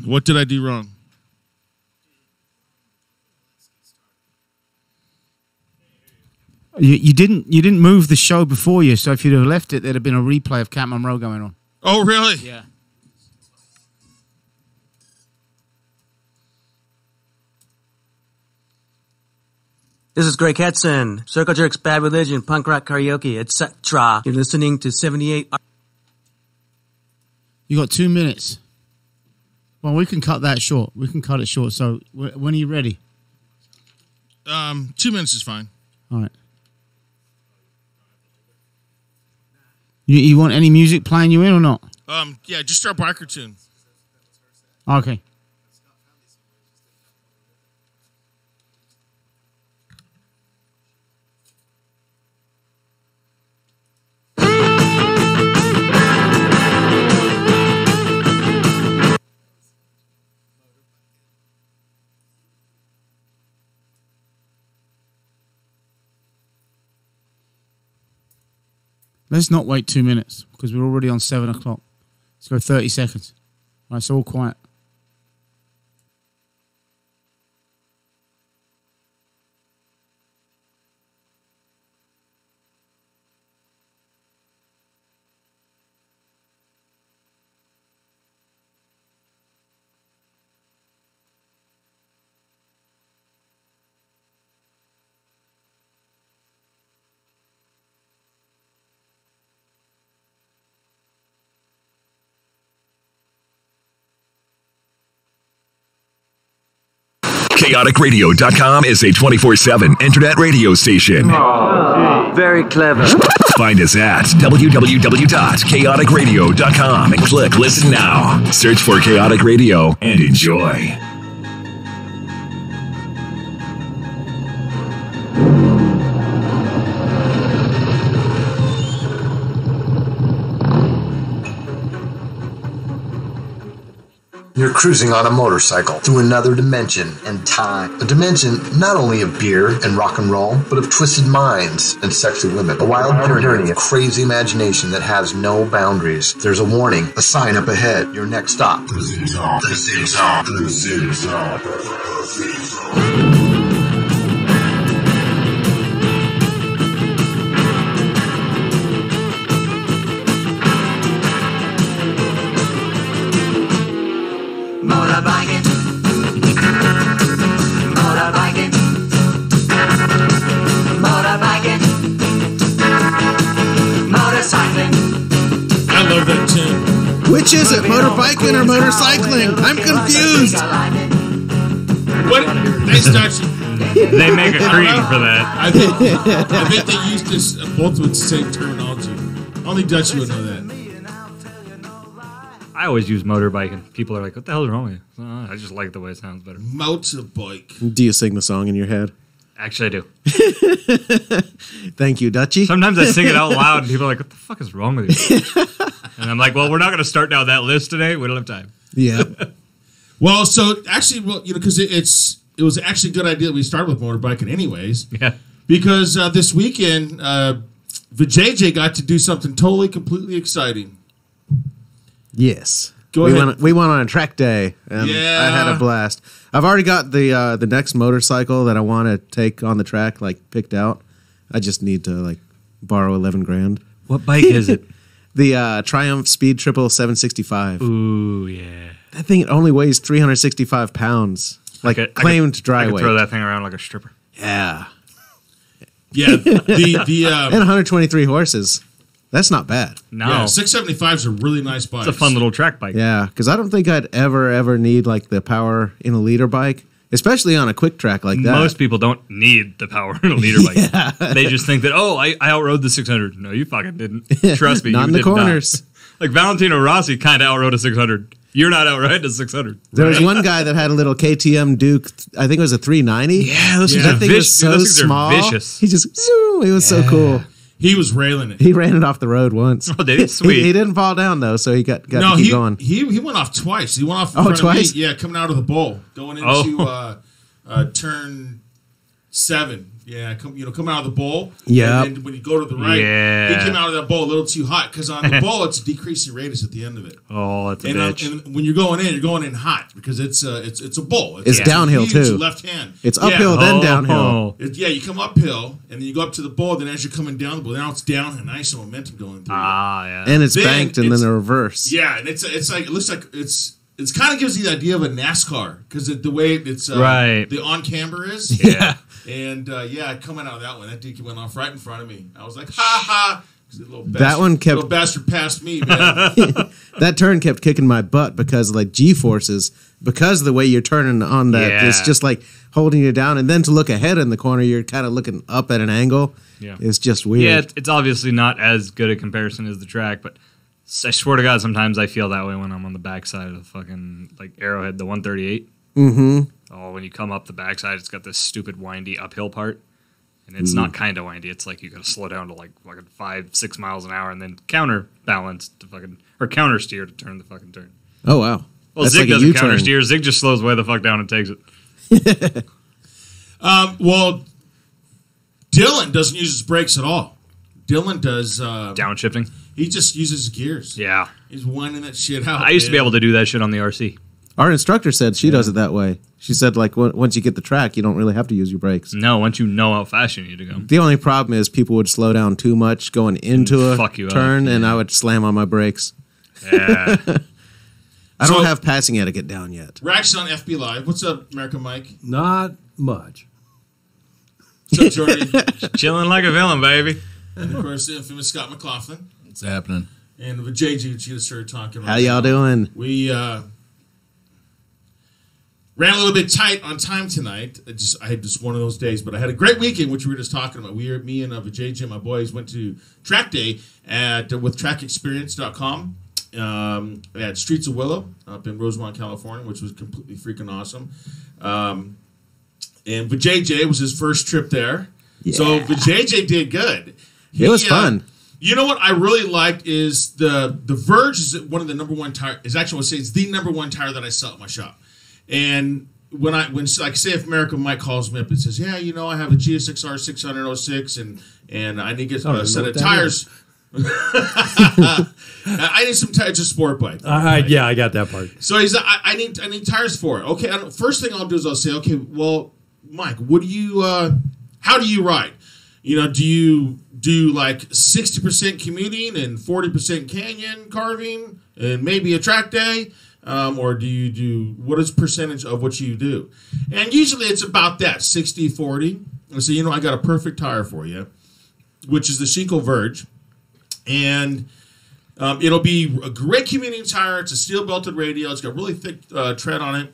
What did I do wrong? You didn't move the show before you, so if you'd have left it, there'd have been a replay of Cat Monroe going on. Oh, really? Yeah. This is Greg Hetson, Circle Jerks, Bad Religion, Punk Rock Karaoke, etc. You're listening to 78... You got 2 minutes. Well, we can cut that short. We can cut it short. So when are you ready? 2 minutes is fine. All right. You want any music playing you in or not? Yeah, just our biker tune. Okay. Let's not wait 2 minutes because we're already on 7 o'clock. Let's go 30 seconds. All right, so all quiet. Kaoticradio.com is a 24/7 internet radio station. Oh, very clever. Find us at www.chaoticradio.com and click Listen Now. Search for Kaotic Radio and enjoy. You're cruising on a motorcycle through another dimension and time. A dimension not only of beer and rock and roll, but of twisted minds and sexy women. A wild journey of crazy imagination that has no boundaries. There's a warning, a sign up ahead. Your next stop. Motorbiking, motorbiking, motorbiking, motorcycling. I love that tune. Which is it, motorbiking or motorcycling? I'm confused. What? Thanks, Dutch. They make a cream for that. I think they used this both with the same terminology. Only Dutch would know that. I always use motorbiking. People are like, what the hell is wrong with you? I just like the way it sounds better. Motorbike. Do you sing the song in your head? Actually, I do. Thank you, Dutchie. Sometimes I sing it out loud, and people are like, what the fuck is wrong with you? And I'm like, well, we're not going to start down that list today. We don't have time. Yeah. Well, so actually, because it was actually a good idea that we started with motorbiking anyways. Yeah. Because this weekend, Vijay got to do something totally, completely exciting. Yes. Go ahead. We went on a track day, and Yeah. I had a blast. I've already got the next motorcycle that I want to take on the track, picked out. I just need to borrow $11,000. What bike is it? The Triumph Speed Triple 765. Ooh, yeah. That thing only weighs 365 pounds. Claimed dry weight. I could throw that thing around like a stripper. Yeah. Yeah. And 123 horses. That's not bad. No. Yeah, 675 is a really nice bike. It's a fun little track bike. Yeah, because I don't think I'd ever need the power in a leader bike, especially on a quick track like that. Most people don't need the power in a leader bike. They just think that, I outrode the 600. No, you fucking didn't. Trust me. Not in the corners. Like Valentino Rossi kind of outrode a 600. You're not outright a 600. There was one guy that had a little KTM Duke. I think it was a 390. Yeah, those that thing was so small. Vicious. He just it was so cool. He was railing it. He ran it off the road once. Oh, did he? Sweet. He didn't fall down though, so he got to keep going. He went off twice. He went off in front twice? of me. Yeah, coming out of the bowl, going into turn 7. Yeah, come out of the bowl. Yeah. And then when you go to the right, he came out of that bowl a little too hot because on the bowl it's a decreasing radius at the end of it. Oh, that's a bitch. And when you're going in hot because it's a bowl. It's downhill too. Left hand. It's uphill then downhill. You come uphill and then you go up to the bowl. Then as you're coming down the bowl, now it's down and nice momentum going through. Yeah. And it's banked and then a reverse. Yeah, and it looks like it's kind of gives you the idea of a NASCAR because the way it's right. The on camber is. Yeah. And coming out of that one, that dude went off right in front of me. I was like, ha ha. Little bastard passed me, man. That turn kept kicking my butt because like G-forces, because of the way you're turning on that, it's just like holding you down. And then to look ahead in the corner, you're kind of looking up at an angle. Yeah. It's just weird. Yeah, it's obviously not as good a comparison as the track, but I swear to God, sometimes I feel that way when I'm on the backside of the fucking like Arrowhead, the 138. Mm-hmm. Oh, when you come up the backside, it's got this stupid windy uphill part. And it's not kind of windy. It's like you got to slow down to like fucking 5-6 miles an hour and then counterbalance to or counter steer to turn the fucking turn. Oh, wow. Well, Zig like doesn't counter steer. Zig just slows way the fuck down and takes it. Well, Dylan doesn't use his brakes at all. Dylan does downshifting. He just uses gears. Yeah. He's winding that shit out. I used to be able to do that shit on the RC. Our instructor said she does it that way. She said, like, once you get the track, you don't really have to use your brakes. No, once you know how fast you need to go. The only problem is people would slow down too much going into a turn, and I would slam on my brakes. Yeah. I don't have passing etiquette down yet. Rack's on FB Live. What's up, Merica Mike? Not much. What's up, Jordy? Chilling like a villain, baby. And, of course, the infamous Scott McLaughlin. What's happening? And with JG, which you just started talking about. How y'all doing? We ran a little bit tight on time tonight. I had just one of those days, but I had a great weekend, which we were just talking about. Me and JJ, my boys, went to track day with trackexperience.com at Streets of Willow up in Rosemont, California, which was completely freaking awesome. And Vijay was his first trip there. Yeah. So Vijay did good. It was fun. You know what I really liked is the Verge is one of the number one tire. Is actually I would say it's the number one tire that I sell at my shop. And when like say if Merica Mike calls me up and says, yeah, I have a GSXR 600-06 and I need to get a set of tires. I need some tires, just sport bike. Yeah, I got that part. So he's I need tires for it. Okay, first thing I'll do is I'll say, okay, well, Mike, what do you how do you ride? Do you do like 60% commuting and 40% canyon carving and maybe a track day? Or do you do, what is percentage of what you do? And usually it's about that, 60-40. And so, I got a perfect tire for you, which is the Shinko Verge. And it'll be a great commuting tire. It's a steel-belted radial. It's got really thick tread on it.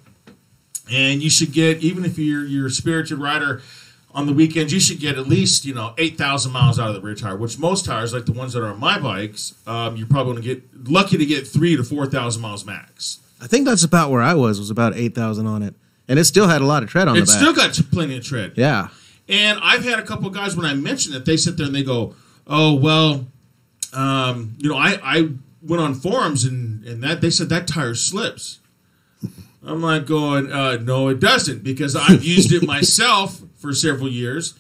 And you should get, even if you're a spirited rider on the weekends, you should get at least, 8,000 miles out of the rear tire, which most tires, like the ones that are on my bikes, you're probably going to get lucky to get 3,000 to 4,000 miles max. I think that's about where I was about 8,000 on it. And it stistill had a lot of tread on the back. It still got plenty of tread. Yeah. And I've had a couple of guys, when I mention it, they sit there and they go, oh, well, I went on forums and that they said that tire slips. I'm like going, no, it doesn't, because I've used it myself for several years.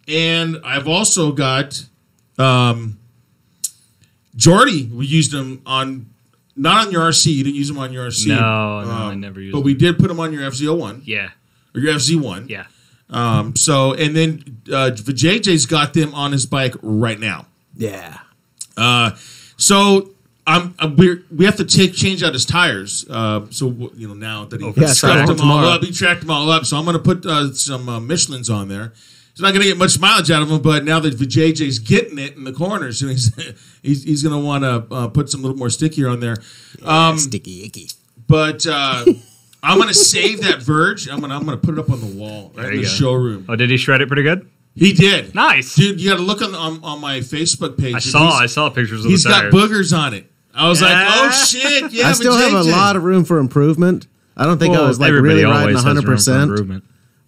And I've also got Jordy, we used them on, not on your RC. You didn't use them on your RC. No, I never used them. But we did put them on your FZ01. Yeah. Or your FZ1. Yeah. And then JJ's got them on his bike right now. Yeah. So we have to change out his tires. Now that he scuffed them all up, he tracked them all up. So I'm going to put some Michelins on there. He's not going to get much mileage out of them, but now that JJ's getting it in the corners, and he's going to want to put some little more stickier on there. Sticky icky. But I'm going to save that Verge. I'm going to put it up on the wall right in the showroom. Oh, did he shred it pretty good? He did. Nice, dude. You got to look on my Facebook page. I saw pictures of the tires. He's got boogers on it. I was like, oh shit, yeah. I still have a lot of room for improvement. I don't think I was like really riding 100%,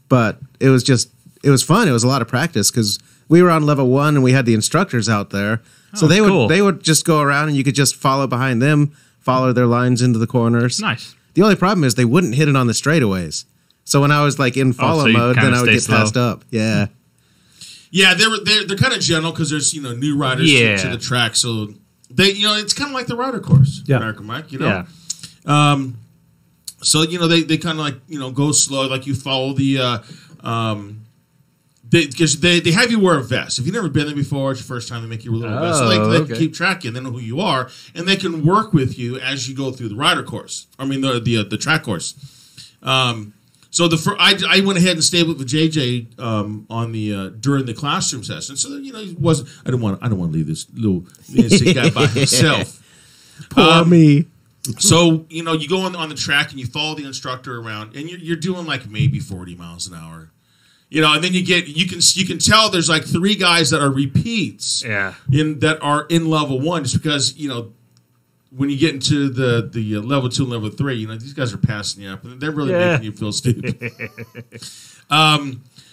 but it was fun. It was a lot of practice because we were on level 1 and we had the instructors out there, so they would just go around and you could just follow behind them, follow their lines into the corners. Nice. The only problem is they wouldn't hit it on the straightaways. So when I was like in follow mode, then I would get passed up. Yeah. Yeah, they're kind of gentle because there's new riders to the track, so they it's kind of like the rider course, American Mike. So they kind of like go slow, like you follow the because they have you wear a vest. If you've never been there before, it's your first time, they make you a little vest. So they can keep track of you, they know who you are, and they can work with you as you go through the rider course. I mean the track course. So I went ahead and stayed with JJ on the during the classroom session. So he wasn't. I don't want to leave this little innocent guy by himself. Poor me. So you go on the track and you follow the instructor around, and you're doing like maybe 40 miles an hour. And then you can tell there's like 3 guys that are repeats. Yeah. That are in level 1, just because when you get into the level 2 and level 3, these guys are passing you up, and they're really making you feel stupid.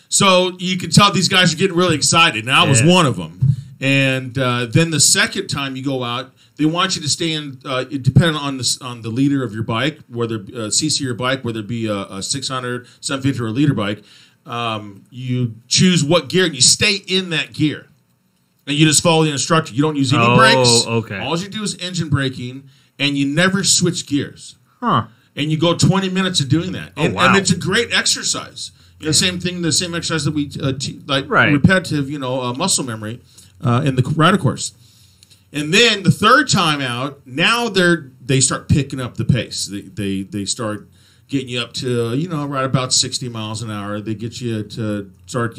So you can tell these guys are getting really excited. And I was one of them. And then the second time you go out, they want you to stay in. Depending on the leader of your bike, whether CC your bike, whether it be a 600, 750, or a leader bike, you choose what gear and you stay in that gear. And you just follow the instructor. You don't use any brakes. Okay. All you do is engine braking, and you never switch gears. Huh. And you go 20 minutes of doing that. And, wow. And it's a great exercise. The same exercise that we repetitive, muscle memory in the rider course. And then the third time out, now they start picking up the pace. They start getting you up to right about 60 miles an hour. They get you to start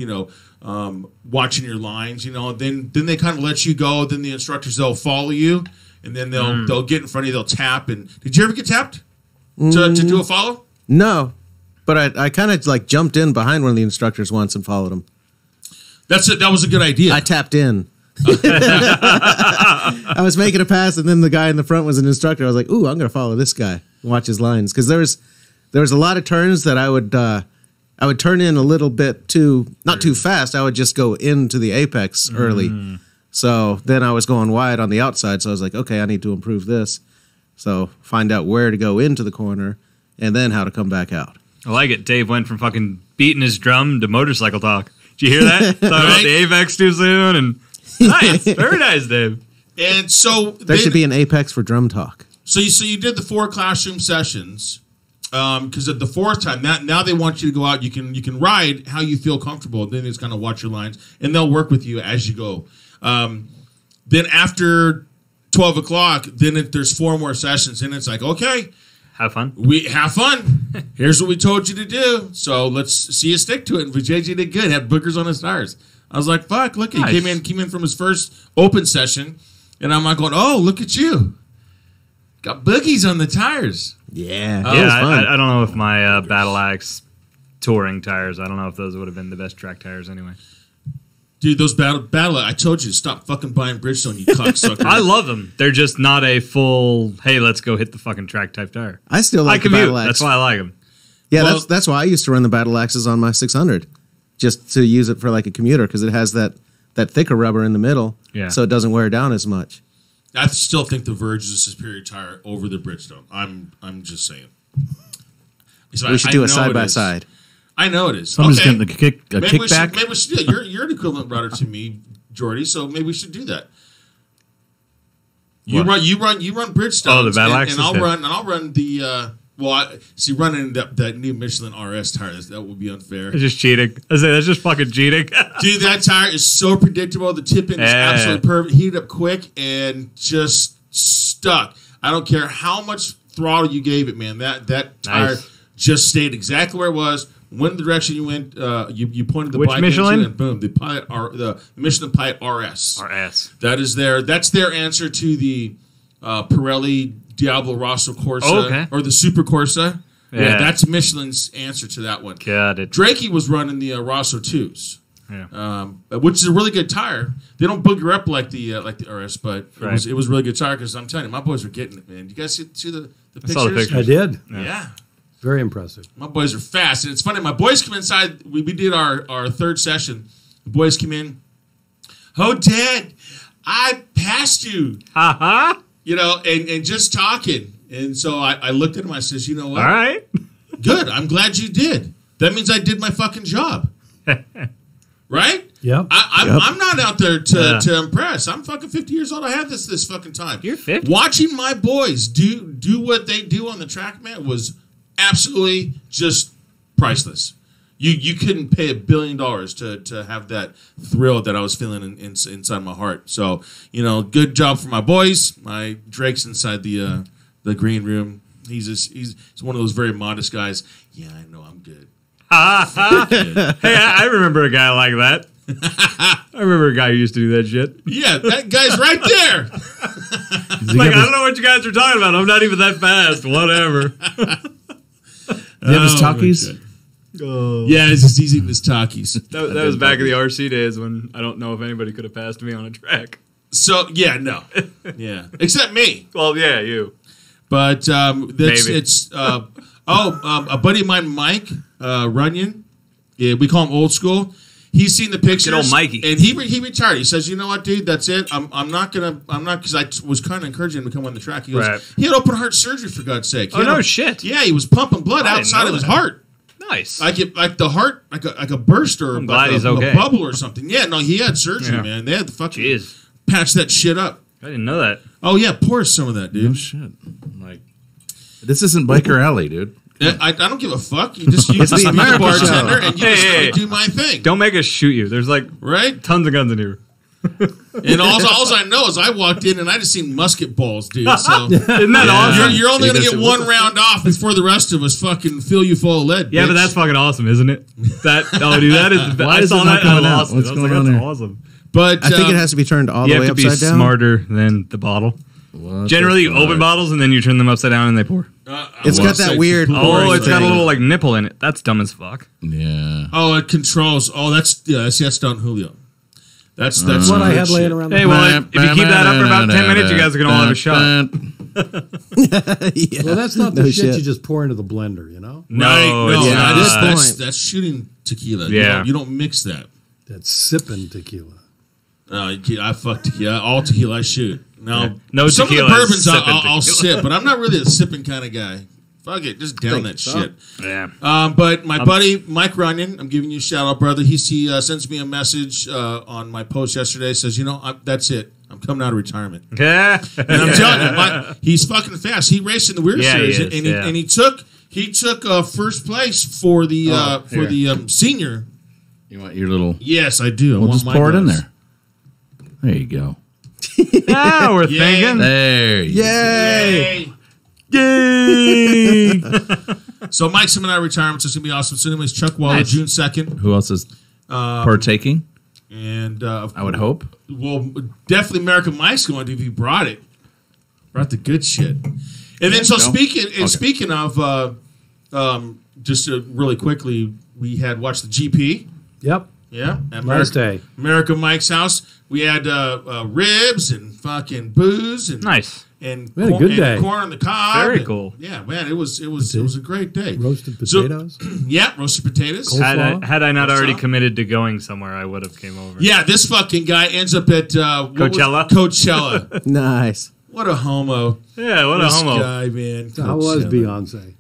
watching your lines. Then they kind of let you go. Then the instructors, they'll follow you, and then they'll get in front of you. They'll tap. And did you ever get tapped to do a follow? No, but I kind of like jumped in behind one of the instructors once and followed him. That was a good idea. I tapped in. I was making a pass, and then the guy in the front was an instructor. I was like, "Ooh, I'm going to follow this guy and watch his lines," because there was a lot of turns that I would turn in a little bit not too fast. I would just go into the apex early. So then I was going wide on the outside. So I was like, okay, I need to improve this. So find out where to go into the corner and then how to come back out. I like it. Dave went from fucking beating his drum to motorcycle talk. Did you hear that? Talking about the apex too soon. And nice. Very nice, Dave. And so there should be an apex for drum talk. So you did the 4 classroom sessions. Because at the 4th time, now they want you to go out. You can ride how you feel comfortable. Then they just kind of watch your lines, and they'll work with you as you go. Then after 12 o'clock, then if there's 4 more sessions, and it's like, okay, have fun. We have fun. Here's what we told you to do. So let's see you stick to it. And JJ did good. Had boogers on his tires. I was like, fuck, look, he came in from his first open session, and I'm like going, oh, look at you. Got boogies on the tires. Yeah. I don't know if my Battle Axe touring tires, I don't know if those would have been the best track tires anyway. Dude, those battle I told you to stop fucking buying Bridgestone, you cocksucker. I love them. They're just not a full, hey, let's go hit the fucking track type tire. I still like the Battle Axe. That's why I like them. Yeah, well, that's why I used to run the Battle Axes on my 600, just to use it for like a commuter, because it has that thicker rubber in the middle, so it doesn't wear down as much. I still think the Verge is a superior tire over the Bridgestone. I'm just saying. So we should do a side-by-side. I know it is. Someone's getting a kickback. Maybe we should do that. You're an equivalent rider to me, Jordy, so maybe we should do that. You run Bridgestone. Oh, the Battle Axe. And I'll run the running that new Michelin RS tire, that would be unfair. It's just cheating. That's just fucking cheating. Dude, that tire is so predictable. The tip in is absolutely perfect. Heated up quick and just stuck. I don't care how much throttle you gave it, man. That tire just stayed exactly where it was. Went the direction you went. You pointed the bike Michelin? into, and boom, the Michelin Pilot RS. That is that's their answer to the Pirelli Diablo Rosso Corsa or the Super Corsa. Yeah, that's Michelin's answer to that one. Got it. Drakey was running the Rosso 2s, which is a really good tire. They don't booger up like the RS, but it was a really good tire because I'm telling you, my boys were getting it, man. You guys see the pictures? I saw the pictures. I did. Yeah. Very impressive. My boys are fast. And it's funny, my boys come inside. We did our third session. The boys came in. Oh, Dad, I passed you. Ha-ha. And just talking. And so I looked at him. I says, you know what? All right. Good. I'm glad you did. That means I did my fucking job. right? Yep. I'm not out there to impress. I'm fucking 50 years old. I had this fucking time. You're 50. Watching my boys do what they do on the track, man, was absolutely just priceless. You couldn't pay $1 billion to have that thrill that I was feeling inside my heart. So, good job for my boys. My Drake's inside the green room. He's one of those very modest guys. Yeah, I know I'm good. Hey, I remember a guy like that. I remember a guy who used to do that shit. Yeah, that guy's right there. Like, I don't know what you guys are talking about. I'm not even that fast. Whatever. You have his talkies? Yeah, he's eating his Takis. That was back in the RC days when I don't know if anybody could have passed me on a track. So, yeah, no. Yeah. Except me. Well, yeah, you. But Maybe. it's a buddy of mine, Mike Runyon. Yeah, we call him old school. He's seen the pictures. Good old Mikey. And he retired. He says, you know what, dude, that's it. I'm not because I was kind of encouraging him to come on the track. He goes, Right. he had open heart surgery, for God's sake. Oh, no shit. Yeah, he was pumping blood I didn't outside know of his that. heart. Nice. Like the heart, like a burst or I'm glad he's a okay. bubble or something. Yeah, no, he had surgery, Yeah. man. They had to fucking Jeez. patch that shit up. I didn't know that. Oh, yeah, pour us some of that, No dude. shit. Like, this isn't Biker Alley, dude. I don't give a fuck. You just be the the America bartender show. and you Hey, just hey, like, do my thing. Don't make us shoot you. There's like Right? tons of guns in here. And all I know is I walked in and I just seen musket balls, dude. So Isn't that awesome? you're only You going to just get said, one round off before the rest of us fucking fill you full of lead. Yeah, bitch. but that's fucking awesome, isn't it? That dude, that is. Why I is saw it not that. And I coming out? lost it. What's I was going like, on that's there? awesome. But I think it has to be turned all You the way have to be upside down. smarter than the bottle. What Generally, the you open fuck? bottles and then you turn them upside down and they pour. It's got that weird. Oh, it's got a thing. little like nipple in it. That's dumb as fuck. Yeah. Oh, it controls. Oh, that's Don Julio. That's What I had shit. laying around. Hey, well, if you keep that up for about 10 minutes, you guys are gonna all have a shot. Yeah. Well, that's not the No shit you just pour into the blender, you know? No, Right? it's No, at not. this that's point. that's shooting tequila. Yeah. You don't mix that. That's sipping tequila. I fuck tequila. All tequila I shoot. Now, No some tequila of the is bourbons sipping I'll tequila. sip, but I'm not really a sipping kind of guy. Fuck it, just down that so. shit. Yeah. But my buddy Mike Runyon, I'm giving you a shout out, brother. He sends me a message on my post yesterday. Says, that's it. I'm coming out of retirement. Yeah. And I'm telling you, he's fucking fast. He raced in the Weird Yeah, he Series, is, yeah. and he took first place for the senior. You want your little. Yes, I do. I We'll want just my pour it in glass. there. There you go. Yeah, we're Yeah. thinking. There you Yay! Yay! So Mike's coming out of retirement, so it's gonna be awesome. So anyways, Chuck Waller, Nice. June 2nd, Who else is partaking? and I would hope. well, definitely Merica Mike's going to if he brought it. Brought the good shit. And then so speaking of just really quickly, we had watched the GP. Yep. Yeah, at Nice day. America Mike's house. We had ribs and fucking booze and Nice. and We had a good day. corn on the cob. Very and- cool. Yeah, man, it was a great day. Roasted So- potatoes. Yeah, roasted potatoes. Cool. Coleslaw? Had I not Coleslaw? already committed to going somewhere, I would have came over. Yeah, this fucking guy ends up at Coachella? Coachella. Nice. What a homo! Yeah, what a This homo. guy, man. How was Coachella. Beyonce?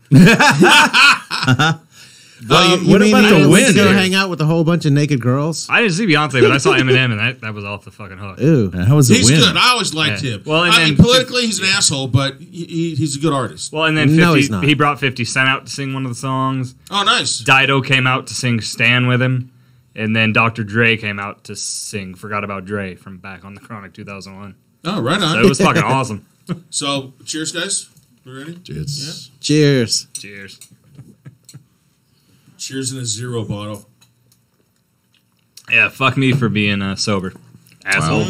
What about the went wind to go here? hang out with a whole bunch of naked girls. I didn't see Beyonce, but I saw Eminem, and that was off the fucking hook. Ew. How was the He's wind? good. I always liked Yeah. him. Well, and I mean, then- politically, he's an asshole, but he's a good artist. Well, and then No, 50, he's not. he brought 50 Cent out to sing one of the songs. Oh, nice. Dido came out to sing Stan with him. And then Dr. Dre came out to sing Forgot About Dre from back on the Chronic 2001. Oh, right on. So it was fucking awesome. So, cheers, guys. We ready? It's Cheers. Cheers. Cheers in a zero bottle. Yeah, fuck me for being sober. Asshole.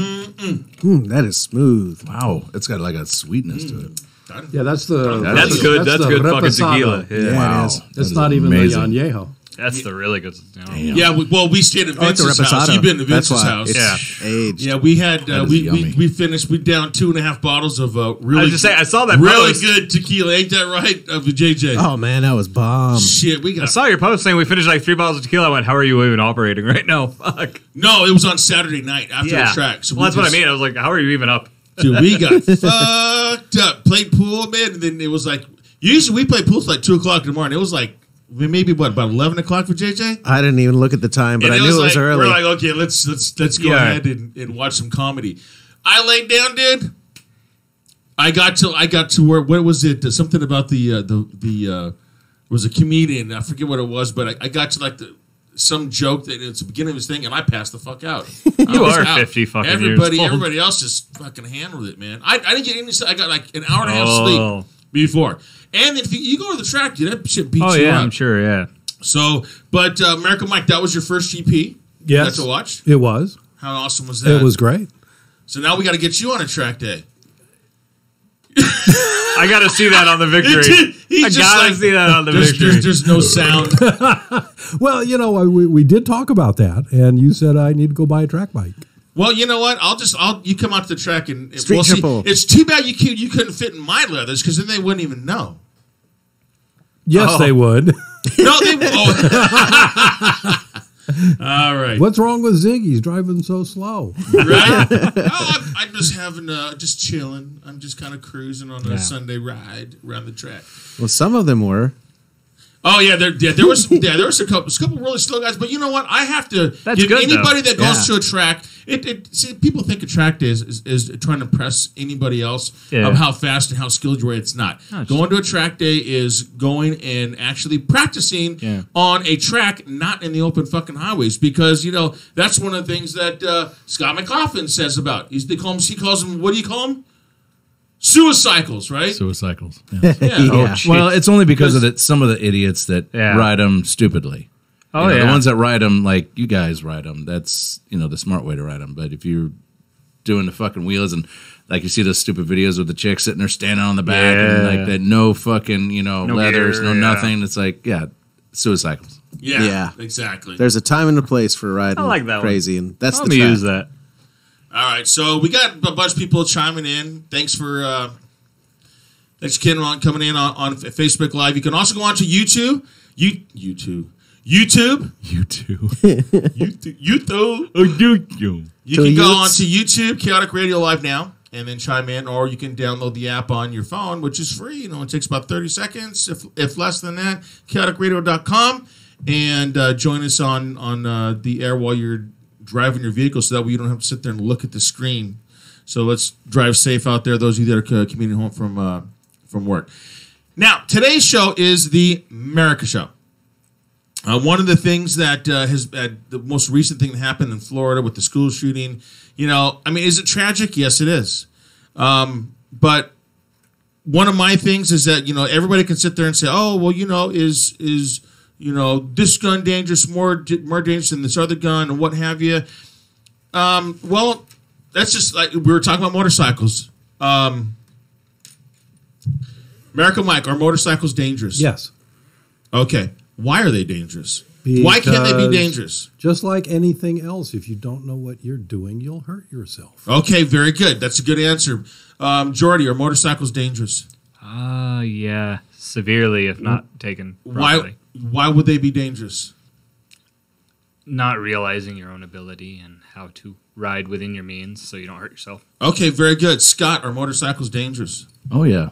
That is smooth. wow. It's got like a sweetness to it. Yeah, that's the. That's good. That's the good fucking reposado. tequila. Yeah. Wow. it is. That That's is not even amazing. the añejo. That's the really good. You know. Yeah, we stayed at Oh, it's a Vince's house. reposado. You've been to That's Vince's why. house. It's Yeah. aged. Yeah, we had That is we yummy. finished. We down 2.5 bottles of really. I was just saying, I saw that really post. good tequila. Ain't that right? Of the JJ. Oh man, that was bomb. Shit, we I got. saw your post saying we finished like 3 bottles of tequila. I went, how are you even operating right now? Fuck. No, it was on Saturday night after the track. So well, that's we what I just- mean. I was like, how are you even up? Dude, we got fucked up. Played pool, man, and then it was like usually we play pool till like 2:00 in the morning. It was like maybe what, about 11 o'clock for JJ? I didn't even look at the time, but I knew it was early. We're like, okay, let's go ahead and watch some comedy. I laid down, dude. I got to where, what was it? Something about the was a comedian. I forget what it was, but I got to like some joke that it's the beginning of his thing, and I passed the fuck out. You are 50 fucking everybody, years old. Everybody else just fucking handled it, man. I didn't get any sleep. I got like an hour and a half sleep before. And if you go to the track, dude, that shit beats you up. I'm sure, yeah. So, but Merica Mike, that was your first GP? Yes. To watch? It was. How awesome was that? It was great. So now we got to get you on a track day. I got to see that on the victory. I got to see that on the victory. There's no sound. Well, you know, we did talk about that, and you said I need to go buy a track bike. Well, you know what? you come out to the track and Street triple. It's too bad you couldn't fit in my leathers because then they wouldn't even know. Yes, they would. No, they won't. All right. What's wrong with Ziggy? He's driving so slow. Right? I'm just just chilling. I'm just kind of cruising on a Sunday ride around the track. Well, some of them were. Oh yeah, there was a couple really slow guys, but you know what? I have to give good, anybody though. that goes to a track. See, people think a track day is trying to impress anybody else of how fast and how skilled you are. It's not. Going to a track day is going and actually practicing on a track, not in the open fucking highways, because you know that's one of the things that Scott McLaughlin says about. He calls them. What do you call them? Suicycles, right? Suicycles. Yeah. Well, it's only because of some of the idiots that ride them stupidly. Oh, the ones that ride them like you guys ride them. That's the smart way to ride them. But if you're doing the fucking wheels and like you see those stupid videos with the chick sitting there standing on the back and like that, no fucking leathers, gear, no nothing. It's like suicycles. Yeah, exactly. There's a time and a place for riding I like that crazy, and that's Let the me track. use that. All right, so we got a bunch of people chiming in. Thanks Ken Ron coming in on Facebook Live. You can also go on to YouTube. YouTube. You can go on to YouTube, Kaotic Radio Live now, and then chime in, or you can download the app on your phone, which is free. It takes about 30 seconds, if less than that. KaoticRadio.com, and join us on the air while you're driving your vehicle, so that way you don't have to sit there and look at the screen. So let's drive safe out there, those of you that are commuting home from work. Now, today's show is the Merica Show. One of the things that the most recent thing that happened in Florida with the school shooting, is it tragic? Yes, it is. But one of my things is that, everybody can sit there and say, oh, well, is this gun dangerous, more dangerous than this other gun, and what have you. Well, that's just like we were talking about motorcycles. Merica Mike, are motorcycles dangerous? Yes. Okay. Why are they dangerous? Because why can't they be dangerous? Just like anything else, if you don't know what you're doing, you'll hurt yourself. Okay, very good. That's a good answer. Jordy, are motorcycles dangerous? Yeah, severely if not taken properly. Why would they be dangerous? Not realizing your own ability and how to ride within your means so you don't hurt yourself. Okay, very good. Scott, are motorcycles dangerous? Oh yeah,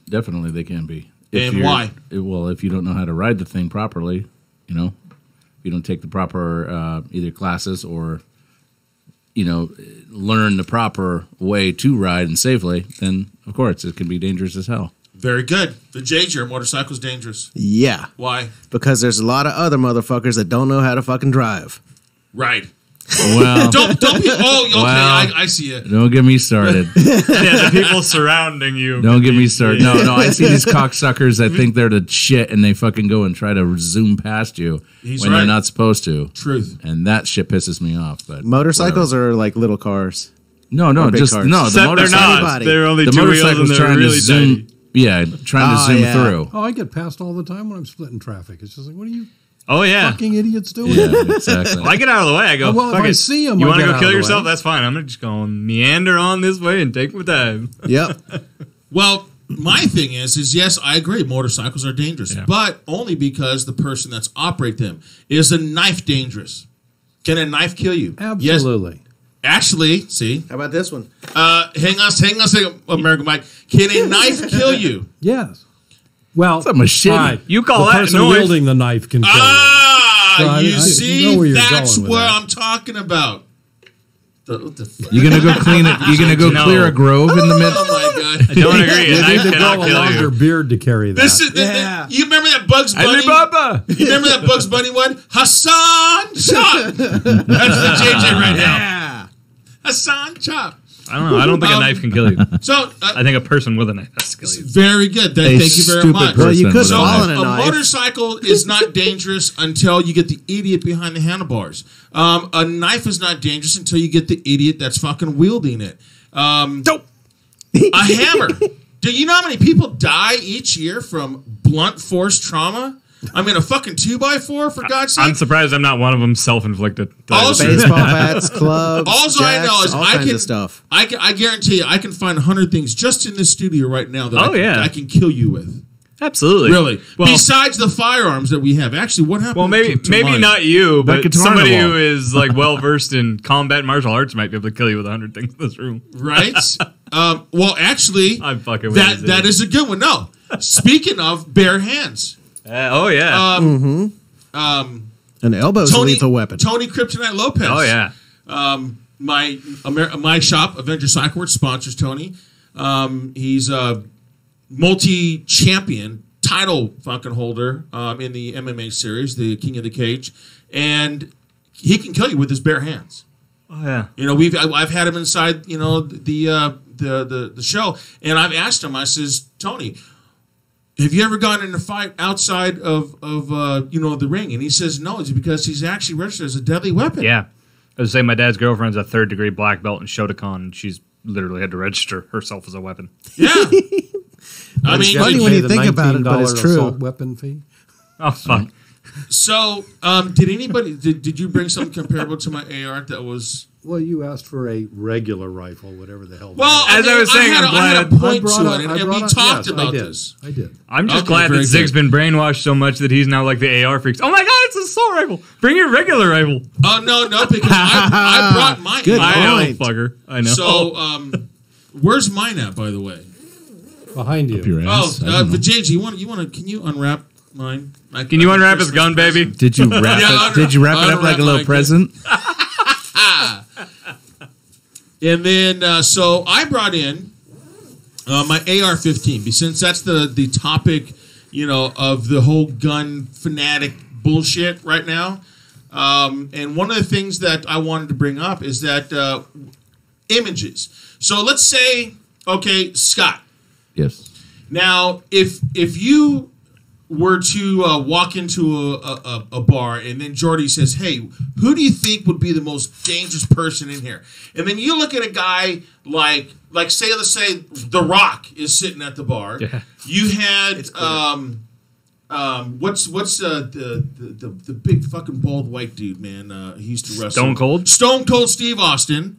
definitely they can be. And why? Well, if you don't know how to ride the thing properly, if you don't take the proper either classes or learn the proper way to ride and safely, then of course it can be dangerous as hell. Very good. The JJ, are motorcycles dangerous? Yeah. Why? Because there's a lot of other motherfuckers that don't know how to fucking drive. Right. Well, don't be. Oh, okay. Well, I see it. Don't get me started. The people surrounding you. Don't get me started. No. I see these cocksuckers that think they're the shit, and they fucking go and try to zoom past you when they're not supposed to. Truth. And that shit pisses me off. But motorcycles are like little cars. No, just cars. no. Except they're not. They're only the two wheels and motorcycle's they're trying really to zoom. tiny. Yeah, trying to zoom through. Oh, I get passed all the time when I'm splitting traffic. It's just like, what are you fucking idiots doing? Yeah, exactly. Well, I get out of the way. I go, well, if I see them, you want to get go out kill of the yourself? way. That's fine. I'm just going to meander on this way and take my time. Yep. Well, my thing is yes, I agree. Motorcycles are dangerous, but only because the person that's operate them is a knife dangerous. Can a knife kill you? Absolutely. Yes. Actually, see. How about this one? Hang on a second, American Mike. Can a knife kill you? Yes. Well, It's a machete. all right, You call the that person noise? wielding the knife can kill you. So You I know see, where you're that's going with what that. I'm talking about. What the fuck? You gonna go clean it? You gonna go No. clear a grove in the middle? Oh my god! I don't agree. You A knife need to grow cannot a kill longer you. beard to carry that. This is you remember that Bugs Bunny? Alibaba. You remember that Bugs Bunny one? Hassan Chop. That's the JJ right now. Hassan Chop. I don't know. I don't think a knife can kill you. So I think a person with a knife has to kill you. very good. A Thank you very stupid much. person Well, you could with a So fall knife. in a a knife. motorcycle is not dangerous until you get the idiot behind the handlebars. A knife is not dangerous until you get the idiot that's fucking wielding it. A hammer. Do you know how many people die each year from blunt force trauma? I mean, a fucking 2x4 for God's sake. I'm surprised I'm not one of them self-inflicted. Also- Baseball bats, clubs, Also, I know is all I kinds can of stuff. I guarantee you, I can find 100 things just in this studio right now that I can kill you with. Absolutely. Really. Well, Besides the firearms that we have. Actually, what happened? well, maybe to mine? not you, but Guitar somebody on the wall. who is like well versed in combat and martial arts might be able to kill you with 100 things in this room. Right? Well, actually, I'm fucking with you, that is a good one. No. Speaking of bare hands, Oh yeah. An elbow's a lethal weapon. Tony Kryptonite Lopez. Oh yeah. My shop, Avenger Cycleworks, sponsors Tony. He's a multi-champion title fucking holder in the MMA series, the King of the Cage, and he can kill you with his bare hands. Oh yeah. You know, I've had him inside, you know, the show, and I've asked him. I says, Tony, have you ever gotten in a fight outside of you know, the ring? And he says no. It's because he's actually registered as a deadly weapon. Yeah. I was saying my dad's girlfriend's a 3rd degree black belt in Shotokan, and she's literally had to register herself as a weapon. Yeah. I mean, funny when you think about it, but it's true. Assault weapon fee. Oh fuck. so did anybody did you bring something comparable to my AR that was? Well, you asked for a regular rifle, whatever the hell. Well, As I was saying, I I'm had a glad- point to it, and we talked about this. I did. I'm just Okay, glad that very Zig's good. been brainwashed so much that he's now like the AR freaks. Oh my god, it's an assault rifle. Bring your regular rifle. Oh no, because I brought mine. Good I know, point. fucker. I know. So, where's mine at, by the way? Behind you. Your Oh, ass. I don't know. but James, you want to? Can you unwrap mine? Can you unwrap his gun, baby? Did you wrap Yeah, it? Did you wrap it up unwrap like a little my present? And then, so I brought in my AR-15, since that's the topic, you know, of the whole gun fanatic bullshit right now. And one of the things that I wanted to bring up is that images. So let's say, okay, Scott. Yes. Now, if you were to walk into a bar and then Jordy says, hey, who do you think would be the most dangerous person in here? And then you look at a guy like say, let's say The Rock is sitting at the bar. Yeah. You had what's the big fucking bald white dude, man? He used to wrestle. Stone Cold Steve Austin.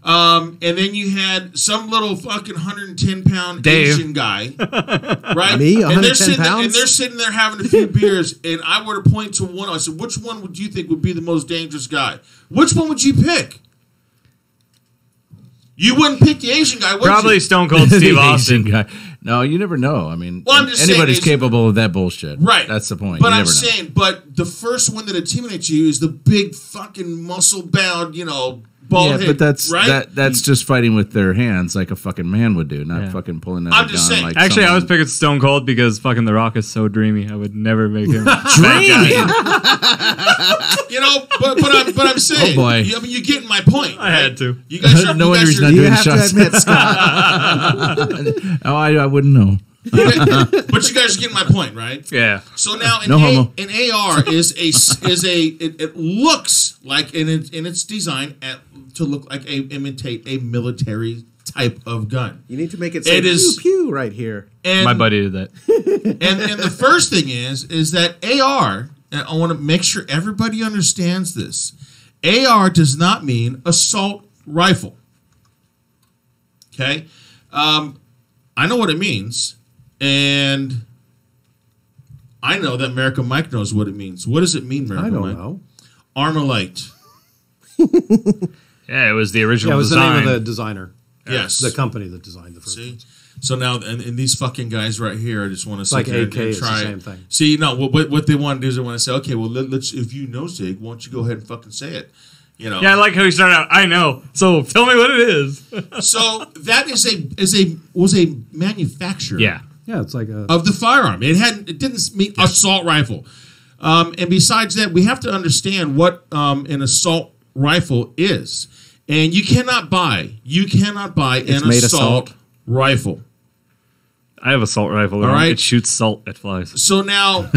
And then you had some little fucking 110-pound Dave. Asian guy, right? Me, and 110 pounds? And they're sitting there having a few beers, and I were to point to one. I said, which one would you think would be the most dangerous guy? Which one would you pick? You wouldn't pick the Asian guy, would Probably you? Stone Cold The Steve Asian Austin. guy. No, you never know. I mean, Well, I'm just saying anybody's is- capable of that bullshit. Right. That's the point. But You I'm never know. saying, but the first one that intimidates you is the big fucking muscle-bound, you know, bald Yeah, head, but that's right? that's just fighting with their hands like a fucking man would do, not fucking pulling out I'm a just gun saying. like Actually, I was someone- picking Stone Cold because fucking The Rock is so dreamy. I would never make him Dreamy? You know, but I'm saying, Oh, boy. I mean, you're getting my point. I had to. You guys are, No you wonder guys he's are- not You doing have to shots. admit, Scott. Oh, I wouldn't know. but you guys are getting my point, right? Yeah. So now No homo. an AR it looks like in its design to look like imitate a military type of gun. You need to make it say It is- pew pew right here. And My buddy did that. and the first thing is that AR, and I want to make sure everybody understands this. AR does not mean assault rifle. Okay? I know what it means, and I know that Merica Mike knows what it means. What does it mean, Merica I don't Mike? know. Armalite. Yeah, it was the original Yeah, it was design. the name of the designer. Yes. The company that designed the first See? ones. So now, and these fucking guys right here, I just want to sit Like there AK is the try same it. thing. See, no, what they want to do is they want to say, okay, well, let's if you know Zig, why don't you go ahead and fucking say it? You know. Yeah, I like how you started out. I know. So tell me what it is. So that was a manufacturer. Yeah. Yeah, it's like a Of the firearm. It didn't mean assault rifle. And besides that, we have to understand what an assault rifle is. And you cannot buy an made of assault salt. rifle. I have a salt rifle. All right. It shoots salt at flies. So now,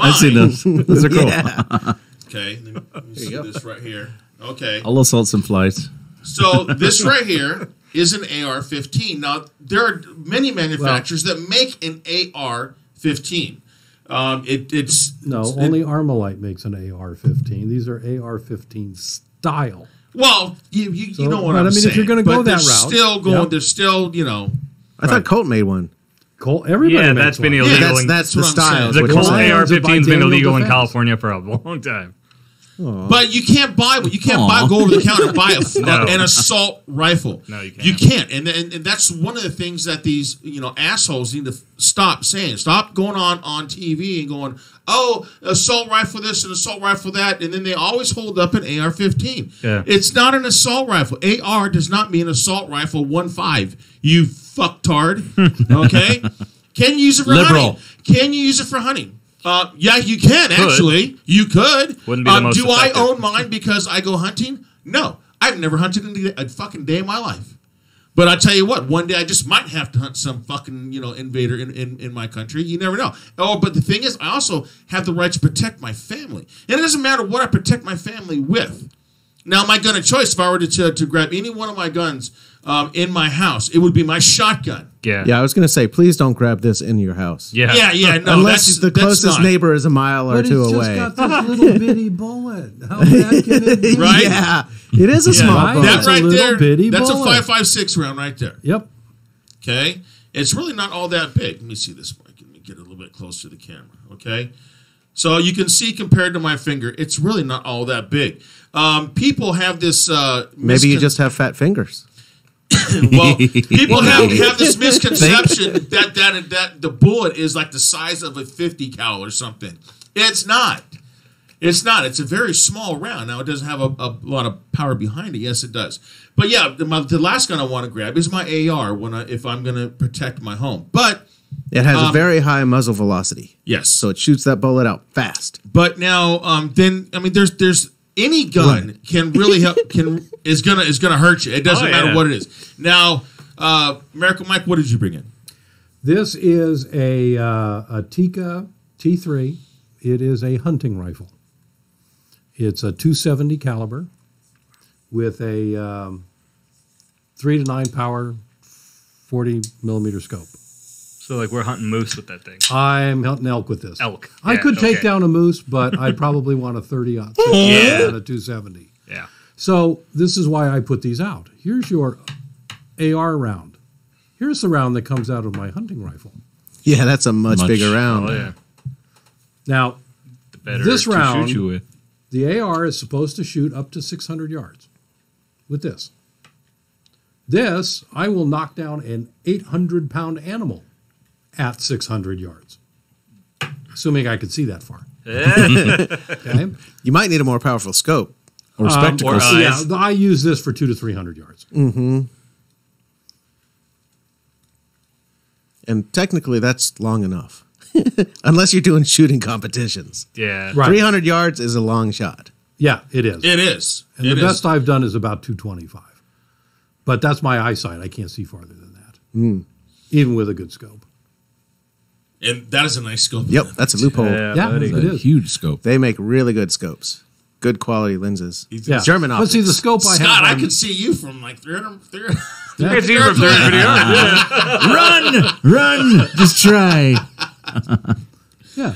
I've seen those. Those are cool. Okay, let me see this right here. Okay, All assaults and flights. so this right here is an AR-15. Now, there are many manufacturers that make an AR-15. only Armalite makes an AR-15. These are AR-15 style. Well, you So, know what but I'm I mean, if saying. you're gonna go But that they're route, still going. yeah. They're still, I thought Colt made one. Colt, everybody Yeah, makes that's been one. illegal. Yeah, That's the what I'm saying. style. The What Colt you're saying. AR-15 has been Daniel illegal in Defense. California for a long time. But you can't buy go over the counter and buy an assault rifle. No, you can't. You can't, and that's one of the things that these assholes need to stop saying. Stop going on TV and going, oh, assault rifle this and assault rifle that, and then they always hold up an AR-15. Yeah. It's not an assault rifle. AR does not mean assault rifle 1.5. You fucktard. Okay, can you use it for Liberal. hunting? Can you use it for hunting? Yeah, you can actually. You could. Wouldn't be the most do I effective. own mine because I go hunting? No, I've never hunted in a fucking day of my life. But I tell you what, one day I just might have to hunt some fucking invader in my country. You never know. Oh, but the thing is, I also have the right to protect my family, and it doesn't matter what I protect my family with. Now, my gun of choice, if I were to grab any one of my guns in my house, it would be my shotgun. Yeah. Yeah, I was going to say, please don't grab this in your house. Yeah. Yeah. No, Unless the closest neighbor is a mile or But two it's just away. got this little bitty bullet. How bad can it be? Right? Yeah, it is a small right? bullet. That It's a right little there, bitty that's bullet. a 5.56 round right there. Yep. Okay, it's really not all that big. Let me see this, Mike. Let me get a little bit closer to the camera. Okay, so you can see compared to my finger, it's really not all that big. People have this. Maybe you just have fat fingers. well, people have this misconception that the bullet is like the size of a 50 cal or something. It's not. It's not. It's a very small round. Now, it doesn't have a lot of power behind it. Yes, it does. But yeah, the last gun I want to grab is my AR if I'm going to protect my home. But It has a very high muzzle velocity, yes, so it shoots that bullet out fast. but now then I mean there's any gun can really help is gonna hurt you. It doesn't matter what it is. Now, Merica Mike, what did you bring in? This is a Tikka T3. It is a hunting rifle. It's a 270 caliber with a 3 to 9 power 40 millimeter scope. So like we're hunting moose with that thing. I'm hunting elk with this. Elk. I Yeah, could take okay. down a moose, but I'd probably want a 30-06 Yeah. than a 270. Yeah. So this is why I put these out. Here's your AR round. Here's the round that comes out of my hunting rifle. Yeah, that's a much bigger round. Oh yeah. Now, The better this to round, shoot you with. the AR is supposed to shoot up to 600 yards with this. This, I will knock down an 800-pound animal at 600 yards, assuming I could see that far. Okay? You might need a more powerful scope. Or spectacles. or Yeah, eyes. I use this for 200 to 300 yards. And technically, that's long enough. Unless you're doing shooting competitions. Yeah. Right. 300 yards is a long shot. Yeah, it is. It is. And the best I've done is about 225. But that's my eyesight. I can't see farther than that, even with a good scope. And that is a nice scope. Yep, that's a loophole. Yeah, buddy. it is. Huge scope. They make really good scopes. Good quality lenses. Yeah. German But see, the optics. scope I Scott, have. I could see you from like 300. Yeah. It's even from 300 yards. Run! Just try. Yeah.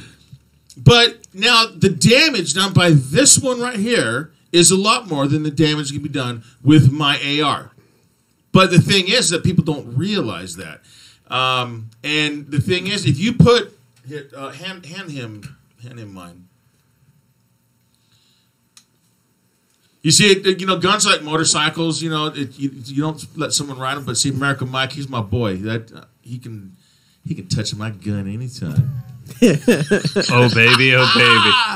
But now the damage done by this one right here is a lot more than the damage that can be done with my AR. But the thing is that people don't realize that. And the thing is, if you put hand him mine. You see, guns like motorcycles. You don't let someone ride them. But see, Merica Mike, he's my boy. That he can touch my gun anytime. Oh baby.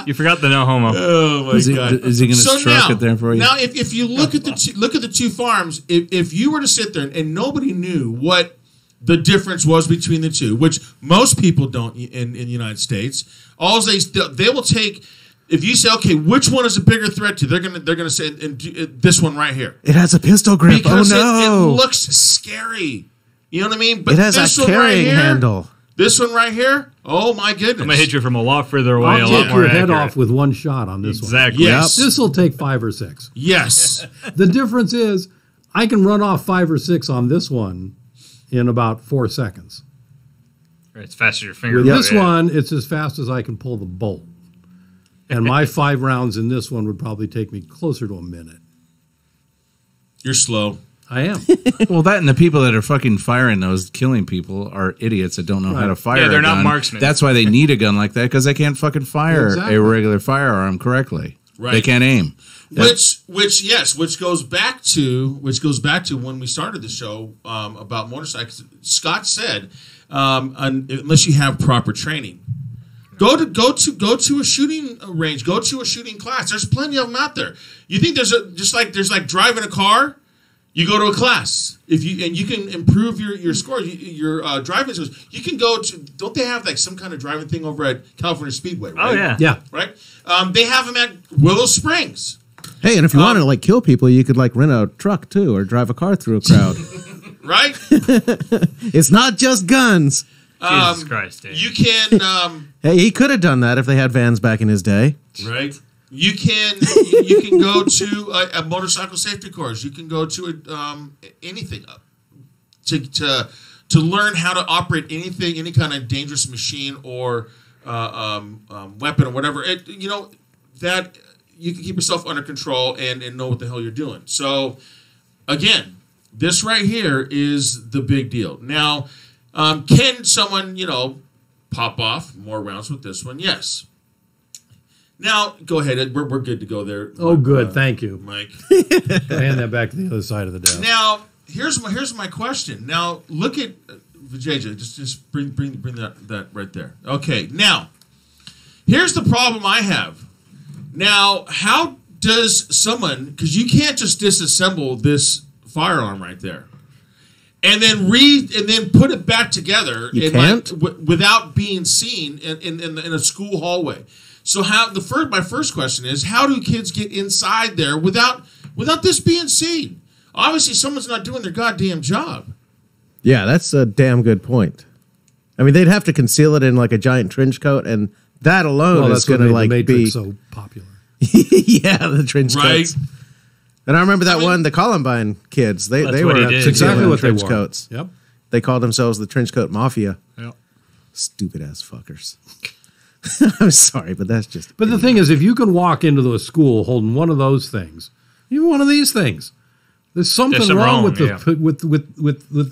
You forgot the no homo. Oh my god! Is he going to stroke it there for you? Now, if you look at the two farms, if you were to sit there and nobody knew what the difference was between the two, which most people don't in the United States, they will take. If you say, okay, which one is a bigger threat to? They're gonna say this one right here. It has a pistol grip. Because no! It looks scary. You know what I mean? But it has a carrying handle. This one right here, oh my goodness! I'm gonna hit you from a lot further away. I'll take your head off with one shot on this one. Exactly. Yes. This will take 5 or 6. Yes. The difference is I can run off 5 or 6 on this one in about 4 seconds. It's fast as your finger. With this one, it's as fast as I can pull the bolt. And my 5 rounds in this one would probably take me closer to a minute. You're slow. I am. Well, that and the people that are fucking firing those, killing people, are idiots that don't know how to fire. Yeah, they're a gun. not marksmen. That's why they need a gun like that, because they can't fucking fire a regular firearm correctly. Right. They can't aim. Which goes back to when we started the show about motorcycles. Scott said, unless you have proper training, go to a shooting range, go to a shooting class. There's plenty of them out there. You think there's like driving a car. You go to a class you can improve your score, your driving skills. You can go to. Don't they have like some kind of driving thing over at California Speedway? Right? Oh yeah, right. They have them at Willow Springs. Hey, and if you want to kill people, you could rent a truck too, or drive a car through a crowd. Right. It's not just guns. Jesus Christ, Dave. You can. Hey, he could have done that if they had vans back in his day. Right. You can go to a motorcycle safety course. You can go to anything to learn how to operate anything, any kind of dangerous machine or weapon or whatever. That you can keep yourself under control and know what the hell you're doing. So again, this right here is the big deal. Now, can someone pop off more rounds with this one? Yes. Now, go ahead. We're good to go there. Oh, good. Thank you, Mike. Hand that back to the other side of the desk. Now, here's my question. Now, look at JJ. Just bring that right there. Okay. Now, here's the problem I have. Now, how does someone? Because you can't just disassemble this firearm right there, and then put it back together. You can't? Without being seen in a school hallway. So my first question is, how do kids get inside there without this being seen? Obviously, someone's not doing their goddamn job. Yeah, that's a damn good point. I mean, they'd have to conceal it in a giant trench coat, and that alone is going to be so popular. Yeah, the trench coats. Right. And I remember the Columbine kids. They were exactly what trench they wore. coats. Yep. They called themselves the Trench Coat Mafia. Yep. Stupid ass fuckers. I'm sorry, but that's just. But the thing is, if you can walk into a school holding one of those things, even one of these things, there's something wrong with the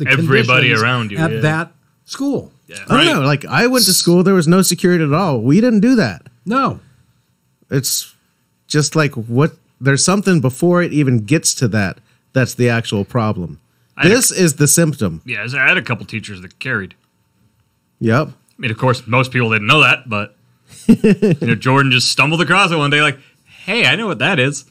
everybody conditions around you at that school. Yeah. I don't know. I went to school. There was no security at all. We didn't do that. No. It's just there's something before it even gets to that. That's the actual problem. This is the symptom. Yeah, I had a couple teachers that carried. Yep. I mean, of course, most people didn't know that, but Jordan just stumbled across it one day, like, "Hey, I know what that is."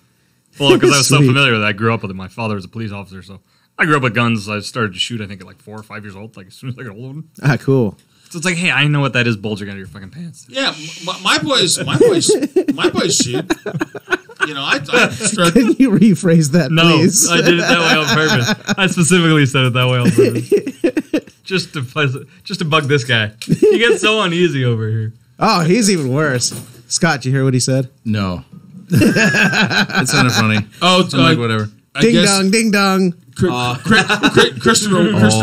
Well, because I was so familiar with it, I grew up with it. My father was a police officer, so I grew up with guns. I started to shoot, I think, at 4 or 5 years old, as soon as I got hold of them. Ah, cool. So it's like, hey, I know what that is, bulging out of your fucking pants. Yeah, my boys shoot. I start. Can you rephrase that, please? No, I did it that way on purpose. I specifically said it that way on purpose. Just to bug this guy. He gets so uneasy over here. Oh, he's even worse. Scott, did you hear what he said? No. It sounded funny. Oh, whatever. Ding dong, ding dong. Christopher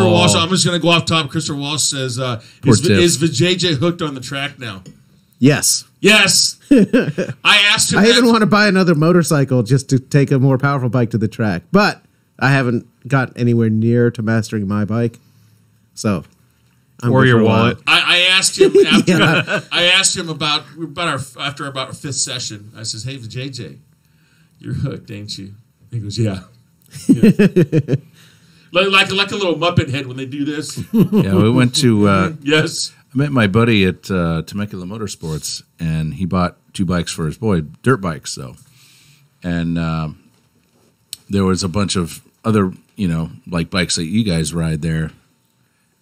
Walsh. I'm just going to go off top. Christopher Walsh says, "Is Vijay hooked on the track now?" Yes. Yes. I asked him. I even want to buy another motorcycle just to take a more powerful bike to the track, but I haven't got anywhere near to mastering my bike. So, or your wallet. I asked him after. I asked him about our fifth session. I says, "Hey, JJ, You're hooked, ain't you? He goes, yeah. Yeah. like a little Muppet head when they do this. Yeah, we went to. Yes. I met my buddy at Temecula Motorsports, and he bought 2 bikes for his boy, dirt bikes, though. And there was a bunch of other, like bikes that you guys ride there.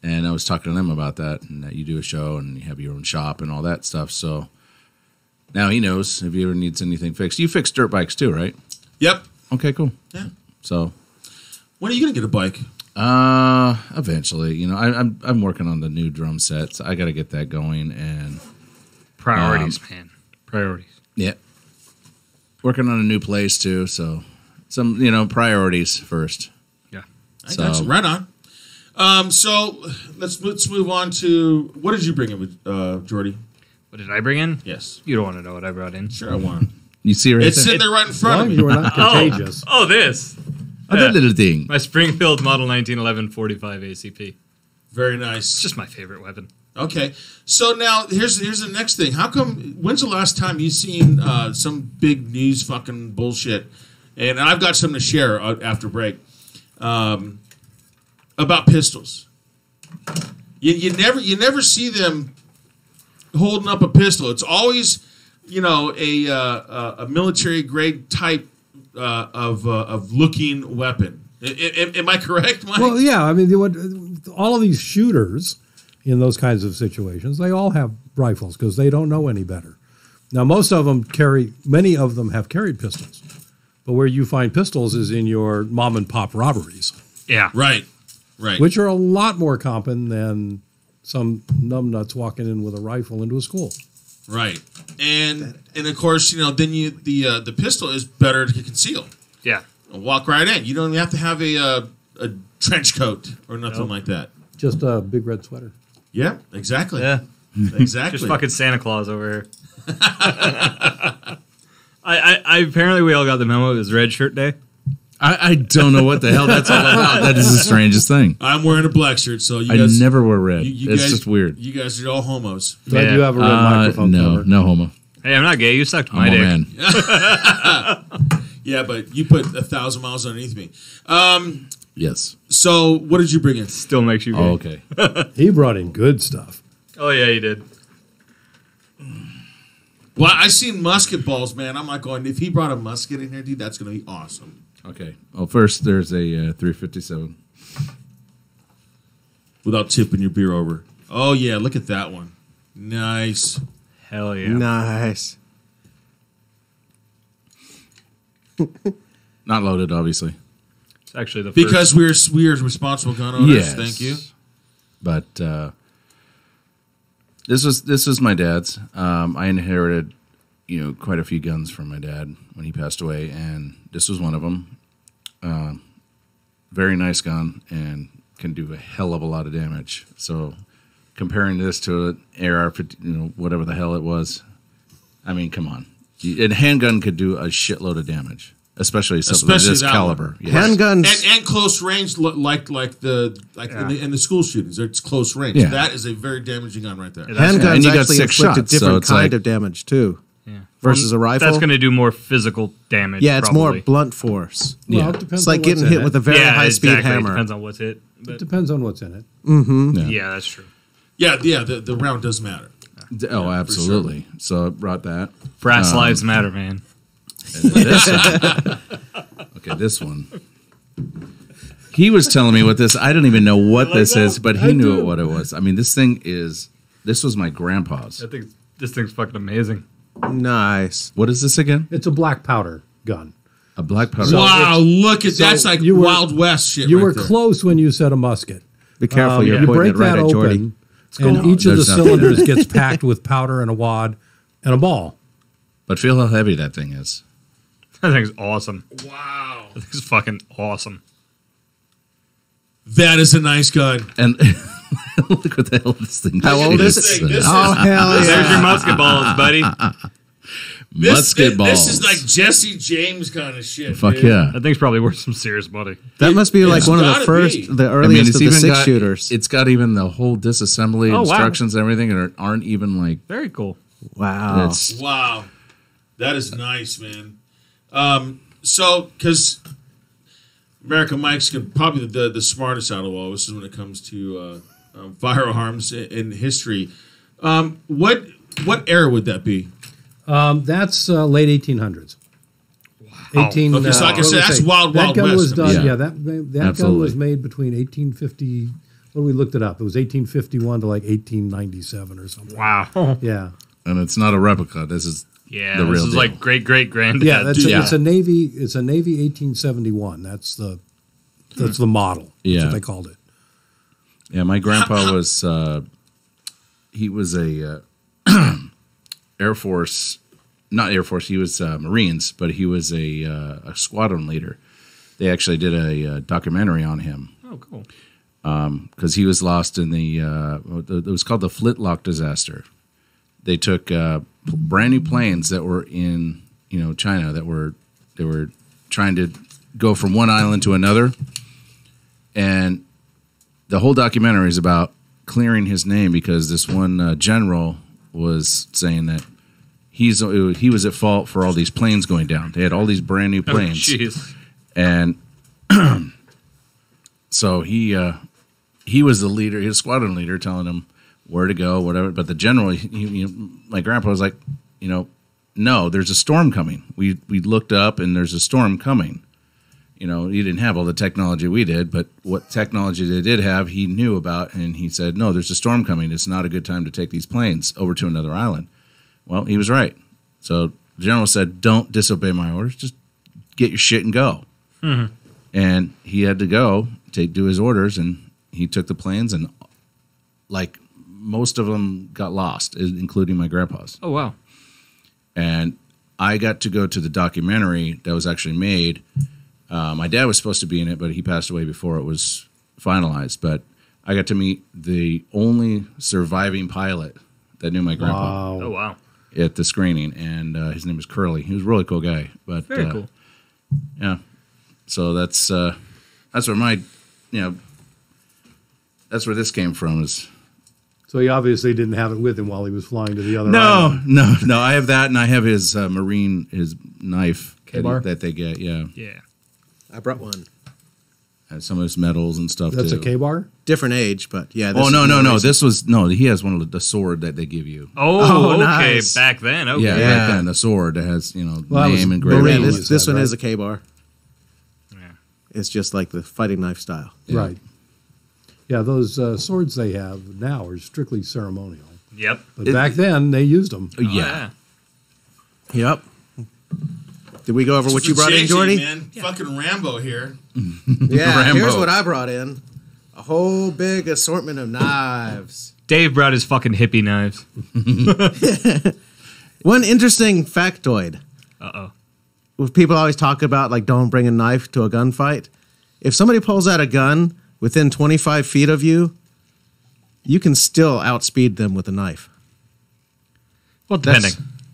And I was talking to them about that, and that you do a show and you have your own shop and all that stuff. So now he knows if he ever needs anything fixed. You fix dirt bikes too, right? Yep. Okay, cool. Yeah. So when are you gonna get a bike? Eventually, I'm working on the new drum sets. I got to get that going and priorities, man. Priorities. Yeah. Working on a new place too, so some priorities first. Yeah, I got you. Right on. So let's move on to what did you bring in with Jordy? What did I bring in? Yes. You don't want to know what I brought in. Sure, I want. You see right It's there? sitting there right in front of me. You were not contagious. Oh, this. That little thing. My Springfield Model 1911 45 ACP. Very nice. It's just my favorite weapon. Okay, so now here's the next thing. How come? When's the last time you seen some big news fucking bullshit? And I've got something to share after break about pistols. You never see them holding up a pistol. It's always a military grade type of looking weapon. Am I correct, Mike? Well, yeah. I mean, all of these shooters in those kinds of situations, they all have rifles because they don't know any better. Now, many of them have carried pistols, but where you find pistols is in your mom and pop robberies. Yeah, right, which are a lot more common than some numbnuts walking in with a rifle into a school. Right, and of course, then the pistol is better to conceal. Yeah, walk right in. You don't even have to have a trench coat or nothing like that. Just a big red sweater. Yeah, exactly. Yeah, exactly. Just fucking Santa Claus over here. I apparently we all got the memo. It was Red Shirt Day. I don't know what the hell that's all about. That is the strangest thing. I'm wearing a black shirt, so I never wear red. It's guys, just weird. You guys are all homos. Glad you have a red microphone cover. No homo. Hey, I'm not gay. You sucked my dick. Man. Yeah, but you put 1,000 miles underneath me. Yes. So, what did you bring in? Still makes you gay. Oh, okay. He brought in good stuff. Oh, yeah, he did. Well, I seen musket balls, man. I'm like going, if he brought a musket in here, dude, that's going to be awesome. Okay. Well, first, there's a 357. Without tipping your beer over. Oh, yeah, look at that one. Nice. Hell yeah. Nice. Not loaded, obviously. It's actually the because we are responsible gun owners. Yes. Thank you. But this was my dad's. I inherited, quite a few guns from my dad when he passed away, and this was one of them. Very nice gun and can do a hell of a lot of damage. So comparing this to an AR-50, whatever the hell it was, I mean, come on. A handgun could do a shitload of damage, especially something of this caliber. Yes. Handguns and close range, like in the school shootings, it's close range. Yeah. That is a very damaging gun right there. Handguns and you got actually 6 inflict shots, a different so kind of damage too. Yeah. Versus a rifle. That's going to do more physical damage. Yeah, it's probably. more blunt force. Well, it depends It's like on getting what's hit in with it. a very high-speed exactly. hammer. It depends on what's hit. It depends on what's in it. Mm-hmm. Yeah, that's true. Yeah, the round does matter. Oh, absolutely. Sure. So I brought that. Brass lives matter, man. This one. Okay, this one. He was telling me what this. I don't even know what this is, but he knew what it was. I mean, this was my grandpa's. I think this thing's fucking amazing. Nice. What is this again? It's a black powder gun. A black powder. Wow, look at that's like Wild West shit. You right were there. close when you said a musket. Be careful, you're you pointing break it right that at Jordy. open, and each of the cylinders gets packed with powder and a wad and a ball. But feel how heavy that thing is. That thing's awesome. Wow. That thing's fucking awesome. That is a nice gun. And look what the hell this thing is. How old is it? Oh, hell yeah. There's your musket balls, buddy. Musket balls. This is like Jesse James kind of shit. Fuck dude. yeah. That thing's probably worth some serious money. That must be like It's one of the gotta first, be. the earliest of the even 6 shooters. It's got even the whole disassembly Oh, wow. instructions and everything, and aren't even like. Very cool. Wow. It's, Wow. That is nice, man. So, because Merica Mike's probably the smartest out of all of us when it comes to firearms in history. What era would that be? That's late 1800s. Wow. 18. Okay, so like I said, that's Wild That gun West. was done. Yeah. That gun was made between 1850. Well, we looked it up. It was 1851 to like 1897 or something. Wow. Yeah. And it's not a replica. This is the real this is deal. like great grand. Yeah, it's a Navy. It's a Navy 1871. That's the model. That's what they called it. Yeah, my grandpa was he was a Air Force, not Air Force. He was Marines, but he was a squadron leader. They actually did a documentary on him. Oh, cool. Because he was lost in it was called the Flintlock disaster. They took brand new planes that were in China they were trying to go from one island to another, and the whole documentary is about clearing his name because this one general was saying that he was at fault for all these planes going down. They had all these brand new planes, and so he was the leader, he was squadron leader, telling them where to go, whatever. But the general, my grandpa was like, no, there's a storm coming. We looked up and there's a storm coming. He didn't have all the technology we did, but what technology they did have, he knew about, and he said, no, there's a storm coming. It's not a good time to take these planes over to another island. Well, he was right. So the general said, don't disobey my orders. Just get your shit and go. Mm-hmm. And he had to go do his orders, and he took the planes, and like most of them got lost, including my grandpa's. Oh, wow. And I got to go to the documentary that was actually made. My dad was supposed to be in it, but he passed away before it was finalized. But I got to meet the only surviving pilot that knew my grandpa. Wow. Oh, wow. At the screening, and his name was Curly. He was a really cool guy. But very cool. Yeah. So that's where my, that's where this came from. So he obviously didn't have it with him while he was flying to the other No, island. no. I have that, and I have his his knife K-bar? that they get. Yeah. Yeah. I brought one. And some of his medals and stuff. That's too. a K-bar? Different age, but yeah. Oh no! This was he has one of the sword that they give you. Oh, okay. Nice. Back then, okay. Yeah, back then the sword that has name and But grade. yeah, this one is a K-bar. Yeah. It's just like the fighting knife style. Yeah. Right. Yeah, those swords they have now are strictly ceremonial. Yep. But back then, they used them. Oh, yeah. Yep. Did we go over what you brought in, JJ, Jordy? Man. Yeah. Fucking Rambo here. Yeah, Rambo. here's what I brought in. A whole big assortment of knives. Dave brought his fucking hippie knives. One interesting factoid. Uh-oh. People always talk about, like, don't bring a knife to a gunfight. If somebody pulls out a gun within 25 feet of you, you can still outspeed them with a knife. Well, depending.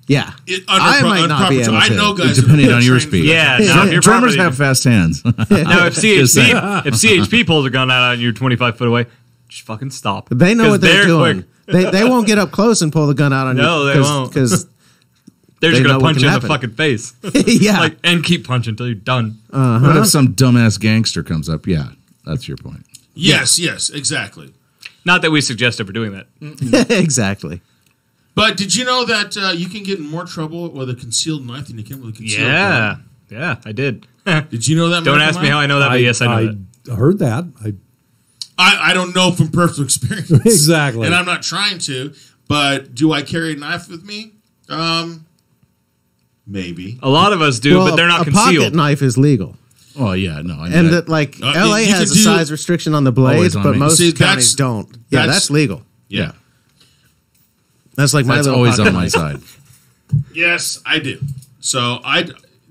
Yeah. I might not be able to. I know guys. Depending on your speed. Yeah. Now, if you're Drummers probably- have fast hands. Now, if CHP pulls a gun out on you 25 foot away, just fucking stop. They know what they're doing. Quick. They won't get up close and pull the gun out on you. No, they won't. Because they're just they going know to what punch can you in happen. the fucking face. Yeah. And keep punching until you're done. What if some dumbass gangster comes up? Yeah, that's your point. Yes, exactly. Not that we suggest ever doing that. Exactly. But did you know that you can get in more trouble with a concealed knife than you can with a concealed gun? Yeah, I did. Did you know that? Don't Merica ask me Mike? how I know that, but yes, I know that. heard that. I don't know from personal experience. Exactly. And I'm not trying to, but do I carry a knife with me? Maybe. A lot of us do, Well, but they're not a concealed. pocket knife is legal. Oh yeah, no. I mean, And that, like, LA you has a can do- size restriction on the blades, Always on but me. most See, counties don't. Yeah, that's- that's legal. yeah, That's like my that's little always pocket on my knife. side. Yes, I do. So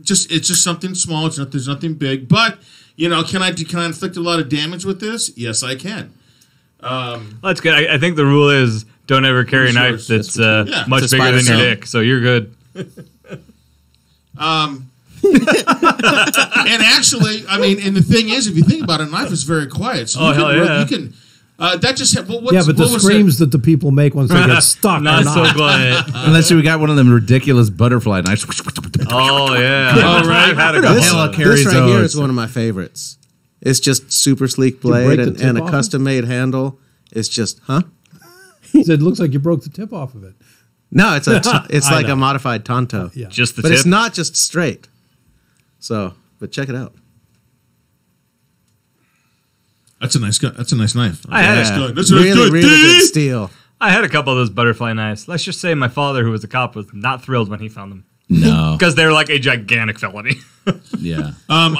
it's just something small. There's nothing big, but can I inflict a lot of damage with this? Yes, I can. Well, that's good. I think the rule is don't ever carry a knife that's much It's a bigger than spider your cell. dick, so you're good. And actually, I mean, and the thing is, if you think about it, a knife is very quiet. So Oh, hell yeah. you can That just happened. Yeah, but the screams that the people make once they get stuck. Not are so glad. Unless you got one of them ridiculous butterfly knives. Oh yeah. Oh, right. I've had a This, couple. this right here is one of my favorites. It's just super sleek blade break the and tip a off custom made handle. It's just, It looks like you broke the tip off of it. No, it's it's I like know. a modified Tonto. Yeah. Just the But tip. it's not just straight. So, but check it out. That's a nice gun. That's a nice knife. I had Nice a- gun. That's a nice Really, gun. really good steel. I had a couple of those butterfly knives. Let's just say my father, who was a cop, was not thrilled when he found them No. because they're like a gigantic felony. Yeah. I've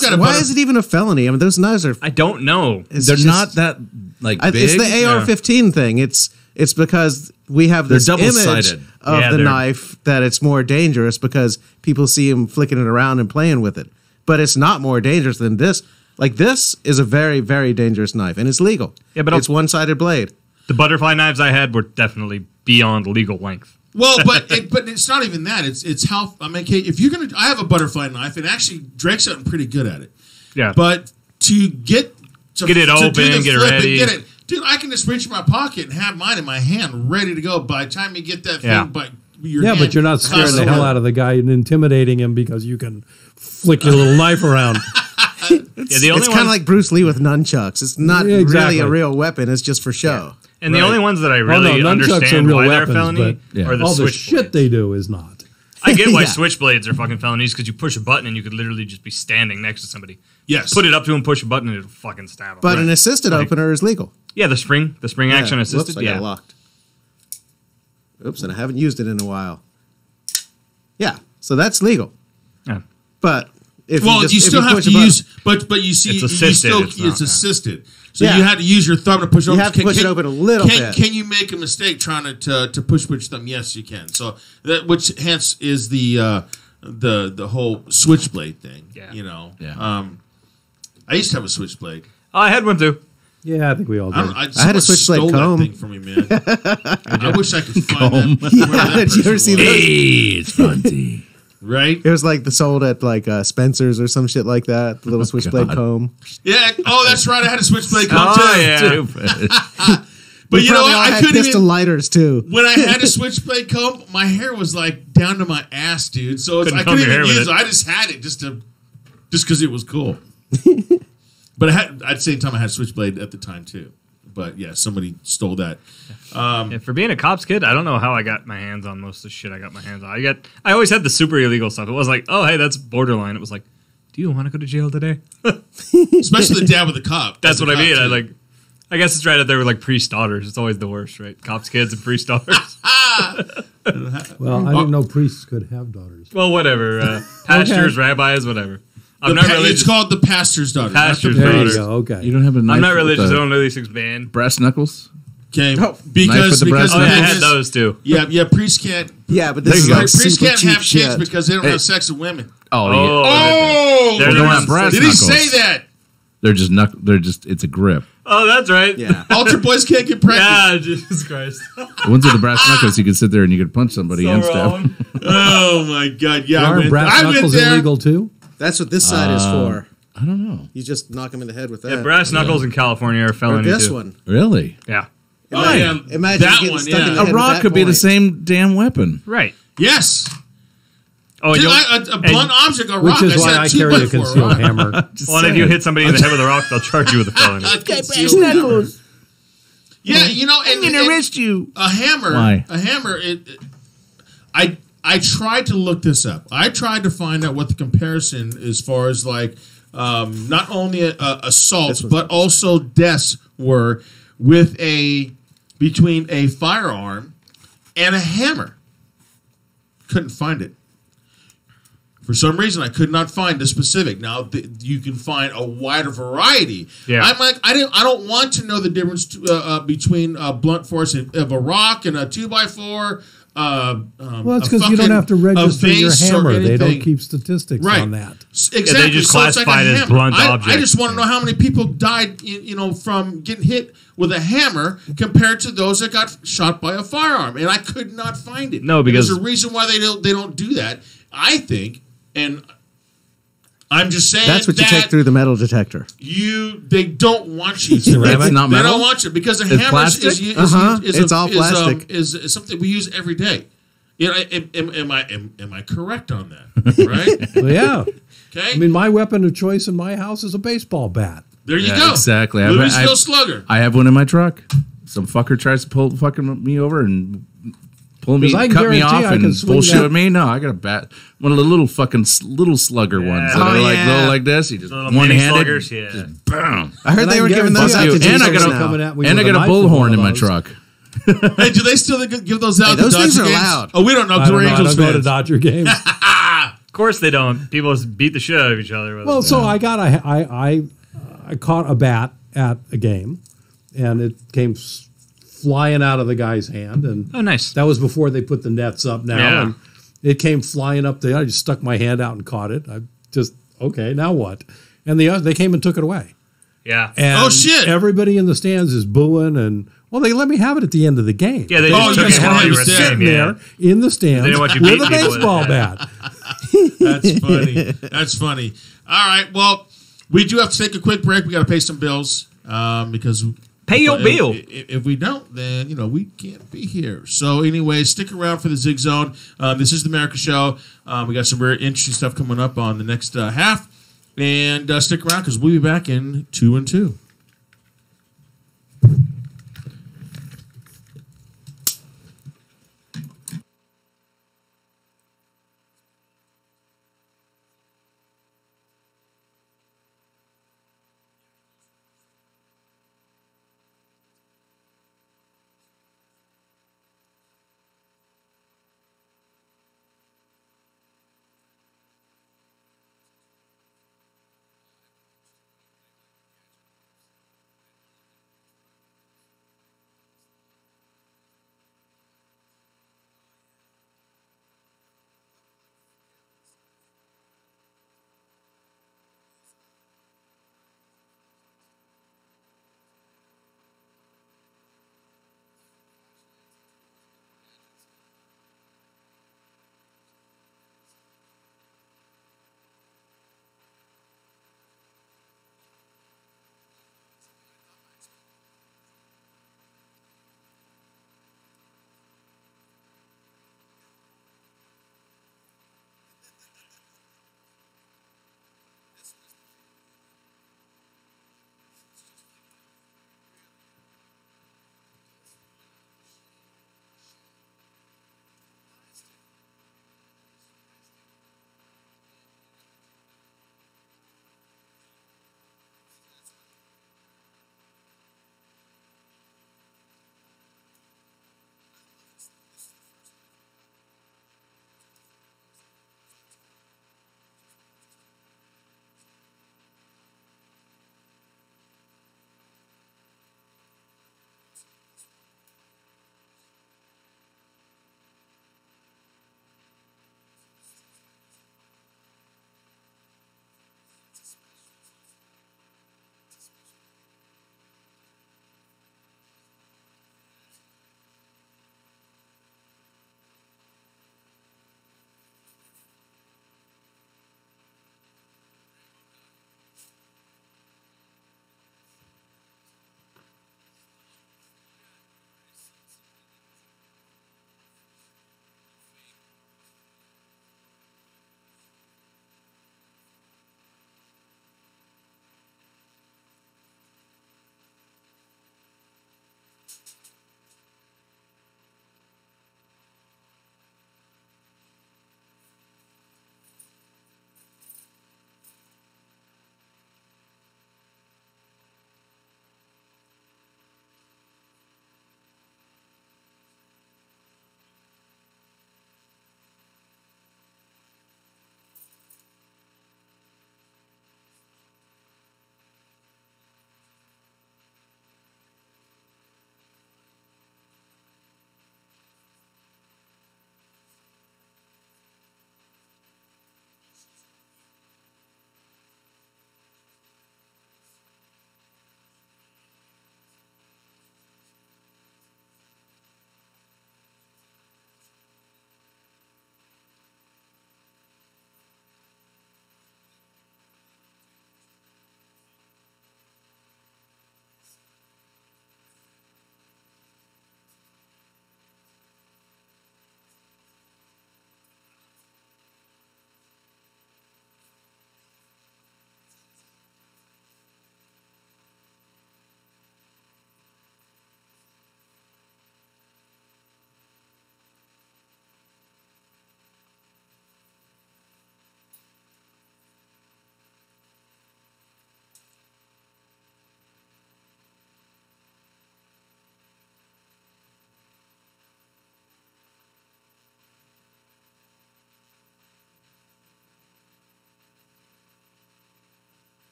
got a Why is it even a felony? I mean, those knives are. I don't know. It's They're just- not that like big. It's the AR-15 thing. It's because we have They're this image double-sided. of Yeah, the they're- knife that it's more dangerous because people see him flicking it around and playing with it. But it's not more dangerous than this. Like, this is a very, very dangerous knife, and it's legal. Yeah, but it's one-sided blade. The butterfly knives I had were definitely beyond legal length. Well, but it's not even that. It's how I mean. If you're gonna, I have a butterfly knife, and actually Drake's gotten pretty good at it. Yeah. But to get it open, do the get it flip and ready. get it, dude. I can just reach in my pocket and have mine in my hand, ready to go. By the time you get that thing, Yeah. by your Yeah, hand, but you're not scaring the hell out of the guy and intimidating him because you can flick your little knife around. Yeah, the only It's kind of like Bruce Lee with nunchucks. It's not Yeah, exactly. really a real weapon. It's just for show. And the only ones that I Oh, really no, nunchucks are understand real why weapons, they're felony but are the all the switchblades. shit they do is not. I get why Yeah. switchblades are fucking felonies because you push a button and you could literally just be standing next to somebody. Yes. Put it up to him, push a button, and it'll fucking stab him. But an assisted Like- opener is legal. Yeah, the spring action Yeah. assisted. Whoops, I Yeah, got locked. Oops, and I haven't used it in a while. Yeah, so that's legal. Yeah. But if Well, just, you if still have push to a button- use, but you see, It's you assisted, still it's not, it's yeah. assisted. So Yeah. you had to use your thumb to push it You over. have to push it open a little bit. Can you make a mistake trying to push which thumb? Yes, you can. So that which hence is the whole switchblade thing. Yeah. You know. Yeah. I used to have a switchblade. Oh, I had one too. Yeah, I think we all I, do. don't, I had a someone switchblade stole comb. that thing from me, man. I wish I could find that. Yeah, where that did you ever person see was. those? Hey, it's Fonzie. Right? It was like the sold at like Spencer's or some shit like that. The little switchblade God. comb. Yeah. Oh, that's right. I had a switchblade comb Oh, too. yeah. Stupid. But We you know probably what? all I had couldn't pistol even. lighters too. When I had a switchblade comb, my hair was like down to my ass, dude. So Couldn't I comb couldn't your hair even with use it. it. I just had it just because it was cool. But at the same time, I had a switchblade at the time too. But yeah, somebody stole that. Yeah, for being a cops kid, I don't know how I got my hands on most of the shit I got my hands on. I always had the super illegal stuff. It was like, oh hey, that's borderline. It was like, do you want to go to jail today? Especially the dad with the cop. That's The what I cop, mean. too. I guess it's right up there with like priest daughters. It's always the worst, right? Cops kids and priest daughters. Well, I didn't know priests could have daughters. Well, whatever. Pastors, rabbis, whatever. I'm not religious. It's called the pastor's daughter. not the Pastor's priest. There you daughter. go. Okay. You don't have a knife. I'm not with religious. the I don't know these things banned. brass knuckles. Okay, Knife with because the brass Oh, yeah, I the thing had is- those too. Yeah, priests can't. Yeah, but There this is you go. like Priests super can't cheap have kids shit. because they don't Hey. have sex with women. Oh, yeah. Oh, They're Well, the they're ones- not brass did he knuckles. say that? They're just They're just. It's a grip. Oh, that's right. Yeah. Altar boys can't get pregnant. Yeah, Jesus Christ. The ones with the brass knuckles, you could sit there and you could punch somebody and stuff. wrong. Oh my god! Yeah, Aren't brass I went knuckles there. illegal too? That's what this side is for. I don't know. You just knock him in the head with that. Yeah, brass knuckles in California are Or felony this too. one. Really? Yeah. Oh yeah, Imagine that getting one. stuck in the Yeah. head A with rock that could be the point. same damn weapon. Right. Yes. Oh, Dude, you'll- a blunt object, a rock. Which is I why said I two carry by a four concealed rock. hammer. well, if you hit somebody in the head with a rock, they'll charge you with a felony. Concealed hammer. Yeah, you know, and, and you. a hammer. Why? A hammer. I tried to look this up. I tried to find out what the comparison as far as like not only assaults but also deaths were with between a firearm and a hammer. Couldn't find it. For some reason, I could not find the specific. Now you can find a wider variety. Yeah. I'm like, I don't want to know the difference between blunt force of a rock and a 2x4. Well, that's because you don't have to register your hammer. They don't keep statistics Right. on that. Exactly. Yeah, they just So it's like a classify it as hammer. blunt I object. just want to know how many people died, from getting hit with a hammer compared to those that got shot by a firearm, and I could not find it. No, because- there's a reason why they don't do that. I think, and I'm just saying That's what you take through the metal detector. They don't want you to. It's not They metal? don't want you because a It's hammer plastic? It's all plastic. Is something we use every day. You know, am I correct on that? Right? Well, yeah. Okay. I mean, my weapon of choice in my house is a baseball bat. There you go. Exactly. Louisville Slugger. I have one in my truck. Some fucker tries to pull fucking me over and cut me off and bullshit with me. No, I got a bat. One of the little fucking little slugger ones that are like little like this. You just one-handed. Just boom. I heard they were giving those out to and I got a bullhorn in my truck. Hey, do they still give those out? Those to things Dodger are games? loud. Oh, we don't know. I We're Angels don't go to fans. Dodger games. Of course they don't. People just beat the shit out of each other. With Well, it. so I caught a bat at a game, and it came flying out of the guy's hand, and Oh, nice. that was before they put the nets up now, Yeah. and it came flying up there. I just stuck my hand out and caught it. I just okay, now what? And they came and took it away. Yeah. And Oh, shit. Everybody in the stands is booing, and well, they let me have it at the end of the game. Yeah, they Oh, just took you it just while had you to were at the sit game. there Yeah. in the stands They didn't want you with beating a people with it, baseball yeah. bat. That's funny. That's funny. All right. Well, we do have to take a quick break. We got to pay some bills because Pay your bill. If we don't, then we can't be here. So anyway, stick around for the Zig Zone. This is the Merica Show. We got some very interesting stuff coming up on the next half, and stick around because we'll be back in 2 and 2.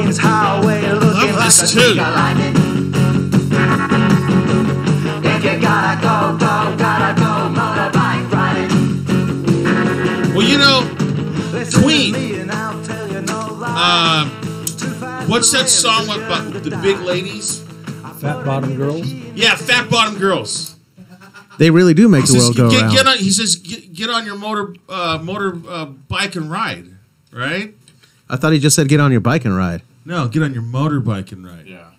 His highway looking like this a too. streak of lightning. If you gotta go, motorbike riding. Well, you know, Listen Queen. to me and I'll tell you no lie. What's that song about the big ladies? Fat bottom girls. Yeah, fat bottom girls. They really do make the Says, world go around. Get on, he says, get on your motor bike and ride, right? I thought he just said get on your bike and ride. No, get on your motorbike and ride. Yeah.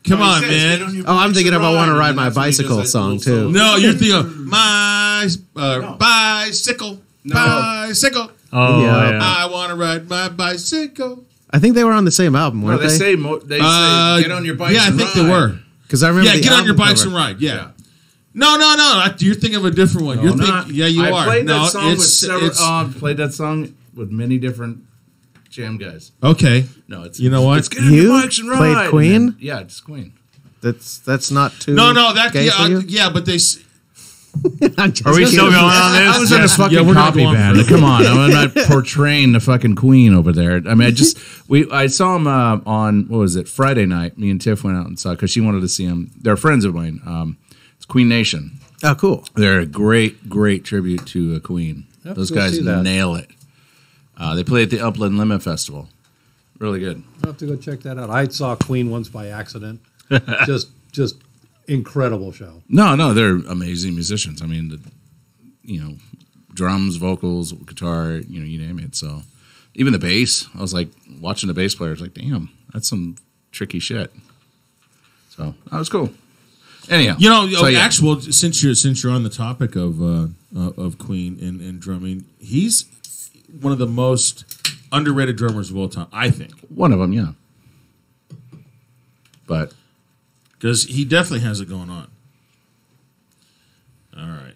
Come on, man. Oh, I'm thinking of I Want to Ride My Bicycle song, too. No, you're thinking of my bicycle. Bicycle. Oh, Yeah. yeah. I want to ride my bicycle. I think they were on the same album, No, weren't they they? say get on your bikes. Yeah, I and think ride. they were. Because I remember Yeah, the get on your album bikes cover. and ride. Yeah. No. You're thinking of a different one. No, You're I'm thinking. not. Yeah, you I are. played No, that song with it's several. I've played that song with many different jam guys. okay. No, it's You know what? It's get on your You bikes and ride. played Queen? And then- yeah, it's Queen. That's not too. No, that gay for you? yeah, but they. I'm just Are we still kidding. going on this? I was in a Yes, fucking yeah, we're not copy going band. for it. Come on, I'm not portraying the fucking Queen over there. I mean, I saw him on what was it, Friday night. Me and Tiff went out and saw because she wanted to see him. They're friends of mine. It's Queen Nation. Oh, cool. They're a great tribute to Queen. Yep, Those go guys see that. nail it. They play at the Upland Limit Festival. Really good. I'll have to go check that out. I saw Queen once by accident. just incredible show. No, they're amazing musicians. I mean, drums, vocals, guitar, you name it. So even the bass, I was like watching the bass player. I was like, damn, that's some tricky shit. So that was cool. Anyhow, Actual. Since you're on the topic of Queen and drumming, he's one of the most underrated drummers of all time. I think one of them, yeah. But because he definitely has it going on. All right.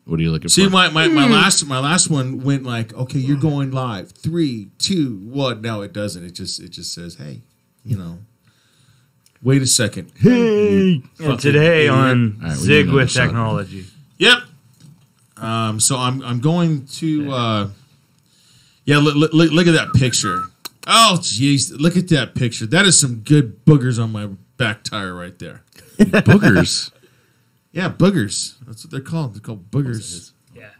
what are you looking See, for? my last one went like, okay, you're going live. 3, 2, 1. No, it doesn't. It just says, hey, wait a second. Hey, and today on All right, we Zig need another with shot. Technology. Yep. So I'm going to. Look at that picture. Oh, jeez, look at that picture. That is some good boogers on my back tire right there. Boogers. Yeah, boogers. That's what they're called. They're called boogers. Yeah.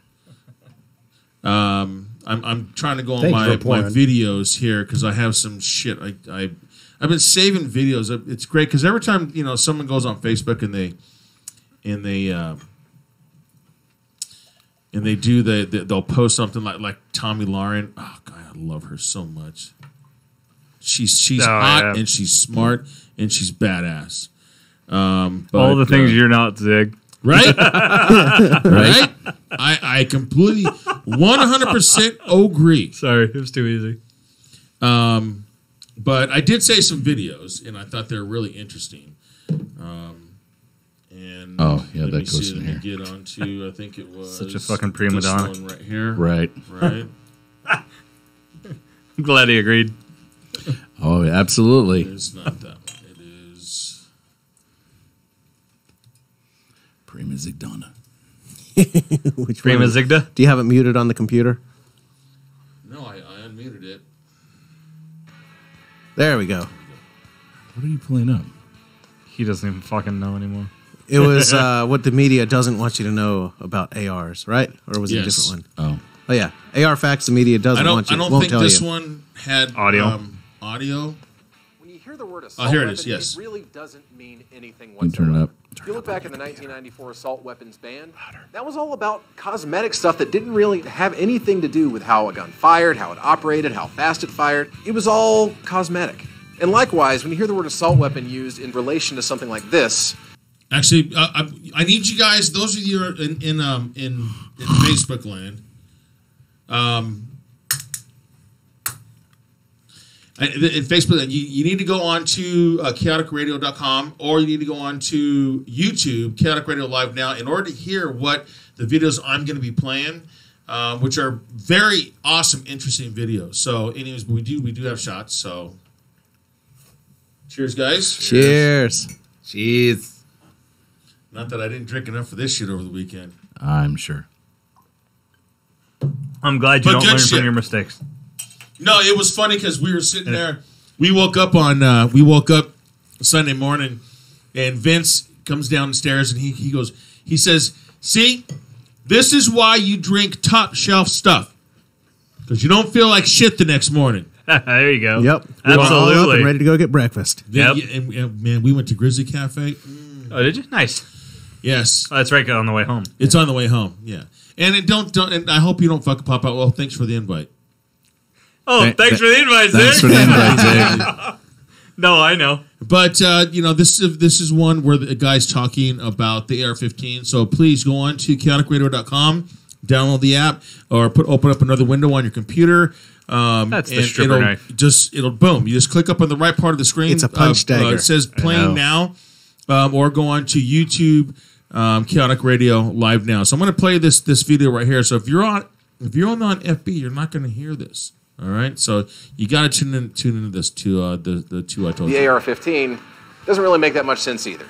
I'm trying to go on Thanks my for pouring. videos here because I have some shit. I've been saving videos. It's great because every time someone goes on Facebook and they do they'll post something like Tommy Lauren. Oh God, I love her so much. She's hot yeah. and she's smart and she's badass. But, All the things you're not, Zig. right, right. I completely 100% agree. Sorry, it was too easy. But I did say some videos, and I thought they were really interesting. And Oh, yeah, let that me goes see, in let me here. get onto. I think it was Such a fucking prima this donna. one right here. Right. Right. I'm glad he agreed. Oh, absolutely. It's not that one. It is. Prima Zigdonna. Which Prima one? Zigda? Do you have it muted on the computer? No, I unmuted it. There we go. What are you pulling up? He doesn't even fucking know anymore. It was what the media doesn't want you to know about ARs, right? Or was it a Yes. different one? Oh. Oh yeah, AR facts the media doesn't want you. I don't won't think tell this you. one had Audio. Audio. When you hear the word Oh, assault here it weapon, is, yes. it really doesn't mean anything You whatsoever. turn it up. If you look back in the 1994 assault weapons ban, that was all about cosmetic stuff that didn't really have anything to do with how a gun fired, how it operated, how fast it fired. It was all cosmetic. And likewise, when you hear the word assault weapon used in relation to something like this, Actually, I need you guys. Those of you who are in Facebook land. In Facebook land, you need to go on to chaoticradio.com or you need to go on to YouTube, Chaotic Radio Live Now, in order to hear what the videos I'm going to be playing, which are very awesome, interesting videos. So, anyways, we do have shots. So, cheers, guys. Cheers. Cheers. Not that I didn't drink enough for this shit over the weekend. I'm sure. I'm glad you But don't good learn shit. from your mistakes. No, it was funny because we were sitting there. We woke up Sunday morning, and Vince comes down the stairs and he says, "See, this is why you drink top shelf stuff, because you don't feel like shit the next morning." There you go. Yep. We're all up Absolutely. and ready to go get breakfast. Then, and man, we went to Grizzly Cafe. Oh, did you? Nice. Yes. Oh, that's right. On the way home. It's on the way home. Yeah. And and I hope you don't fucking pop out. Well, thanks for the invite. Oh, thanks for the invite, Zach. Thanks for the invite, Zach. No, I know. But this is one where the guy's talking about the AR-15. So please go on to chaoticradio.com, download the app, or open up another window on your computer. That's the stripper knife. It'll boom. You just click up on the right part of the screen. It's a punch dagger. It says playing now, or go on to YouTube, Chaotic Radio live now. So I'm going to play this video right here. So if you're on FB, you're not going to hear this. All right, so you got to tune into this to the two I told you. The AR-15 doesn't really make that much sense either.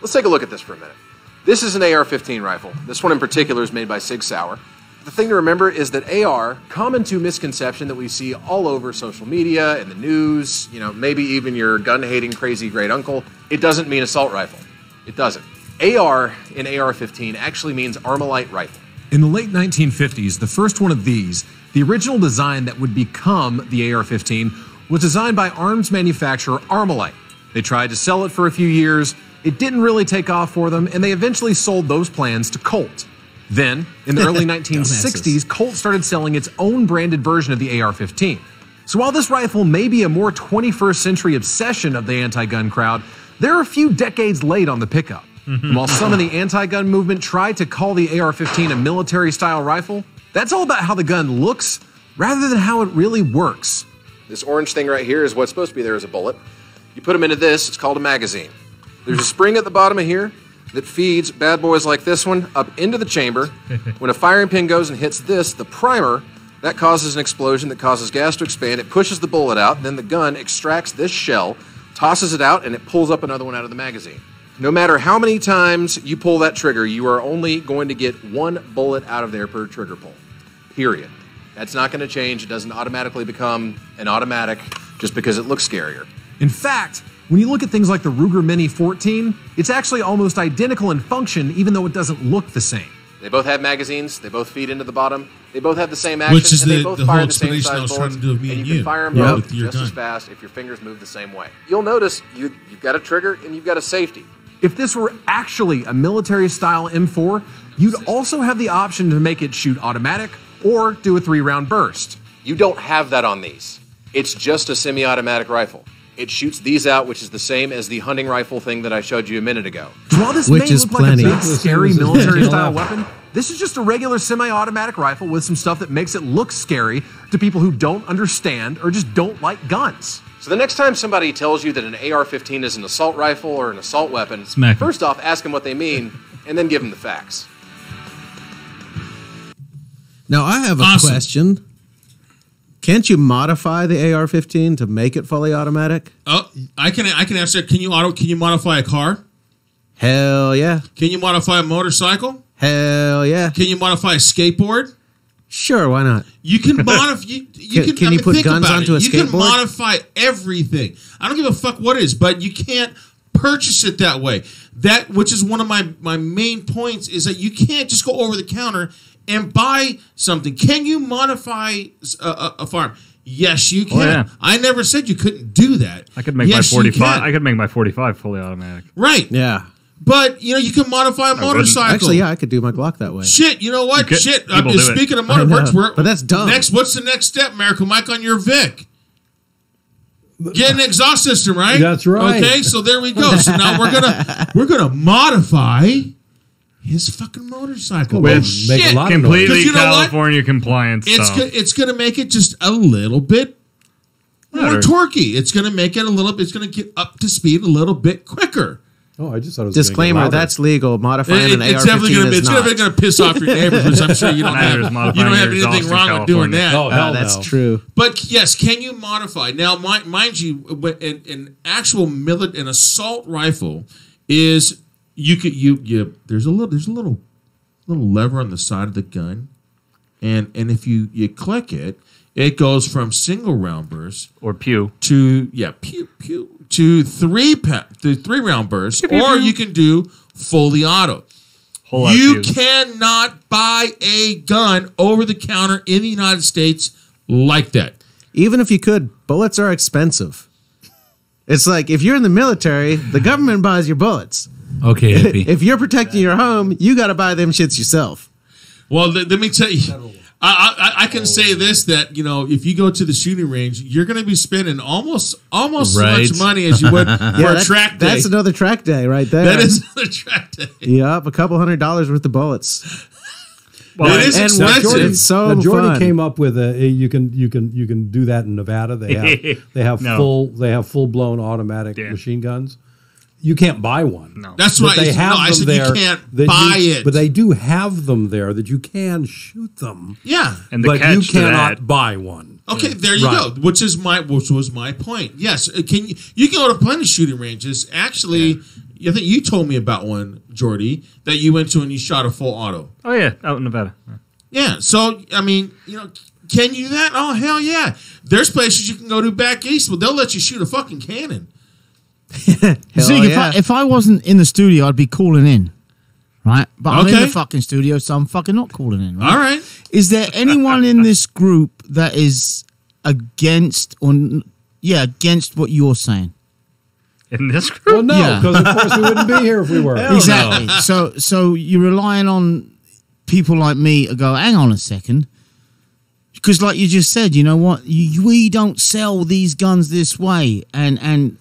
Let's take a look at this for a minute. This is an AR-15 rifle. This one in particular is made by Sig Sauer. The thing to remember is that AR, common to misconception that we see all over social media and the news, maybe even your gun-hating crazy great uncle, it doesn't mean assault rifle. It doesn't. AR in AR-15 actually means Armalite rifle. In the late 1950s, the first one of these, the original design that would become the AR-15, was designed by arms manufacturer Armalite. They tried to sell it for a few years, it didn't really take off for them, and they eventually sold those plans to Colt. Then, in the early 1960s, Colt started selling its own branded version of the AR-15. So while this rifle may be a more 21st century obsession of the anti-gun crowd, they're a few decades late on the pickup. And while some in the anti-gun movement tried to call the AR-15 a military-style rifle, that's all about how the gun looks rather than how it really works. This orange thing right here is what's supposed to be there as a bullet. You put them into this, it's called a magazine. There's a spring at the bottom of here that feeds bad boys like this one up into the chamber. When a firing pin goes and hits this, the primer, that causes an explosion that causes gas to expand. It pushes the bullet out. Then the gun extracts this shell, tosses it out, and it pulls up another one out of the magazine. No matter how many times you pull that trigger, you are only going to get one bullet out of there per trigger pull. Period. That's not going to change. It doesn't automatically become an automatic just because it looks scarier. In fact, when you look at things like the Ruger Mini 14, it's actually almost identical in function, even though it doesn't look the same. They both have magazines. They both feed into the bottom. They both have the same action. Which is and they the both whole fire the same explanation I size was trying bullets, to do with me and and you you. can fire them Yep. both With your just as gun. fast if your fingers move the same way. You'll notice you've got a trigger and you've got a safety. If this were actually a military-style M4, you'd also have the option to make it shoot automatic or do a 3-round burst. You don't have that on these. It's just a semi-automatic rifle. It shoots these out, which is the same as the hunting rifle thing that I showed you a minute ago. While this Which may is look plenty. like a big, scary Yeah. military-style weapon, this is just a regular semi-automatic rifle with some stuff that makes it look scary to people who don't understand or just don't like guns. So the next time somebody tells you that an AR-15 is an assault rifle or an assault weapon, Smack 'em. first off, ask them what they mean, and then give them the facts. Now, I have a Awesome. question. Can't you modify the AR-15 to make it fully automatic? Oh, I can answer. Can you modify a car? Hell yeah. Can you modify a motorcycle? Hell yeah. Can you modify a skateboard? Sure, why not? You can modify. Can you put think guns about onto it. a You can skateboard? modify everything. I don't give a fuck what it is, but you can't purchase it that way. That, which is one of my main points, is that you can't just go over the counter and buy something. Can you modify a farm? Yes, you can. Oh, yeah. I never said you couldn't do that. I could make Yes, my you 45. can. I could make my 45 fully automatic. Right. Yeah. But you can modify a motorcycle. Actually, yeah, I could do my Glock that way. Shit, you know what? You could- Shit. people do it. Speaking of I know, motorcycles, but that's dumb. What's the next step, Merica Mike, on your Vic? Get an exhaust system, right? That's right. Okay, so there we go. So now we're gonna modify his fucking motorcycle. With Oh, make a shit. lot of Completely 'Cause you know what? California compliance stuff. It's gonna make it just a little bit more Better. torquey. It's gonna make it a little. It's gonna get up to speed a little bit quicker. Oh, I just thought it was Disclaimer, gonna get louder. that's legal. Modifying an It's AR-15 definitely gonna be. is It's not. definitely gonna piss off your neighbors, which I'm sure you don't Neither is have. modifying You don't have your exhaust anything in wrong with doing California. that. Oh, hell That's no. true. But yes, can you modify now? Mind you, an actual an assault rifle is you could you there's a little lever on the side of the gun and if you click it, it goes from single round burst or pew to to three round bursts, or you can do fully auto. You cannot buy a gun over the counter in the United States like that. Even if you could, bullets are expensive. It's like if you're in the military, the government buys your bullets. Okay, hippie. If you're protecting your home, you got to buy them shits yourself. Well, let me tell you, I can say this, that, you know, if you go to the shooting range, you're going to be spending almost as much money as you would for a track day. That's another track day right there. That is another track day. Yep, a couple $100 worth of bullets. Well, it is expensive. It's so Jordan fun. came up with you can do that in Nevada. They have full blown automatic machine guns. You can't buy one. No, that's right. They have I said there you can't buy it, but they do have them there that you can shoot them. Yeah, and the but catch you to cannot that, buy one. Okay, there you go. Which was my point. Yes, you can go to plenty of shooting ranges. Actually, I think you told me about one, Jordy, that you went to and you shot a full auto. Oh yeah, out in Nevada. Yeah. So I mean, you know, can you do that? Oh hell yeah! There's places you can go to back east, but they'll let you shoot a fucking cannon. See, if I wasn't in the studio, I'd be calling in, right? But I'm in the fucking studio, so I'm fucking not calling in. Right? All right. Is there anyone in this group that is against what you're saying? In this group? Well, no, because of course we wouldn't be here if we were. Exactly. No. So you're relying on people like me to go, hang on a second. Because like you just said, you know what? We don't sell these guns this way. And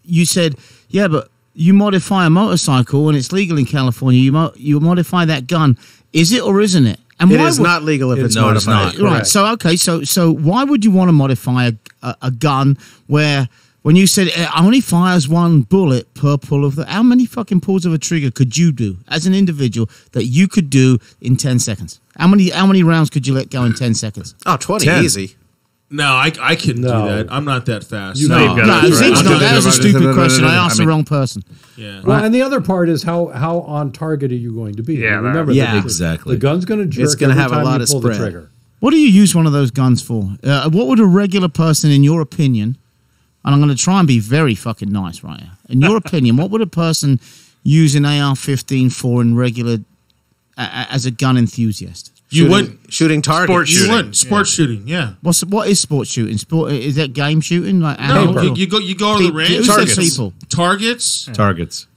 you said, yeah, but you modify a motorcycle and it's legal in California. You modify that gun. Is it or isn't it? And it is not legal if it's modified. It's not. Right. So, okay. So why would you want to modify a gun where when you said it only fires one bullet per pull of how many fucking pulls of a trigger could you do as an individual that you could do in 10 seconds? How many rounds could you let go in 10 seconds? Oh, 20. 10. Easy. No, I couldn't do that. I'm not that fast. That was a stupid question. I asked the wrong person. Yeah. Well, and the other part is how on target are you going to be? Yeah, remember, exactly. The gun's going to jerk. It's going to have a lot of pull spread. the trigger. What do you use one of those guns for? What would a regular person, in your opinion, and I'm going to try and be very fucking nice right here. In your opinion, what would a person use an AR-15 for in regular as a gun enthusiast? You wouldn't shooting targets. Sports shooting. You wouldn't sports shooting. Yeah. What is sports shooting? Is that game shooting? Like no, you go to the range. Targets.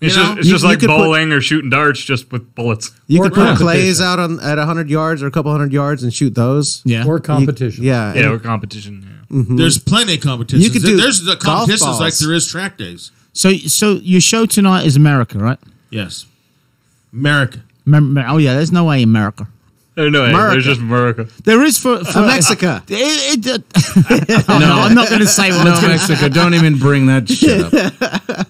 It's just like bowling or shooting darts, just with bullets. You could put clays out at 100 yards or a couple 100 yards and shoot those. Yeah. Or competition. Or competition. Yeah. Mm-hmm. There's plenty of competitions. You could do There's the competitions like there is track days. So your show tonight is Merica, right? Yes. Merica. Oh yeah, there's no way in Merica. No, there's just Merica. There is for Mexico. No, I'm not going to say what it's Mexico. Don't even bring that shit up.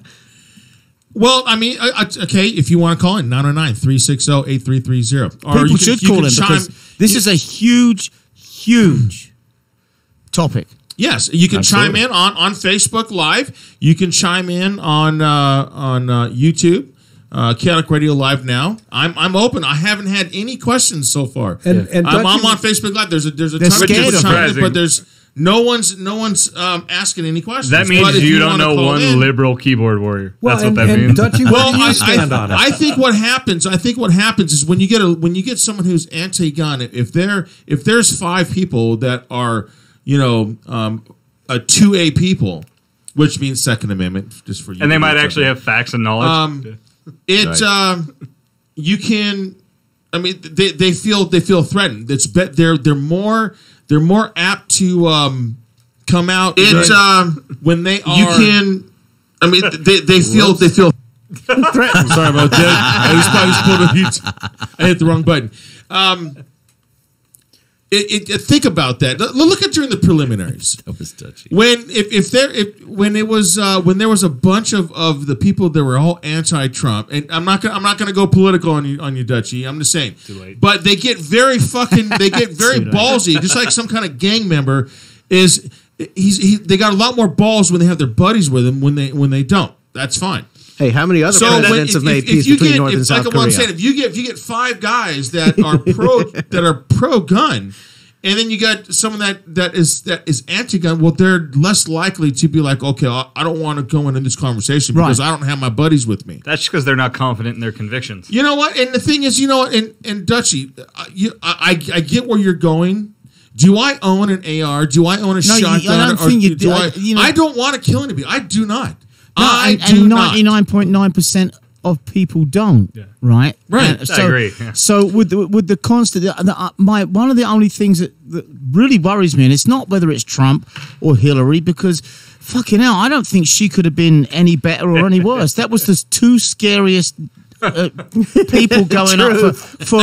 Well, I mean, okay, if you want to call in, 909-360-8330. People should call in because this is a huge topic. Yes, you can chime in on Facebook Live. You can chime in on YouTube. Kaotic Radio Live now. I'm open. I haven't had any questions so far. And I'm on Facebook Live. There's a ton of people chiming in, but there's no one's asking any questions. That means you don't know one liberal keyboard warrior. That's what that means. Dutchie, where do you stand on it? I think what happens is when you get someone who's anti-gun, if there's 5 people that are a 2A people, which means Second Amendment, just for you, and they might actually have facts and knowledge. You can. I mean, they feel threatened. They're more apt to come out. When they are. You can. I mean, they feel threatened. Sorry about that. I hit the wrong button. Think about that. Look at during the preliminaries. That was touchy. When there was a bunch of the people that were all anti-Trump, and I'm not gonna go political on you, Dutchie. I'm just saying. Too late. But they get very ballsy, just like some kind of gang member is. They got a lot more balls when they have their buddies with them when they don't. That's fine. Hey, how many other presidents have made peace between North and South Korea? What I'm saying, if you get 5 guys that are pro gun, and then you got someone that is anti-gun, well, they're less likely to be like, okay, I don't want to go into this conversation because I don't have my buddies with me. That's just because they're not confident in their convictions. You know what? And the thing is, you know what? And Dutchie, I get where you're going. Do I own an AR? Do I own a shotgun? I don't think you do. I don't want to kill anybody. I do not. And 99.9% of people don't. Yeah. Right. I agree. Yeah. So with the constant, one of the only things that really worries me, and it's not whether it's Trump or Hillary, because fucking hell, I don't think she could have been any better or any worse. That was the 2 scariest people going up for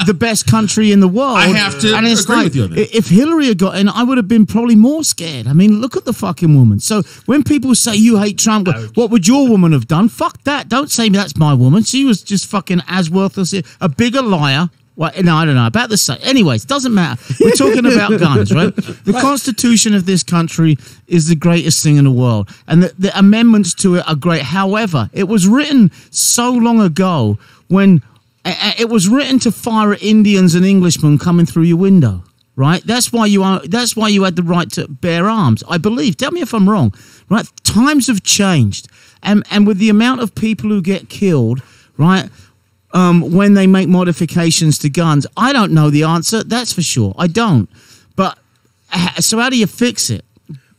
the best country in the world. I have to agree with you on that. If Hillary had got in, I would have been probably more scared. I mean, look at the fucking woman. So when people say you hate Trump, what would your woman have done? Fuck that. Don't say that's my woman. She was just fucking as worthless, a bigger liar. Well, no, I don't know. About the same. Anyways, doesn't matter. We're talking about guns, right? The Constitution of this country is the greatest thing in the world. And the amendments to it are great. However, it was written so long ago when it was written to fire at Indians and Englishmen coming through your window, right? That's why you had the right to bear arms, I believe. Tell me if I'm wrong, right? Times have changed. And with the amount of people who get killed, right? When they make modifications to guns, I don't know the answer. That's for sure. I don't. But so how do you fix it?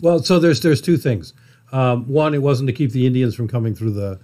Well, so there's 2 things. One, it wasn't to keep the Indians from coming through the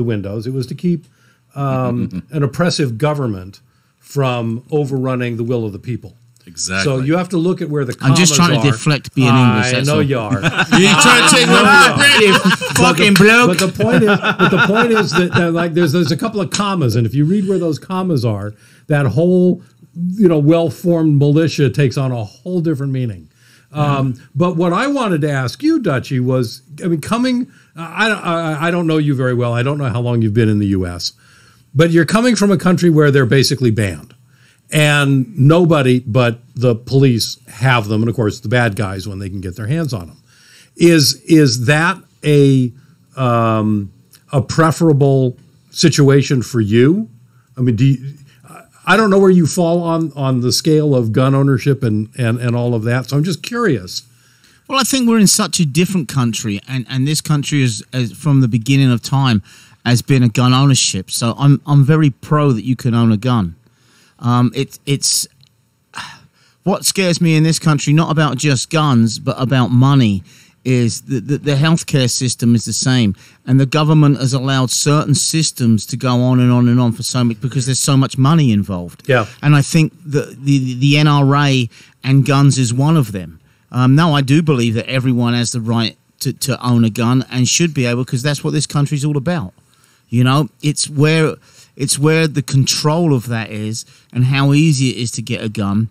windows. It was to keep an oppressive government from overrunning the will of the people. Exactly. So you have to look at where the commas I'm just trying to deflect being English. I know you are. You trying to take over? Fucking bloke. But the point is that like there's a couple of commas, and if you read where those commas are, that whole well-formed militia takes on a whole different meaning. But what I wanted to ask you, Dutchie, was, I mean, I don't know you very well. I don't know how long you've been in the U.S., but you're coming from a country where they're basically banned. And nobody but the police have them, and of course the bad guys when they can get their hands on them. Is that a preferable situation for you? I mean, I don't know where you fall on the scale of gun ownership and all of that. So I'm just curious. Well, I think we're in such a different country, and this country is from the beginning of time has been a gun ownership. So I'm very pro that you can own a gun. It's what scares me in this country, not about just guns, but about money, is that the healthcare system is the same, and the government has allowed certain systems to go on and on and on for so much because there's so much money involved. Yeah, and I think the NRA and guns is one of them. No, I do believe that everyone has the right to own a gun and should be able, because that's what this country's all about. You know, it's where the control of that is and how easy it is to get a gun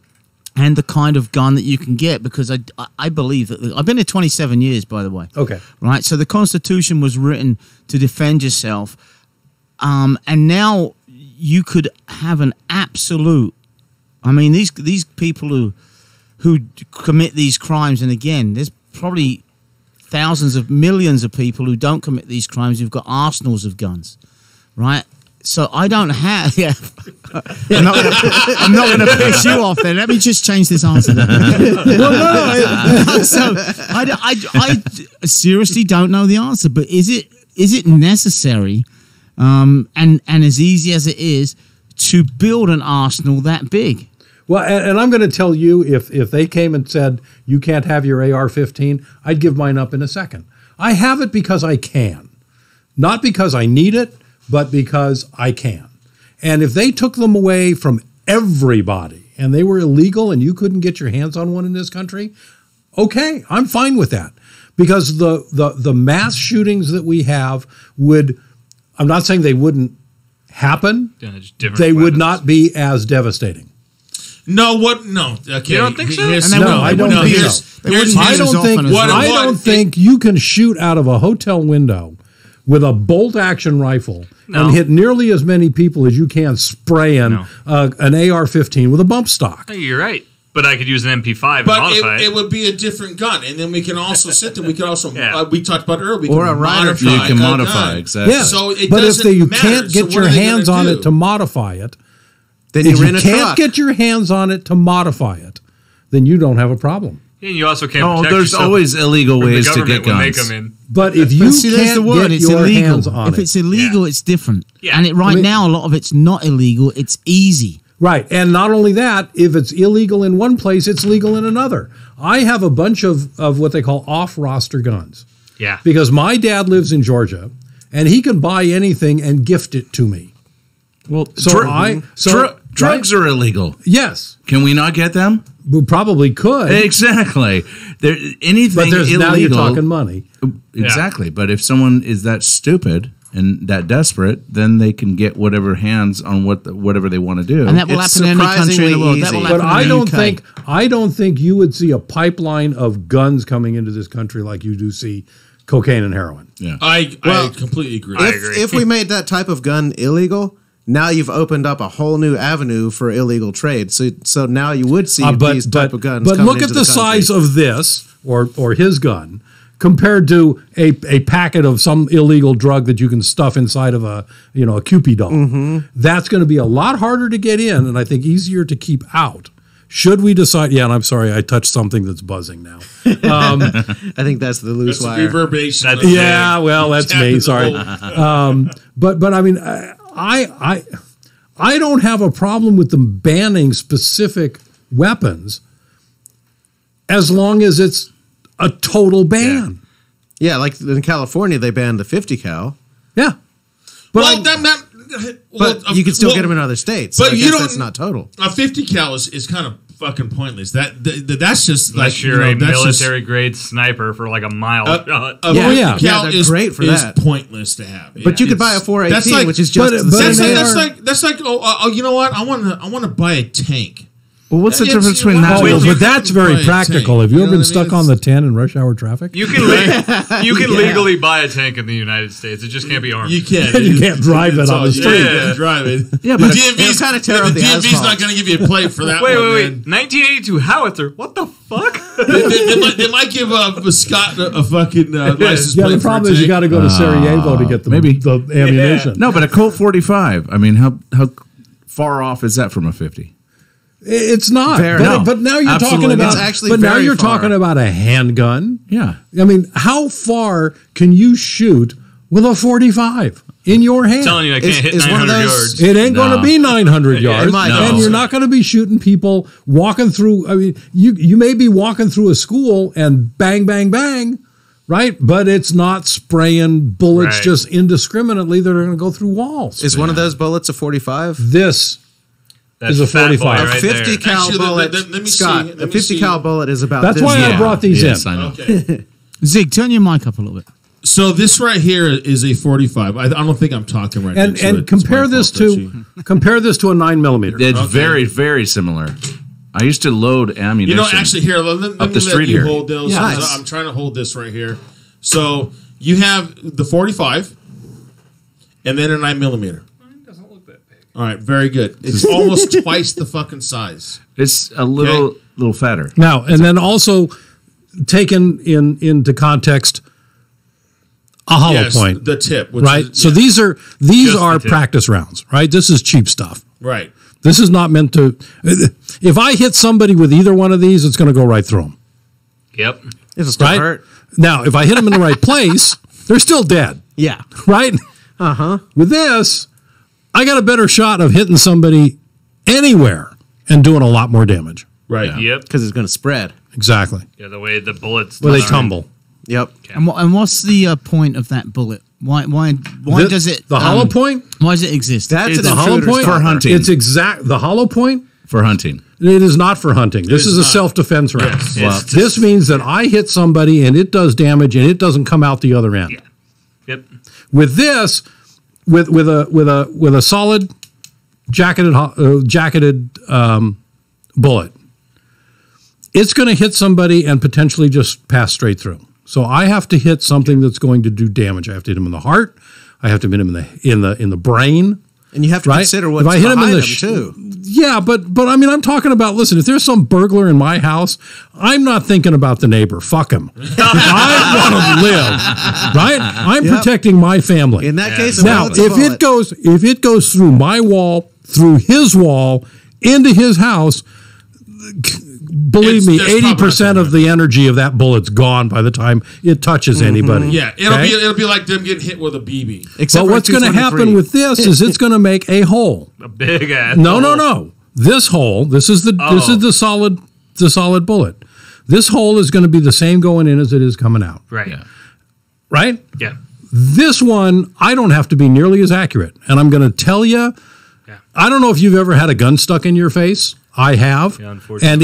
and the kind of gun that you can get, because I believe that I've been here 27 years, by the way. Okay. Right. So the Constitution was written to defend yourself. And now you could have an absolute, I mean, these people who commit these crimes, and again, there's probably thousands of millions of people who don't commit these crimes who've got arsenals of guns, right? So I don't have. Yeah, I'm not going to piss you off. Then let me just change this answer. So I seriously don't know the answer. But is it necessary, and as easy as it is, to build an arsenal that big? Well, and I'm going to tell you, if they came and said you can't have your AR-15, I'd give mine up in a second. I have it because I can, not because I need it, but because I can. And if they took them away from everybody and they were illegal and you couldn't get your hands on one in this country, okay, I'm fine with that. Because the mass shootings that we have would, I'm not saying they wouldn't happen, they would not be as devastating. No, what? No. Okay. You don't think so? I don't think so. I don't think you can shoot out of a hotel window with a bolt-action rifle and hit nearly as many people as you can spraying an AR-15 with a bump stock. No, you're right. But I could use an MP5 and But modify it. it would be a different gun, and then we can also sit there. We can also we talked about earlier. We Or can a rider modify truck. You can a modify, gun. exactly. Yeah. So it but if doesn't you matter. can't So get what your are they hands gonna on do? it to modify it, Then if you you rent a can't truck. get your hands on it to modify it, then you don't have a problem. And you also can't Oh, protect there's yourself always illegal from the ways to government get when they guns. come in. But if you But see, there's can't the word. get It's your illegal. hands on If it, it's illegal, it's different. Yeah. And right I mean- now, a lot of it's not illegal. It's easy. right? And not only that, if it's illegal in one place, it's legal in another. I have a bunch of what they call off-roster guns Yeah. because my dad lives in Georgia, and he can buy anything and gift it to me. Well, So drugs are illegal. Yes, Can we not get them? we probably could. Exactly. There, anything But there's illegal. now you're talking money. Exactly. But if someone is that stupid and that desperate, then they can get whatever hands on whatever they want to do. And that will It's happen in any country in the world. That will surprisingly happen But in the UK. I don't think you would see a pipeline of guns coming into this country like you do see cocaine and heroin. Yeah. I Well, completely agree. If we made that type of gun illegal, now you've opened up a whole new avenue for illegal trade. So now you would see these type of guns. But coming look at into the country. size of this or his gun compared to a packet of some illegal drug that you can stuff inside of a Cupid doll. Mm-hmm. That's going to be a lot harder to get in, and I think easier to keep out. Should we decide? Yeah, and I'm sorry, I touched something that's buzzing now. I think that's the loose That's wire. reverberation. Yeah, well, that's me. Happened Sorry. the whole- But I mean, I don't have a problem with them banning specific weapons as long as it's a total ban. Yeah, like in California, they banned the 50 cal, Yeah. But Well, but you can still get them in other states. but So I you guess don't- that's not total. A 50 cal is kind of fucking pointless. That's just Unless like you're a that's just- military grade sniper for like a mile shot. A Yeah. 50 Yeah. cal Yeah, they're is great for is that. pointless to have. But you could buy a That's 418, like- which is just but- the but same. they as- are- that's like you know what? I want to buy a tank. Well, what's the Yeah, difference see, between well, that? Oh, Well, and- you but that's can very buy a practical. tank, Have you you ever know been what I mean? stuck on the 10 in rush hour traffic? You can legally buy a tank in the United States. It just can't be armed. You can't. You can't drive it on the street. You can't drive it. Yeah, the but DMV's it'll kinda tear up the DMV's asphalt. not going to give you a plate for that Wait, one. wait. man. 1982 howitzer. What the fuck? They might give Scott a fucking license Yeah, plate. the problem is you got to go to Sarajevo to get the maybe. the ammunition. No, but a Colt 45. I mean, how far off is that from a 50? It's not. Fair but, enough. but now you're Absolutely talking about. not. It's actually but now very you're far. talking about a handgun. Yeah. I mean, how far can you shoot with a 45 in your hand? I'm telling you, I can't hit Is one of 900 those- yards. It ain't going No. to be 900 yards, might and not. you're not going to be shooting people walking through. I mean, you may be walking through a school and bang, bang, bang, right? But it's not spraying bullets Right. just indiscriminately that are going to go through walls. Is one of those bullets a 45? This That's is a fat boy 45. A right 50 there. cal Actually, bullet, let me Scott, see. a Let me 50 see. cal bullet is about That's this why I long. brought these Yes, in. I know. Okay. Zig, turn your mic up a little bit. So this right here is a 45. I don't think I'm talking right. And next to and it. compare It's my this fault, to compare this to a 9mm. It's Okay. very, very similar. I used to load ammunition. You know, actually, here let Up me the street let you here. hold those. Yeah. So I'm trying to hold this right here. So you have the 45, and then a 9mm. Doesn't look that big. All right, very good. It's almost twice the fucking size. it's a little fatter. Now, and then also taken into context, a hollow Yes, point, the tip, which right? is- So yeah. these are Just the tip. practice rounds, right? This is cheap stuff. right. This is not meant to. If I hit somebody with either one of these, it's going to go right through them, Yep. It'll still right? hurt. Now, if I hit them in the right place, they're still dead, Yeah. right? With this, I got a better shot of hitting somebody anywhere and doing a lot more damage. Right. Yep. Because it's going to spread. Exactly. Yeah, the way the bullets. Where they design. tumble. Yep. And what's the point of that bullet? Why does it The hollow point? Why does it exist? That's The an hollow intruder's point for cover. hunting. It's the hollow point. For hunting. It is not for hunting. This is is a not. self-defense round. Yes. Well, This means that I hit somebody and it does damage and it doesn't come out the other end. Yeah. Yep. With this, with a solid jacketed bullet, it's going to hit somebody and potentially just pass straight through. So I have to hit something that's going to do damage. I have to hit him in the heart. I have to hit him in the brain. And you have to right? consider what's if I hit him in behind the too. Yeah, but I mean, I'm talking about. Listen, if there's some burglar in my house, I'm not thinking about the neighbor. Fuck him. I want to live, right? I'm protecting my family. In that case, now if it goes through my wall, through his wall, into his house. Believe me, 80% of the energy of that bullet's gone by the time it touches anybody. Yeah, it'll be like them getting hit with a BB. But what's going to happen with this is it's going to make a hole. A big ass. No. This hole. This is the solid bullet. This hole is going to be the same going in as it is coming out. Right. Yeah. Right. Yeah. This one, I don't have to be nearly as accurate, and I'm going to tell you. Yeah. I don't know if you've ever had a gun stuck in your face. I have, and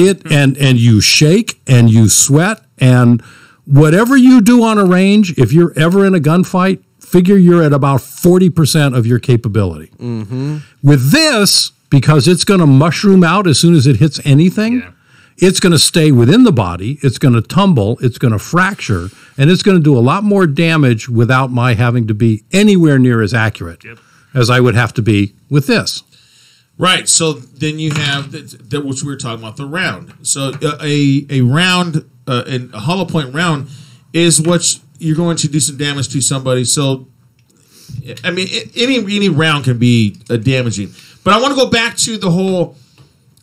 and you shake and you sweat, and whatever you do on a range, if you're ever in a gunfight, figure you're at about 40% of your capability. Mm-hmm. With this, because it's going to mushroom out as soon as it hits anything, it's going to stay within the body, it's going to tumble, it's going to fracture, and it's going to do a lot more damage without my having to be anywhere near as accurate as I would have to be with this. Right, so then you have which we were talking about, the round. So a round, a hollow point round, is what you're going to do some damage to somebody. So, I mean, any round can be damaging. But I want to go back to the whole,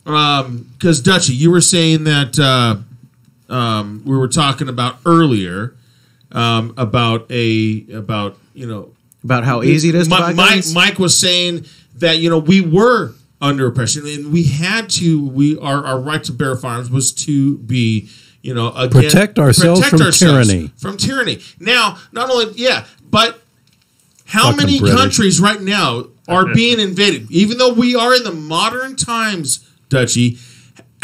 because Dutchie, you were saying that we were talking about earlier about how easy it is to buy guns? Mike was saying that we were under oppression, and we had to. Our right to bear arms was to be, again, protect ourselves from tyranny. From tyranny. Now, not only but how Fucking many British. countries right now are being invaded? Even though we are in the modern times, Dutchie.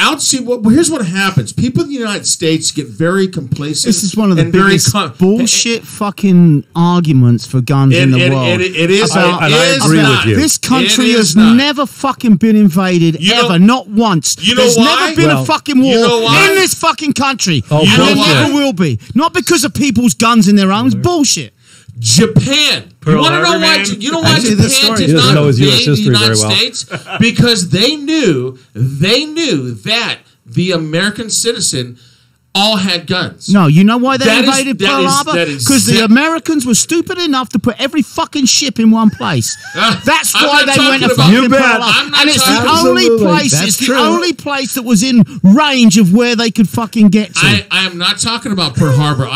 Here's what happens. People in the United States get very complacent. This is one of the biggest bullshit fucking arguments for guns in the world. It is. I agree with you. This country has never fucking been invaded ever, not once. There's never been a fucking war in this fucking country, and there never will be. Not because of people's guns in their arms. Bullshit. Japan. You want to know why? You know why Japan did not invade the United States? Because they knew that the American citizen all had guns. No, you know why they invaded Pearl Harbor? Because the Americans were stupid enough to put every fucking ship in one place. That's why they went to fucking Pearl Harbor. And it's the only place. It's the only place that was in range of where they could fucking get to. I am not talking about Pearl Harbor.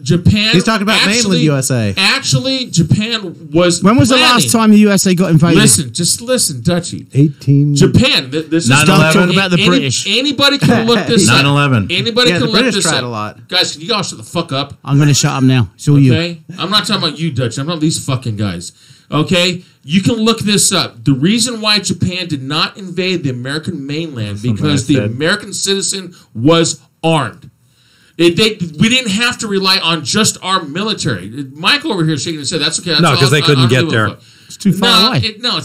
Japan. He's talking about mainland USA. Actually, Japan was. When was the last time the USA got invaded? Just listen, Dutchie. 18. Japan. This is don't talk about the British. Anybody can look this up. 9/11. Anybody can look this tried up. a lot. Guys, can you all shut the fuck up? I'm going to shut up now. It's all Okay? I'm not talking about you, Dutch. I'm talking about these fucking guys. Okay? You can look this up. The reason why Japan did not invade the American mainland because the American citizen was armed. We didn't have to rely on just our military. Michael over here shaking his head. That's okay. No, because they couldn't get there. It's too far away. They knew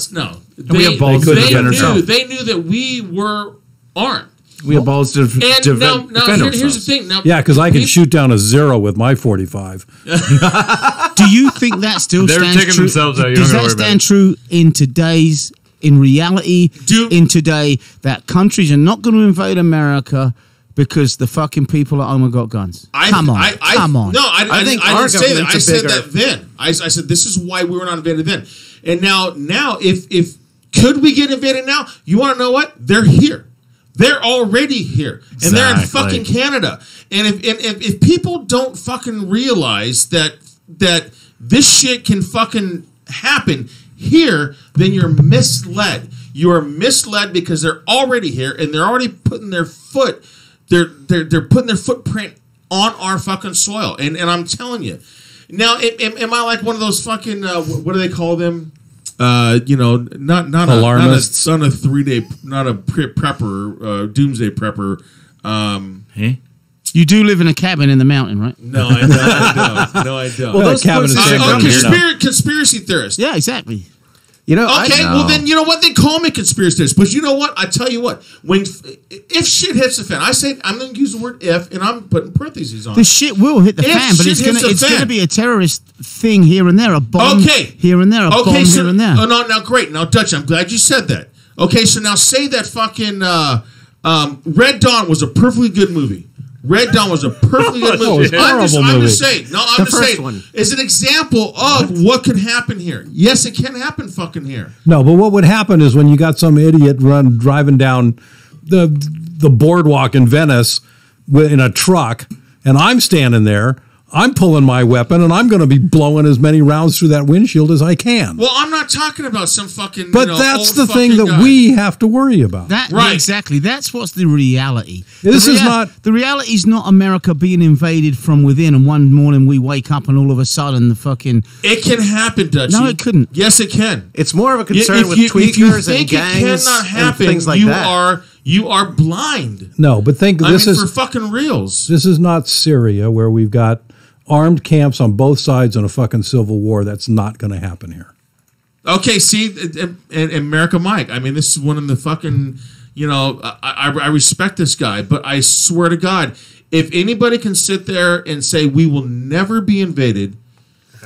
that we were armed. We have balls to defend ourselves. Here's the thing. Now, yeah, because I can shoot down a zero with my 45. Do you think that still stands true? Themselves out. Does that stand true in reality, in today, that countries are not going to invade America because the fucking people at home have got guns? Come on. No, I didn't say that. I said that then. I said this is why we were not invaded then. And now, if could we get invaded now? You want to know what? They're here. They're already here, and they're in fucking Canada. And if people don't fucking realize that this shit can fucking happen here, then you're misled. You are misled because they're already here, and they're already putting their foot. They're putting their footprint on our fucking soil. And I'm telling you, now am I like one of those fucking what do they call them? Not alarmists. Not a 3-day, not a prepper, doomsday prepper. Hey, you do live in a cabin in the mountain, right? No, I don't. Well, those cabin is conspiracy theorist. Yeah, exactly. You know, okay, well then you know what? They call me conspiracy theorist. But you know what? I tell you what. If shit hits the fan, I say I'm going to use the word if, and I'm putting parentheses on. The shit will hit the fan, but it's going to be a terrorist thing here and there, a bomb here and there, a bomb here and there. Oh no, now great. Now Dutch, I'm glad you said that. Okay, so now say that fucking Red Dawn was a perfectly good movie. Red Dawn was a perfectly good movie. I'm just saying. No, I'm just saying. It's an example of what could happen here. Yes, it can happen fucking here. No, but what would happen is when you got some idiot driving down the boardwalk in Venice in a truck, and I'm standing there, I'm pulling my weapon, and I'm going to be blowing as many rounds through that windshield as I can. Well, I'm not talking about some fucking. But that's the thing that we have to worry about. Right, exactly. That's what's the reality. The reality is not America being invaded from within, and one morning we wake up and all of a sudden the fucking. It can happen, Dutchie. No, it couldn't. Yes, it can. It's more of a concern with tweakers and gangs and things like that. You are blind. No, but this is for fucking reals. This is not Syria where we've got armed camps on both sides in a fucking civil war. That's not going to happen here. Okay, see, and Merica Mike. I mean, this is one of the fucking, I respect this guy, but I swear to God, if anybody can sit there and say we will never be invaded,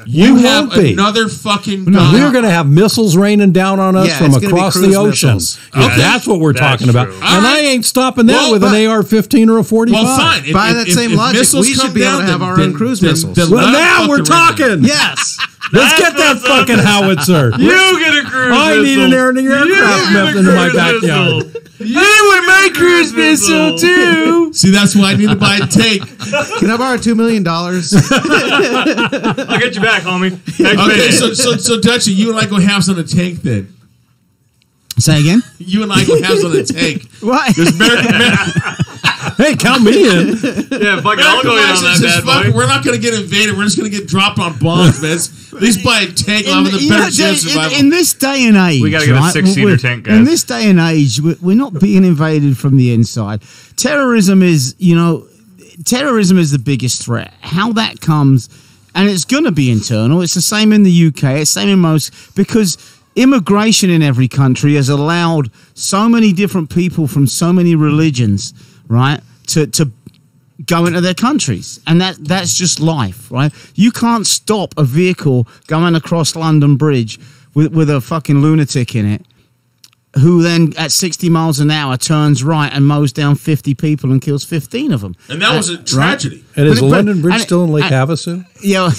you have another fucking guy. We're going to have missiles raining down on us from across the ocean. Okay. That's what we're talking about. And I ain't stopping that with an AR-15 or a 45. Well, fine. By that same logic, we should be able to have our own cruise missiles. Well, now we're talking. Yes. Let's get that fucking howitzer. You get a cruise missile. I need an aircraft in my backyard. You want my cruise missile too. See, that's why I need to buy a tank. Can I borrow $2 million? I'll get you back, homie. Okay, so Dutchie, you and I go halves on a tank then. Say again? You and I go halves on a tank. Why? Hey, count me in. Yeah, fuck it. I'll go in on that bad boy. We're not going to get invaded. We're just going to get dropped on bombs, man. At least buy a tank. I'll have the better chance of survival. In this day and age, we got to get a 6-seater tank, guys. In this day and age, we're not being invaded from the inside. Terrorism is the biggest threat. How that comes, and it's going to be internal. It's the same in the UK. It's the same in most, because immigration in every country has allowed so many different people from so many religions, right, to go into their countries, and that's just life, right? You can't stop a vehicle going across London Bridge with a fucking lunatic in it, who then at 60 miles an hour turns right and mows down 50 people and kills 15 of them. And that was a tragedy. Right? And is the London Bridge still in Lake Havasu? Yeah,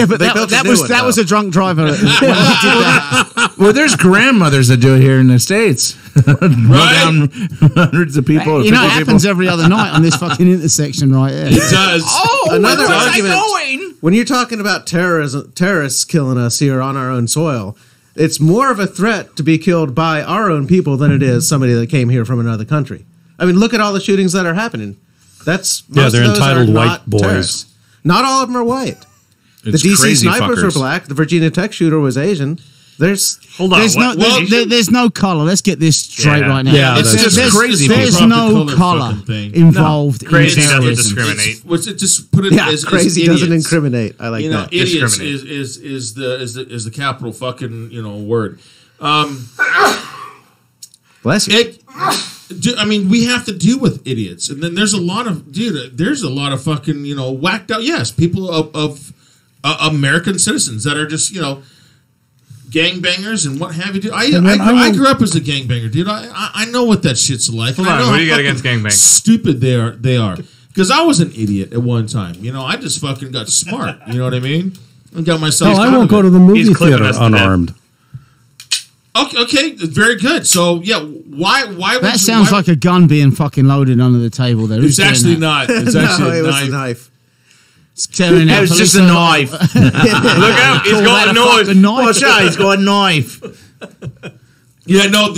but that was a drunk driver. When he did that. Well, there's grandmothers that do it here in the States. Down hundreds of people. It happens every other night on this fucking intersection right here. It does. Another argument. When you're talking about terrorists killing us here on our own soil, it's more of a threat to be killed by our own people than it is somebody that came here from another country. I mean, look at all the shootings that are happening. They're entitled white boys. Terrorists. Not all of them are white. It's the DC snipers fuckers. were black. The Virginia Tech shooter was Asian. There's no color. Let's get this straight right now. Yeah, it's just crazy. There's no color involved. Crazy doesn't discriminate. Just put it as crazy idiots. doesn't incriminate. I like that. Idiots is the capital fucking word. Bless you. I mean, we have to deal with idiots, and then there's a lot of fucking whacked out. Yes, people of American citizens that are just gangbangers and what have you. Dude, I grew up as a gangbanger, dude. I know what that shit's like. Hold on, what do you got against gangbangers? Stupid they are. Because I was an idiot at one time. I just fucking got smart. You know what I mean? I got myself. I won't go to the movie theater unarmed. Okay, very good. So yeah, why? That sounds like a gun being fucking loaded under the table. There, it's actually not. It's actually it was a knife. It was just a knife. Look out! He's got a knife. Watch out! He's got a knife. Yeah, no.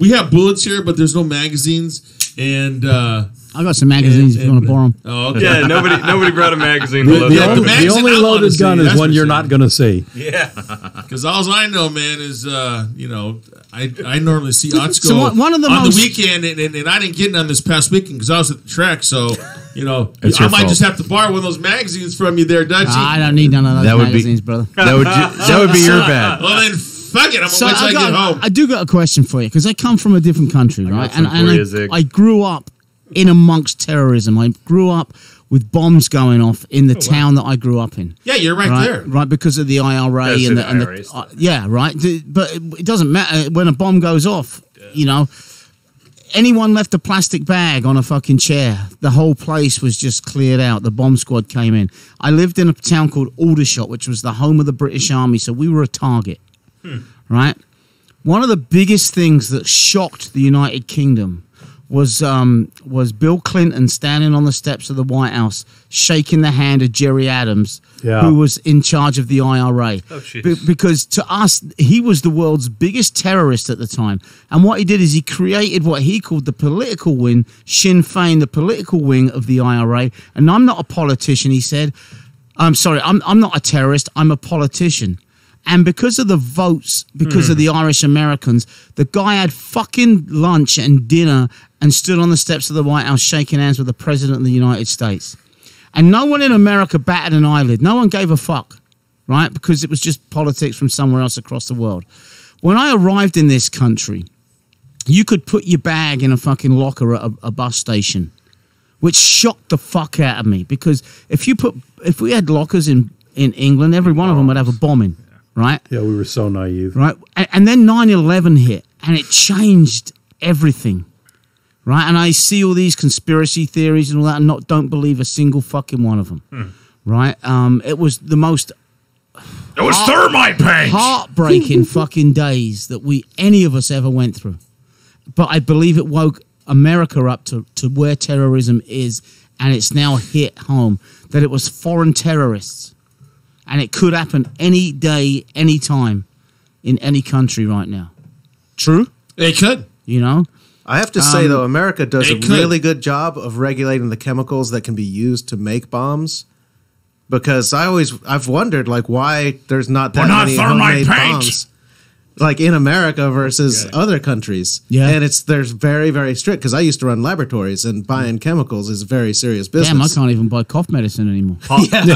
We have bullets here, but there's no magazines, and I got some magazines if you want to borrow them. Oh, okay. Yeah, nobody brought a magazine. The only loaded gun is one you're not going to see. Yeah, because all I know, man, is I normally see Otsko so one of the on the weekend, and I didn't get none this past weekend because I was at the track. So I might just have to borrow one of those magazines from you there, Dutchie. I don't need none of those magazines, brother. That would be your bad. Well then, Fuck it, I'm gonna wait till I get home. I do got a question for you because I come from a different country, right? got some for you, Zig. I grew up in amongst terrorism. I grew up with bombs going off in the town that I grew up in. Yeah, you're right there. Right, because of the IRA and the IRA yeah, right. But it doesn't matter when a bomb goes off. You know, anyone left a plastic bag on a fucking chair, the whole place was just cleared out. The bomb squad came in. I lived in a town called Aldershot, which was the home of the British Army, so we were a target. Right. One of the biggest things that shocked the United Kingdom was Bill Clinton standing on the steps of the White House, shaking the hand of Jerry Adams, who was in charge of the IRA. Because to us, he was the world's biggest terrorist at the time. And what he did is he created what he called the political wing, Sinn Féin, the political wing of the IRA. And I'm not a politician, he said. I'm sorry, I'm not a terrorist, I'm a politician. And because of the votes, because of the Irish Americans, the guy had fucking lunch and dinner and stood on the steps of the White House shaking hands with the President of the United States. And no one in America batted an eyelid. No one gave a fuck, right? Because it was just politics from somewhere else across the world. When I arrived in this country, you could put your bag in a fucking locker at a bus station, which shocked the fuck out of me. Because if we had lockers in England, every one of them would have a bomb in. Right? Yeah, we were so naive. Right? And then 9/11 hit, and it changed everything. Right? And I see all these conspiracy theories and all that, and don't believe a single fucking one of them. Right? It was the most... It was thermite paint! Heartbreaking fucking days that any of us ever went through. But I believe it woke America up to where terrorism is, and it's now hit home, that it was foreign terrorists. And it could happen any day, any time, in any country right now. True? It could. You know? I have to say, though, America does a really good job of regulating the chemicals that can be used to make bombs. Because I've wondered, like, why there's not that many homemade bombs. Like in America versus other countries. Yeah. And there's very, very strict, because I used to run laboratories, and buying chemicals is a very serious business. Damn, I can't even buy cough medicine anymore. But you can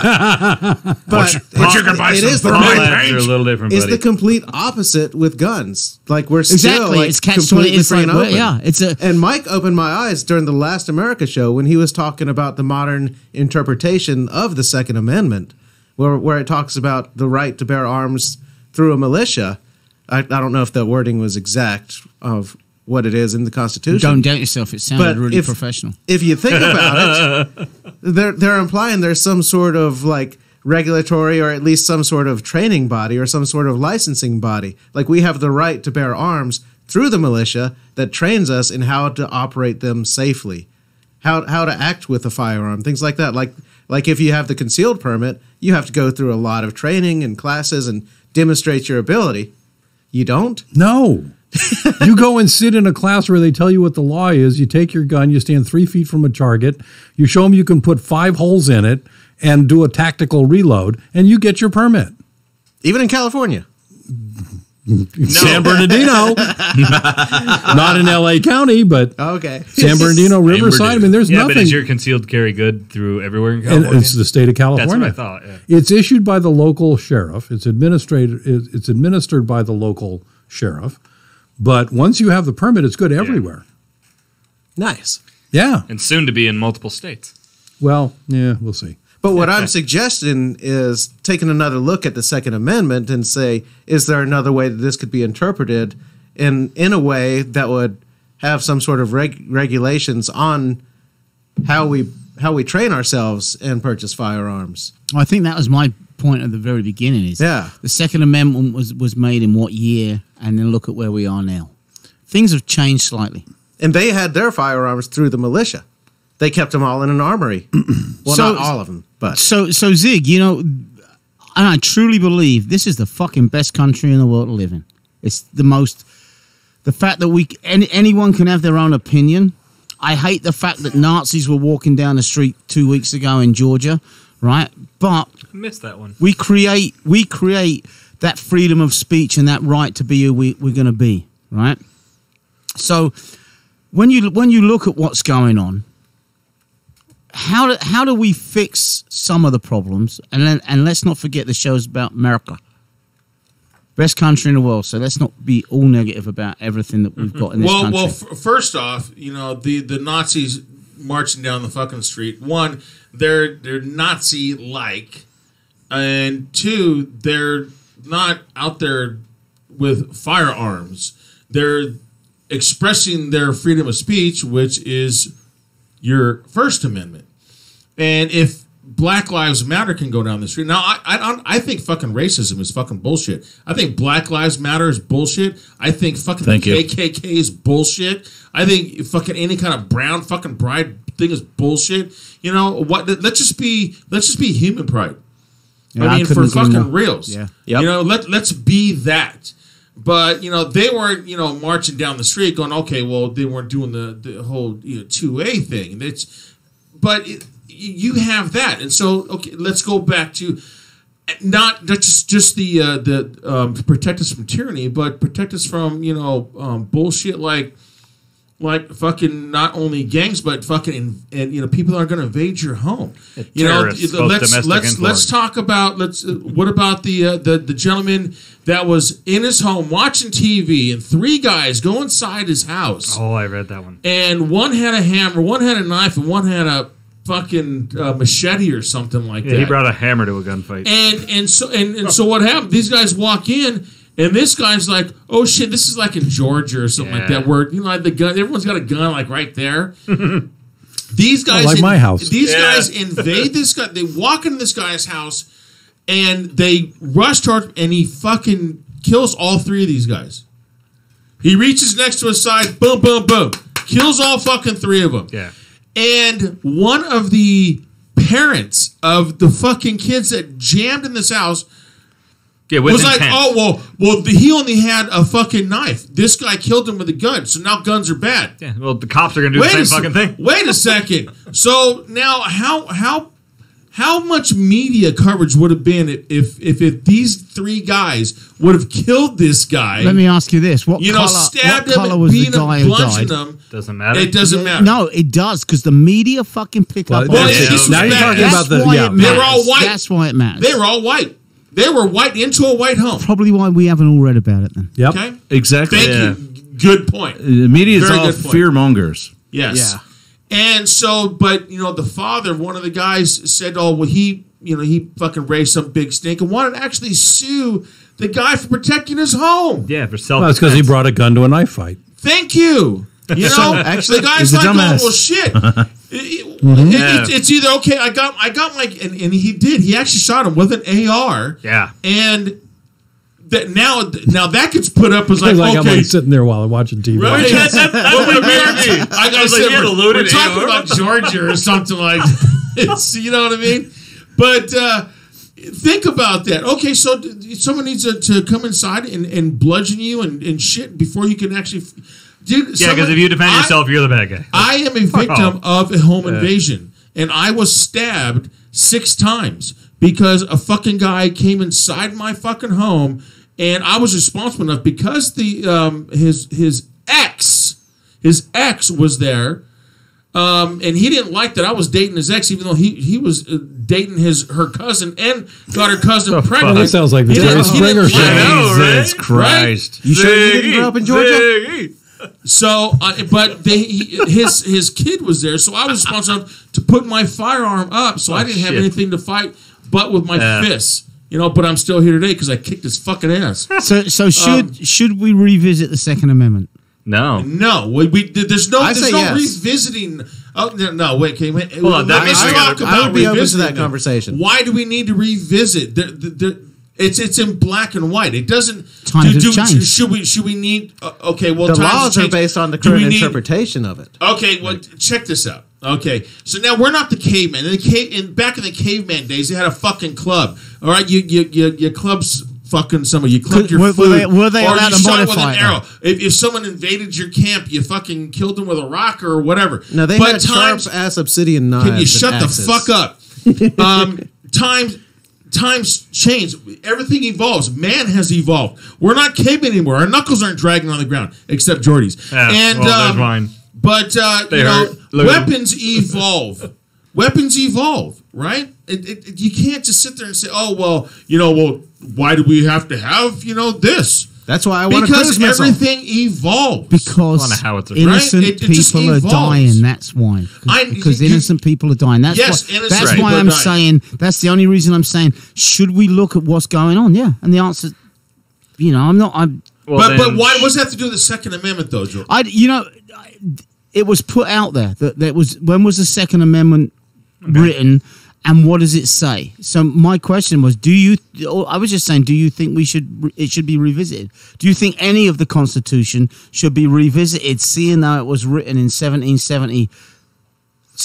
buy some labs are a little different, It's buddy. the complete opposite with guns. Like we're still like it's completely free and open. Yeah, and Mike opened my eyes during the last America show when he was talking about the modern interpretation of the Second Amendment, where it talks about the right to bear arms through a militia. I don't know if the wording was exact of what it is in the Constitution. Don't doubt yourself. It sounded really professional. If you think about it, they're implying there's some sort of like regulatory or at least some sort of training body or some sort of licensing body. Like we have the right to bear arms through the militia that trains us in how to operate them safely, how to act with a firearm, things like that. Like if you have the concealed permit, you have to go through a lot of training and classes and demonstrate your ability. You don't? No. You go and sit in a class where they tell you what the law is. You take your gun, you stand 3 feet from a target, you show them you can put 5 holes in it and do a tactical reload, and you get your permit. Even in California. San Bernardino. Not in LA County, but okay. San Bernardino, Riverside. I mean, there's nothing. But is your concealed carry good through everywhere in California? And it's the state of California. That's what I thought. Yeah. It's issued by the local sheriff. It's administered by the local sheriff. But once you have the permit, it's good everywhere. Nice. Yeah. And soon to be in multiple states. Well, yeah, we'll see. But what I'm suggesting is taking another look at the Second Amendment and say, is there another way that this could be interpreted in a way that would have some sort of regulations on how we train ourselves and purchase firearms? I think that was my point at the very beginning. Is the Second Amendment was made in what year, and then look at where we are now. Things have changed slightly. And they had their firearms through the militia. They kept them all in an armory. Well, not all of them, but so Zig, you know, and I truly believe this is the fucking best country in the world to live in. It's the fact that anyone can have their own opinion. I hate the fact that Nazis were walking down the street 2 weeks ago in Georgia, right? But I missed that one. We create that freedom of speech and that right to be who we're going to be, right? So when you look at what's going on, how do we fix some of the problems? And let's not forget the show's about Merica. Best country in the world. So let's not be all negative about everything that we've got in this country. Well, first off, the Nazis marching down the fucking street. One, they're Nazi-like, and two, they're not out there with firearms. They're expressing their freedom of speech, which is your First Amendment. And if Black Lives Matter can go down the street. Now, I think fucking racism is fucking bullshit. I think Black Lives Matter is bullshit. I think fucking KKK is bullshit. I think fucking any kind of brown fucking pride thing is bullshit. You know what? Let's just be human pride. Yeah, I mean, for fucking more. reals. Yeah. Yep. Let's be that. But they weren't marching down the street going, okay, well, they weren't doing the whole 2A thing. You have that, and so okay, let's go back to not just the protect us from tyranny, but protect us from bullshit like fucking not only gangs but fucking and people are going to invade your home. Let's talk about what about the gentleman that was in his home watching TV and three guys go inside his house. Oh, I read that one. And one had a hammer, one had a knife, and one had a fucking machete or something like that. He brought a hammer to a gunfight. And so what happened? These guys walk in, and this guy's like, "Oh shit, this is like in Georgia or something like that, where like the gun, everyone's got a gun like right there." These guys, like my house. These guys invade this guy. They walk into this guy's house, and they rush towards him, and he fucking kills all three of these guys. He reaches next to his side, boom, boom, boom, kills all fucking three of them. Yeah. And one of the parents of the fucking kids that jammed in this house was like, "Oh well, he only had a fucking knife. This guy killed him with a gun, so now guns are bad." Yeah, well, the cops are gonna do the same fucking thing. Wait a second. So now, how much media coverage would have been if these three guys would have killed this guy? Let me ask you this: stabbed what him, was beat the guy him, who bludgeoned died? him. Doesn't matter. It doesn't matter. No, it does because the media fucking pick up. Now you're talking about They were all white. That's why it matters. They were all white. They were white into a white home. Probably why we haven't all read about it then. Yep. Okay. Exactly. Thank you. Good point. The media is Very all good point. fear mongers. Yes. Yeah. And so, but the father, one of the guys said, "Oh, well, he fucking raised some big stink and wanted to actually sue the guy for protecting his home." Yeah, for self. Well, that's because he brought a gun to a knife fight. Thank you. Actually, the guy's he's a like, dumbass. "Oh, well, shit." It's either okay. I got like, and he did. He actually shot him with an AR. Yeah. And that now that gets put up as like, I'm okay. like sitting there while I'm watching TV. Right? That's what me. I gotta say, we're talking about Georgia or something like that. You know what I mean? But think about that. Okay, so someone needs to come inside and bludgeon you and shit before you can actually. Dude, Yeah, because if you defend yourself, you're the bad guy. I am a victim of a home invasion, and I was stabbed 6 times because a fucking guy came inside my fucking home, and I was responsible enough because his ex was there, and he didn't like that I was dating his ex, even though he was dating her cousin and got her cousin pregnant. That sounds like the Jerry Springer show. Jesus Christ! You sure you didn't grow up in Georgia? So, but his kid was there, so I was responsible to put my firearm up, so I didn't have anything to fight but with my fists. But I'm still here today because I kicked his fucking ass. So should we revisit the Second Amendment? No. There's no yes. revisiting. Oh no! Wait. Hold on, Let's talk I about would be open to revisiting that conversation. Why do we need to revisit? It's in black and white. It doesn't. Times have changed. Should we need? Okay, well, The times have laws are changed. based on the Do we current need- interpretation of it. Okay, well, check this out. Okay, so now we're not the caveman. Back in the caveman days, they had a fucking club. All right, you clubs fucking someone. You clubbed your food. Were they or allowed you to shot with modify an arrow. If someone invaded your camp, you fucking killed them with a rock or whatever. No, they had sharp ass obsidian knives. Can you shut and the axes. fuck up? Times change. Everything evolves. Man has evolved. We're not cavemen anymore. Our knuckles aren't dragging on the ground, except Jordy's. Yeah, and well, there's mine. But They hurt. Look at weapons evolve. weapons evolve, right? You can't just sit there and say, "Oh, well, why do we have to have this?" That's why I want a cruise missile. Everything evolves. Because innocent people are dying. That's why. Because innocent people are dying. That's why I'm saying. That's the only reason I'm saying. Should we look at what's going on? Yeah, and the answer, I'm not. But why does that have to do with the Second Amendment, though, Joe? It was put out there that was when was the Second Amendment written, and what does it say? So my question was, I was just saying, do you think it should be revisited? Do you think any of the Constitution should be revisited, seeing though it was written in 1770?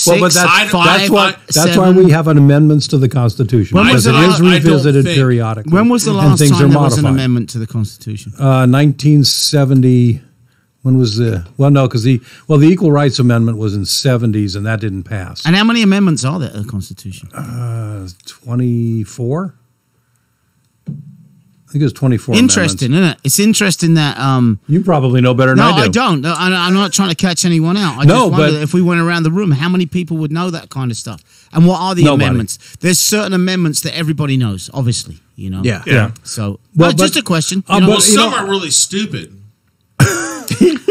Well, but that's why we have an amendments to the Constitution. Because it is revisited periodically. When was the last time there was an amendment to the Constitution? 1970. When was because the Equal Rights Amendment was in 70s and that didn't pass. And how many amendments are there to the Constitution? 24. I think it was 24. Interesting, isn't it? It's interesting that you probably know better than I do. No, I don't. I'm not trying to catch anyone out. I just wonder if we went around the room, how many people would know that kind of stuff? And what are the amendments? There's certain amendments that everybody knows, obviously. Yeah. So, just a question. Some are really stupid.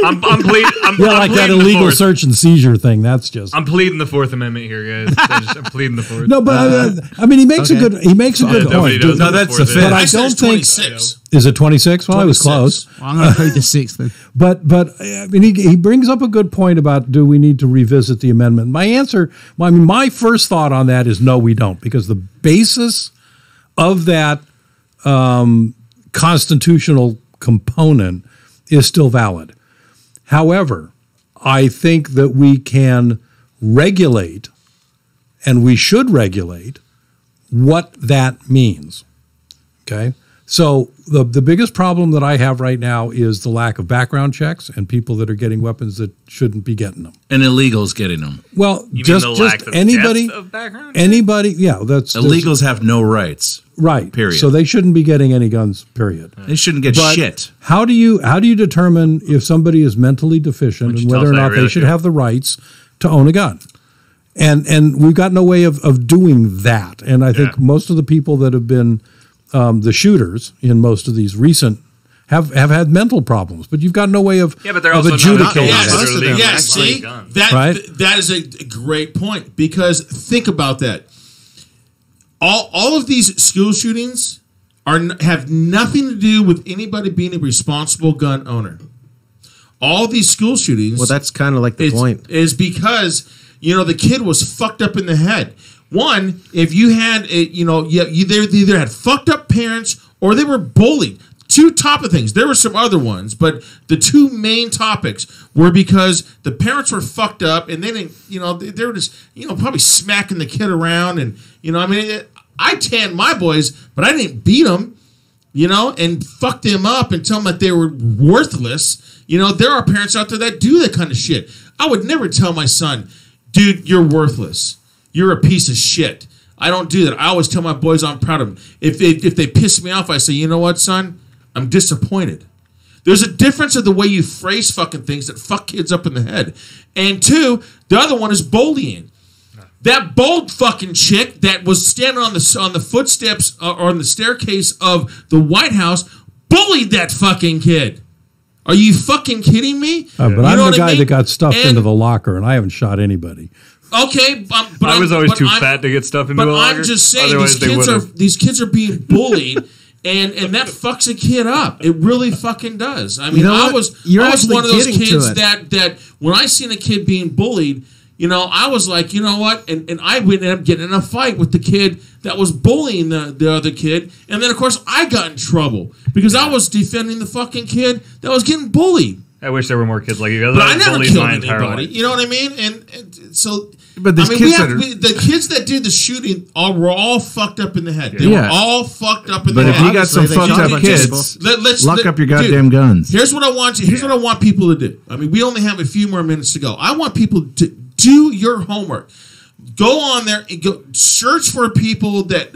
I'm that illegal search and seizure thing. That's just. I'm pleading the Fourth Amendment here, guys. I'm pleading the Fourth. No, but he makes a good. He makes a good point. No, that's the fifth. But I don't think. 26. Is it 26? Well, I was close. Well, I'm going to plead the sixth then. But he brings up a good point about do we need to revisit the amendment? My first thought on that is no, we don't, because the basis of that constitutional component is still valid. However, I think that we can regulate, and we should regulate, what that means. Okay? So the biggest problem that I have right now is the lack of background checks and people that are getting weapons that shouldn't be getting them. And illegals getting them. Well, you just mean the lack of anybody, depth of background? Anybody, yeah, that's illegals have no rights. Right. Period. So they shouldn't be getting any guns, period. They shouldn't get shit. How do you determine if somebody is mentally deficient and whether or not they should have the rights to own a gun? And we've got no way of doing that. And I think most of the people that have been the shooters in most of these recent have had mental problems, but you've got no way of but they're also adjudicating. That is a great point, because think about that. All of these school shootings have nothing to do with anybody being a responsible gun owner. All these school shootings. Well, that's kind of like the point. Is because the kid was fucked up in the head. One, if you had they either had fucked up parents or they were bullied. Two top of things. There were some other ones, but the two main topics were because the parents were fucked up and they didn't, they were just, probably smacking the kid around. And, I tanned my boys, but I didn't beat them, and fuck them up and tell them that they were worthless. There are parents out there that do that kind of shit. I would never tell my son, dude, you're worthless. You're a piece of shit. I don't do that. I always tell my boys I'm proud of them. If they piss me off, I say, you know what, son? I'm disappointed. There's a difference of the way you phrase fucking things that fuck kids up in the head. And two, the other one is bullying. That bold fucking chick that was standing on the footsteps or on the staircase of the White House bullied that fucking kid. Are you fucking kidding me? But I'm the guy that got stuffed into the locker, and I haven't shot anybody. Okay, but I was always too fat to get stuff into a locker. But I'm just saying, these kids are being bullied, and that fucks a kid up. It really fucking does. I mean, I was one of those kids that when I seen a kid being bullied, I was like, you know what? And I ended up getting in a fight with the kid that was bullying the other kid. And then, of course, I got in trouble because I was defending the fucking kid that was getting bullied. I wish there were more kids like you. But I never killed anybody. You know what I mean? And so... But the kids that did the shooting were all fucked up in the head. They were all fucked up in the head. But if you got some fucked up kids, lock up your goddamn guns. Here's what I want people to do. I mean, we only have a few more minutes to go. I want people to do your homework. Go on there and go search for people that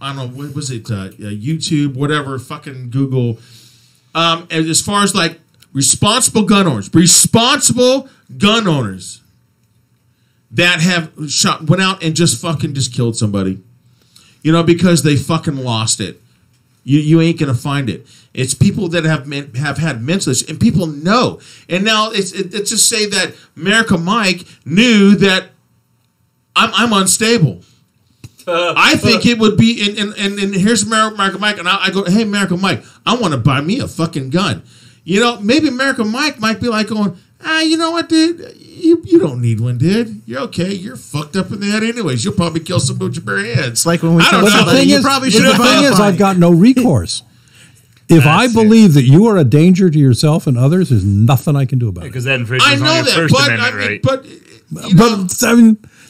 I don't know, what was it, YouTube, whatever, fucking Google. As far as like responsible gun owners. that have went out and just killed somebody, because they fucking lost it. You ain't gonna find it. It's people that have had mental issues, and people know. And now it's just say that Merica Mike knew that I'm unstable. I think it would be, and here's Merica Mike, and I go, hey, Merica Mike, I want to buy me a fucking gun. Maybe Merica Mike might be like going, you know what, dude? You don't need one, dude. You're okay. You're fucked up in the head anyways. You'll probably kill somebody with your bare hands. It's like when we I don't know. The thing is, I've got no recourse. If I believe that you are a danger to yourself and others, there's nothing I can do about it. Because that infringes on your First Amendment right.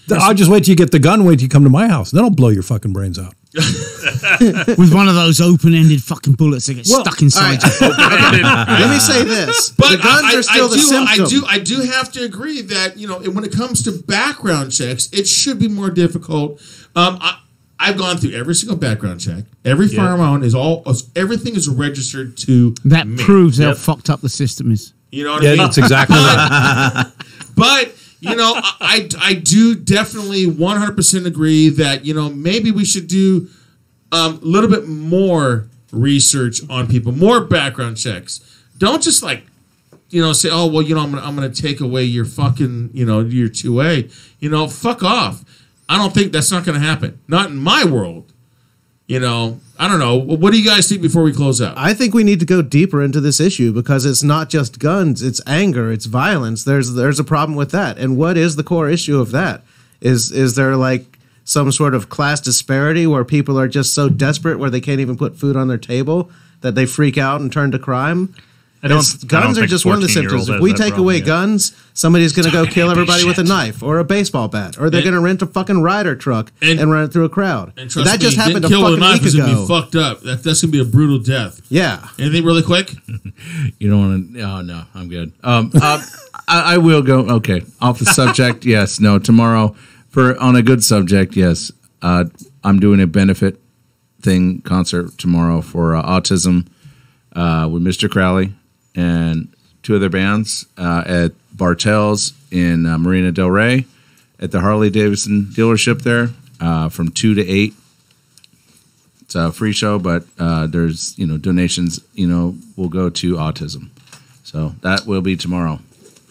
But I'll just wait till you get the gun, wait till you come to my house. Then I'll blow your fucking brains out. With one of those open-ended fucking bullets that get stuck inside you. Let me say this. But the guns are still the symptom. I do have to agree that, when it comes to background checks, it should be more difficult. I've gone through every single background check. Every firearm I own everything is registered to That me. proves how fucked up the system is. You know what I mean? That's exactly right. But I do definitely 100% agree that maybe we should do a little bit more research on people, more background checks. Don't just say, oh well, I'm gonna take away your fucking your 2A. Fuck off. I don't think that's not gonna happen. Not in my world. I don't know. What do you guys think before we close out? I think we need to go deeper into this issue because it's not just guns, it's anger, it's violence. There's a problem with that. And what is the core issue of that? Is there like some sort of class disparity where people are just so desperate where they can't even put food on their table that they freak out and turn to crime? Guns are just one of the symptoms. If we take away guns, somebody's going to go kill everybody with a knife or a baseball bat, or they're going to rent a fucking Ryder truck and run it through a crowd. And trust that me, just happened a kill with fucking a knife week is gonna ago. be fucked up. That's going to be a brutal death. Yeah. Anything really quick? You don't want to? Oh no, I'm good. I will go. Okay, off the subject. Yes, no. Tomorrow, on a good subject. Yes, I'm doing a benefit concert tomorrow for autism with Mr. Crowley and two other bands at Bartell's in Marina Del Rey at the Harley Davidson dealership there from 2 to 8. It's a free show, but there's donations will go to autism. So that will be tomorrow.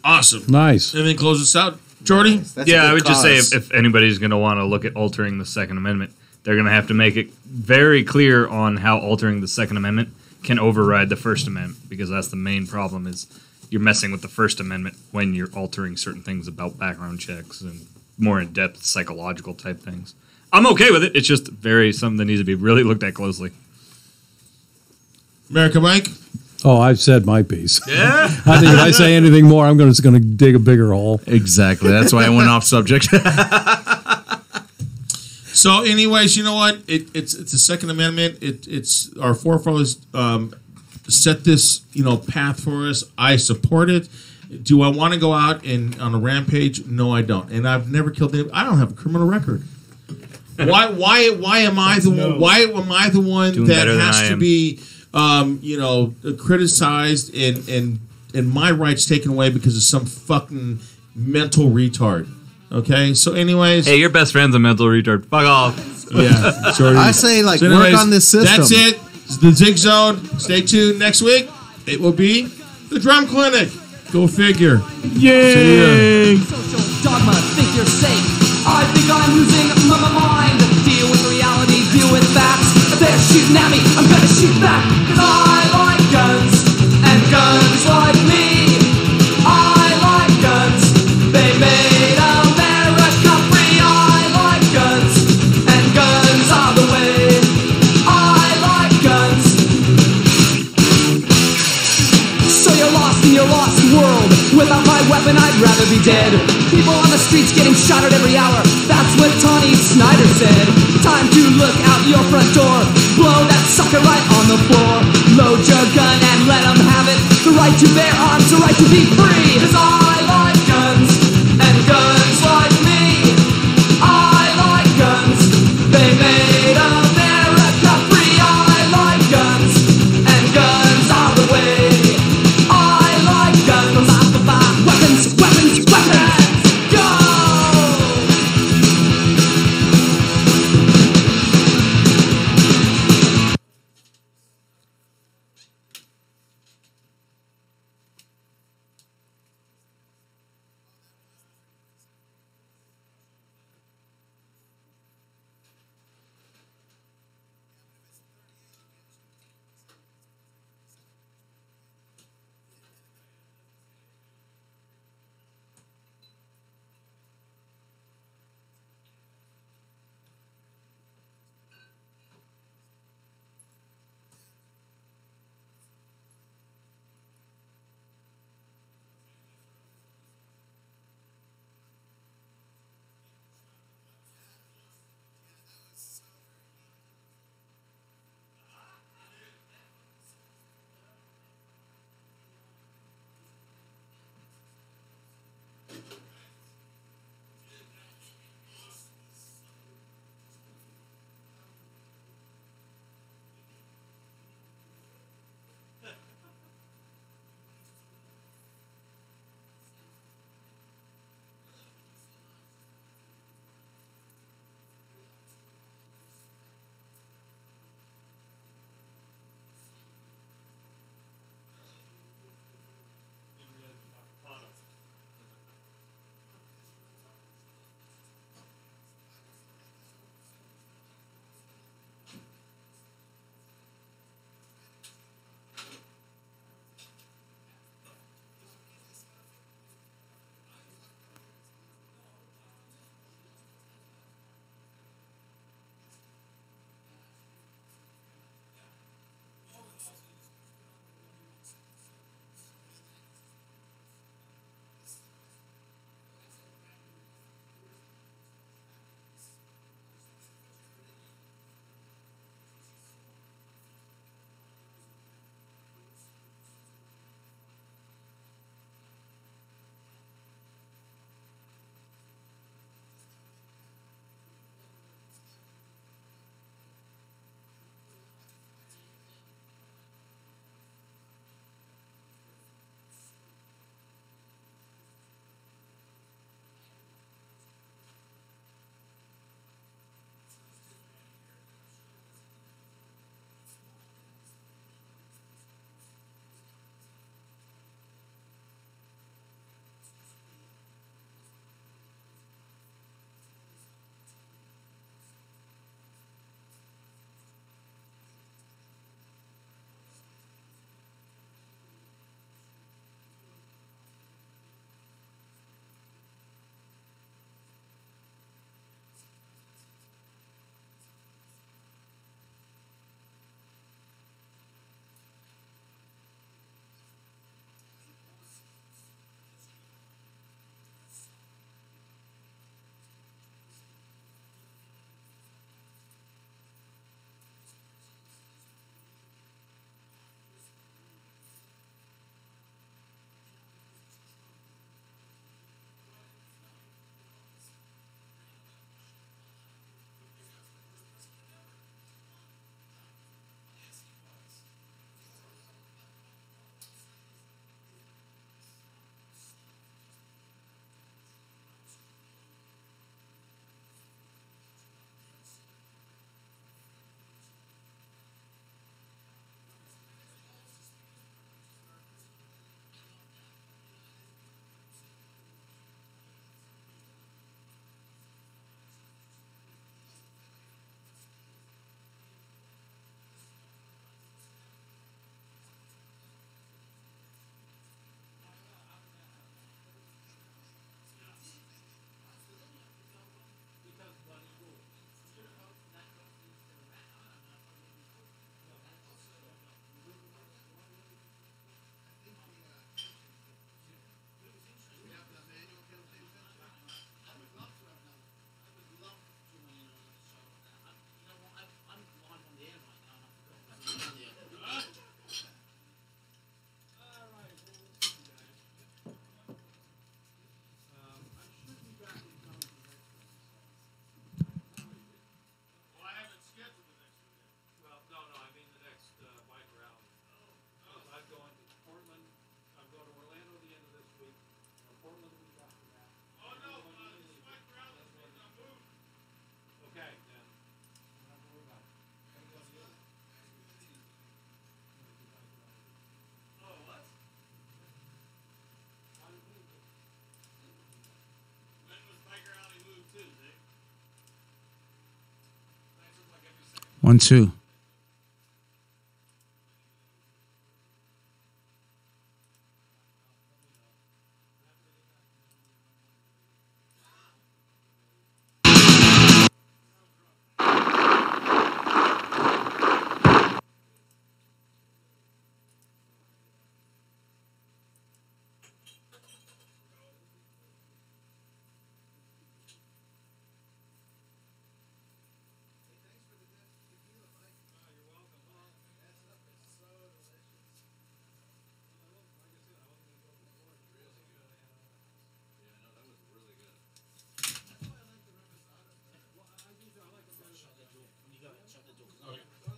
Awesome. Nice. And then close us out, Jordy. I would just say if anybody's going to want to look at altering the Second Amendment, they're going to have to make it very clear on how altering the Second Amendment can override the First Amendment, because that's the main problem is you're messing with the First Amendment when you're altering certain things about background checks and more in-depth psychological type things. I'm okay with it. It's just something that needs to be really looked at closely. Merica Mike? Oh, I've said my piece. Yeah. I think if I say anything more, I'm just going to dig a bigger hole. Exactly. That's why I went off subject. So, anyways, you know what? It's the Second Amendment. It's our forefathers set this path for us. I support it. Do I want to go out on a rampage? No, I don't. And I've never killed anybody. I don't have a criminal record. Why am I the one? Why am I the one Doing that better than has I to am. be criticized and my rights taken away because of some fucking mental retard? Okay, so anyways, Hey, your best friend's a mental retard. Fuck off. yeah. Sorry. I say, work anyways, on this system. That's it. It's the Zig Zone. Stay tuned next week. It will be the Drum Clinic. Go figure. Yay! Social dogma, think you're safe. I think I'm losing my mind. Deal with reality, deal with facts. If they're shooting at me, I'm gonna shoot back. Cause I like guns, and guns like me. I like guns, they made America free. I like guns, and guns are the way. I like guns. So you're lost in your lost world. Without my weapon, I'd rather be dead. People on the streets getting shot at every hour. That's what Tawny Snyder said. Time to look out your front door. Blow that sucker right on the floor. Load your gun and let them have it. The right to bear arms, the right to be free. Cause I like guns, and guns like me. I like guns, they made America free. I like guns, and guns are the way. I like guns, weapons, weapons, weapons, go! 1, 2.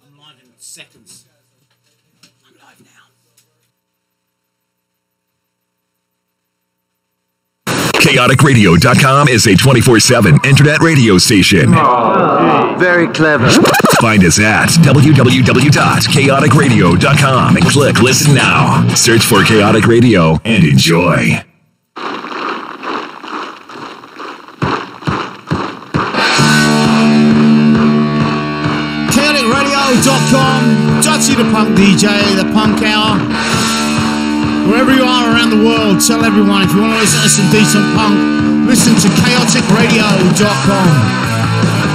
I'm live in seconds. I'm live now. Kaoticradio.com is a 24/7 internet radio station. Very clever. Find us at www.chaoticradio.com and click listen now. Search for Kaotic Radio and enjoy. KaoticRadio.com, Dutchy the Punk DJ, the Punk Hour. Wherever you are around the world, tell everyone if you want to listen to some decent punk, listen to chaoticradio.com.